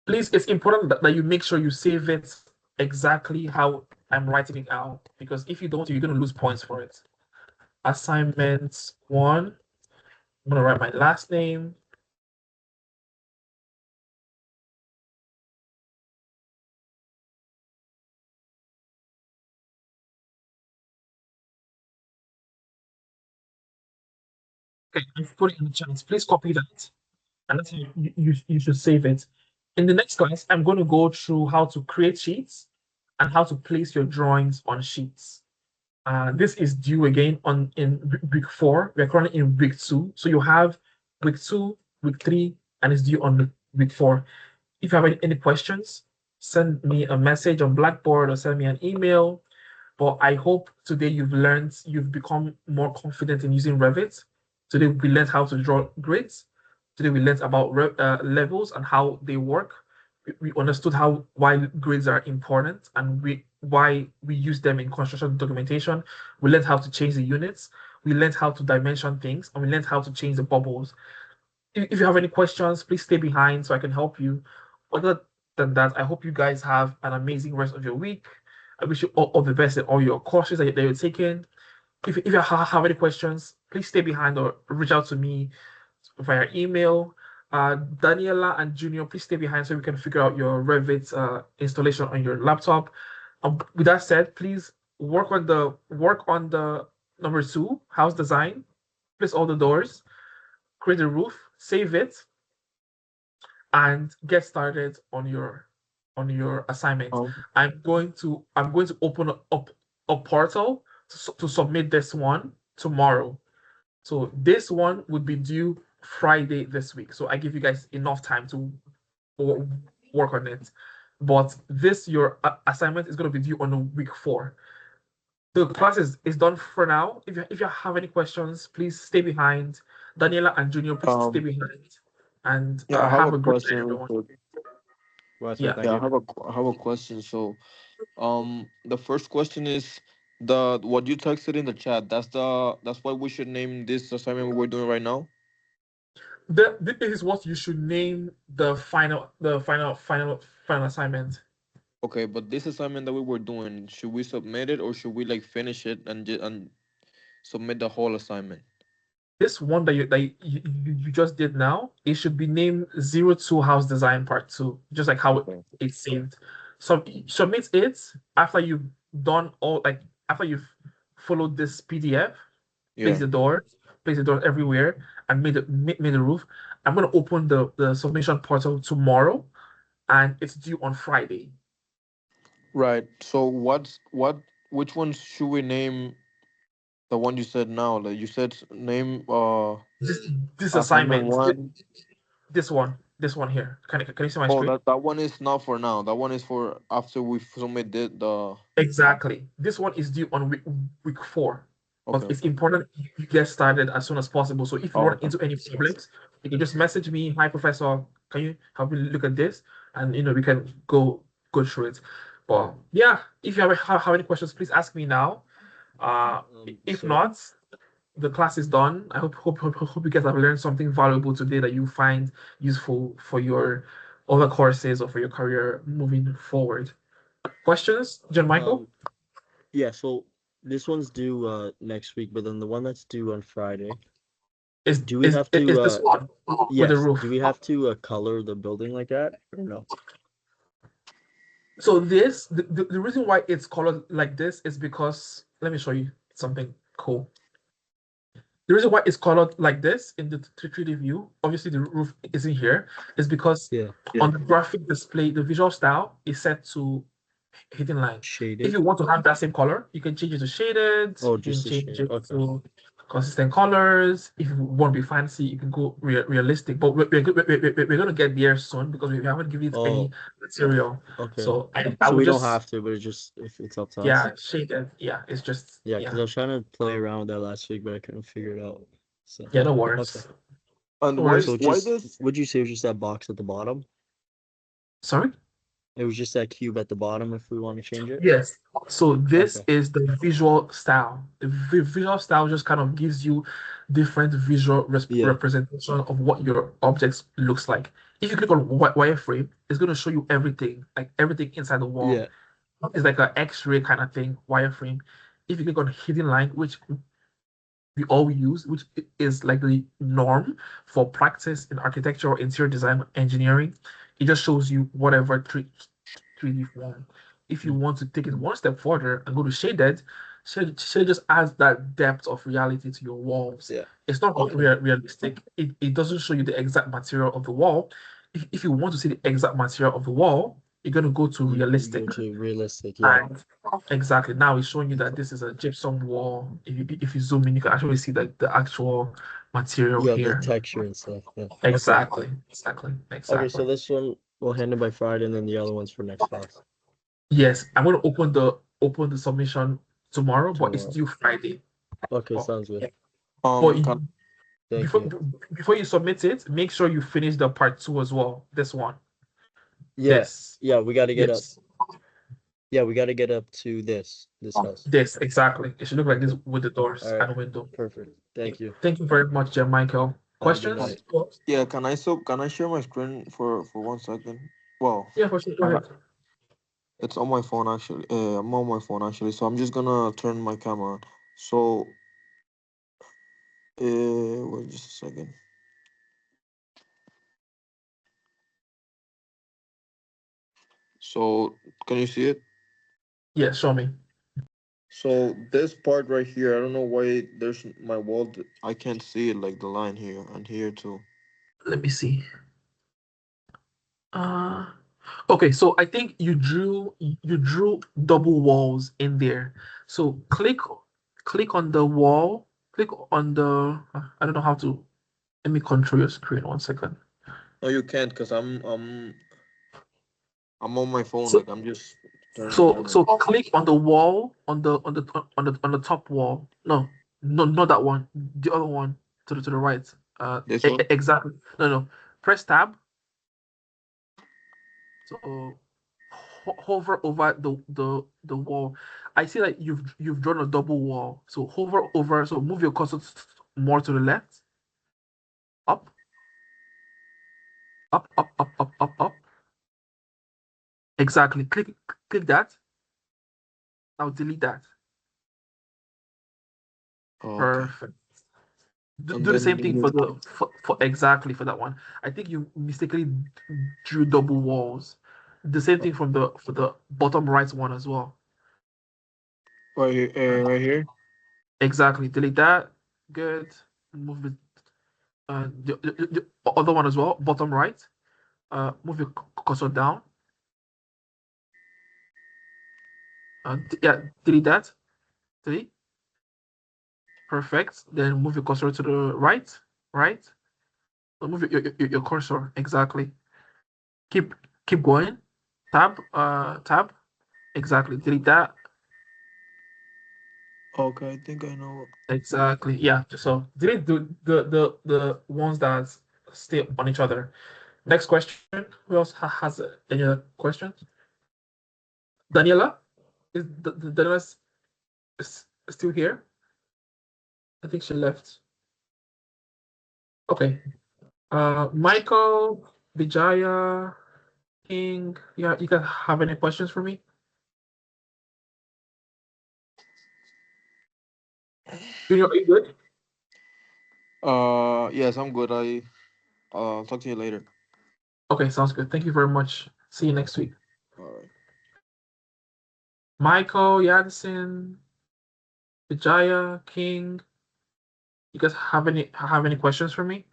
Please, it's important that you make sure you save it exactly how I'm writing it out, because if you don't, you're gonna lose points for it. Assignment 1. I'm gonna write my last name. Okay, I've put it in the chat. Please copy that, and that's how you should save it. In the next class, I'm going to go through how to create sheets and how to place your drawings on sheets. This is due again in week 4. We're currently in week 2, so you have week 2, week 3, and it's due on week 4. If you have any questions, send me a message on Blackboard or send me an email. But I hope today you've become more confident in using Revit. Today we learned how to draw grids. Today we learned about levels and how they work. We understood why grids are important and why we use them in construction documentation. We learned how to change the units. We learned how to dimension things, and we learned how to change the bubbles. If you have any questions, please stay behind so I can help you. Other than that, I hope you guys have an amazing rest of your week. I wish you all the best in all your courses that you're taking. If you have any questions, please stay behind or reach out to me via email. Daniela and Junior, please stay behind so we can figure out your Revit installation on your laptop. With that said, please work on the number 2 house design. Place all the doors, create a roof, save it, and get started on your assignment. I'm going to open up a portal to submit this one tomorrow. So this one would be due Friday this week. So I give you guys enough time to work on it. But your assignment is going to be due on week 4. The class is done for now. If you have any questions, please stay behind. Daniela and Junior, please stay behind. And Yeah, I have have a a great day, question real everyone. quick. Well, Yeah. thank Yeah, you. I have a question. So, the first question is the what you texted in the chat. That's what we should name this assignment we're doing right now. This is what you should name the final assignment. Okay, but this assignment that we were doing, should we submit it or should we like finish it and submit the whole assignment? This one that you just did now, it should be named 02 House Design Part 2, just like how it's saved. So submit it after you've done after you've followed this PDF, place Yeah. the door everywhere, and made the roof. I'm gonna open the submission portal tomorrow, and it's due on Friday. Right. So which ones should we name? The one you said now, like you said, name This assignment assignment, 1. this one here. Can you see my Oh, screen? that one is not for now. That one is for after we submit the. Exactly. This one is due on week 4. But Okay. it's important you get started as soon as possible. So if you run into any problems, you can just message me. Hi, Professor. Can you help me look at this? And we can go through it. But yeah, if you have any questions, please ask me now. If So not, the class is done. I hope you guys have learned something valuable today that you find useful for your other courses or for your career moving forward. Questions, John Michael? yeah, so this one's due next week, but then the one that's due on Friday. Do we have to is this one with the yes, roof? do we have to color the building like that or no? So the reason why it's colored like this is because, let me show you something cool. The reason why it's colored like this in the 3D view, obviously the roof isn't here, is because on the graphic display, the visual style is set to hidden line. Shaded. If you want to have that same color, you can change it to shaded. Oh, you just can the change shade. it to consistent colors. If you want to be fancy, you can go realistic. But we're going to get there soon because we haven't given it any material. Okay. So so we don't have to, but it's just if it's up to us. Yeah, shaded. Yeah, it's just Yeah, because I was trying to play around with that last week, but I couldn't figure it out. So yeah, no worries. Okay. And No worries. So just would you say it was just that box at the bottom? Sorry? It was just that cube at the bottom if we want to change it? Yes. So this Okay. is the visual style. The visual style just kind of gives you different visual representation of what your objects looks like. If you click on wireframe, it's going to show you everything, like everything inside the wall. Yeah. It's like an X-ray kind of thing, wireframe. If you click on hidden line, which we all use, which is like the norm for practice in architecture or interior design engineering, it just shows you whatever 3D form. If you want to take it one step further and go to shaded, shade just adds that depth of reality to your walls. Yeah. It's not realistic. It doesn't show you the exact material of the wall. If you want to see the exact material of the wall, you're going to go to realistic. You go to realistic, yeah. And exactly. Now it's showing you that this is a gypsum wall. If you zoom in, you can actually see the actual material Yeah, here. the texture and stuff. Yeah. Exactly. Okay. Exactly. Okay, so this one we'll hand it by Friday, and then the other one's for next class. Yes, I'm going to open the submission tomorrow, but it's due Friday. Okay, sounds good. But Thank before you. before you submit it, make sure you finish the part 2 as well. This one. Yes. Yeah, we got to get Yes. up. Yeah, we got to get up to this house. This exactly. It should look like this with the doors All right. and window. Perfect. Thank you. Thank you very much, Michael. Questions? night. Yeah, can I share my screen for 1 second? Well, Yeah, for sure. Go ahead. it's on my phone actually. I'm on my phone actually, so I'm just gonna turn my camera on. So, wait just a second. So, can you see it? Yeah, show me. So this part right here, I don't know why there's my wall. I can't see it like the line here and here too. Let me see. Okay, so I think you drew double walls in there. So click on the wall. Click on the. I don't know how to. Let me control your screen 1 second. No, you can't because I'm on my phone. So- Like I'm just. So click on the wall on the top wall. No, not that one. The other one to the right. This one? Exactly. No. Press tab. So hover over the wall. I see that you've drawn a double wall. So hover over. So move your cursor more to the left. Up. Up. Up. Up. Up. Up. Up. Exactly. Click that. Now delete that. Oh, okay. Perfect. Do And the then same thing for exactly for that one. I think you mistakenly drew double walls. The same thing for the bottom right one as well. right here. Exactly. Delete that. Good. Move it. The other one as well. Bottom right. Move your cursor down. Yeah. Delete that. Delete. Perfect. Then move your cursor to the right. Right. So move your cursor exactly. Keep going. Tab. Tab. Exactly. Delete that. Okay, I think I know. Exactly. Yeah. So delete the ones that stay on each other. Next question. Who else has any other questions? Daniela? Is Daniela still here? I think she left. Okay. Michael, Vijaya, King. Yeah, you guys have any questions for me? Junior, are you good? Yes, I'm good. I'll talk to you later. Okay, sounds good. Thank you very much. See you next week. All right. Michael, Jansen, Vijaya, King. You guys have any questions for me?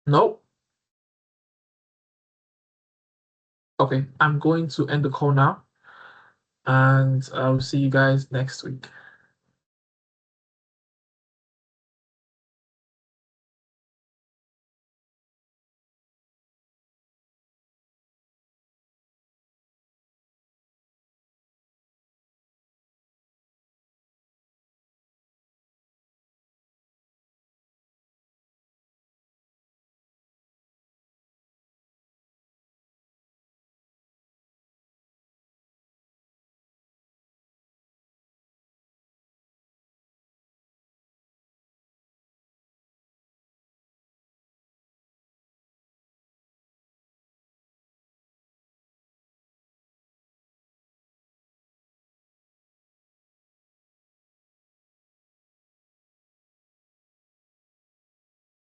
No? Okay, I'm going to end the call now, and I'll see you guys next week.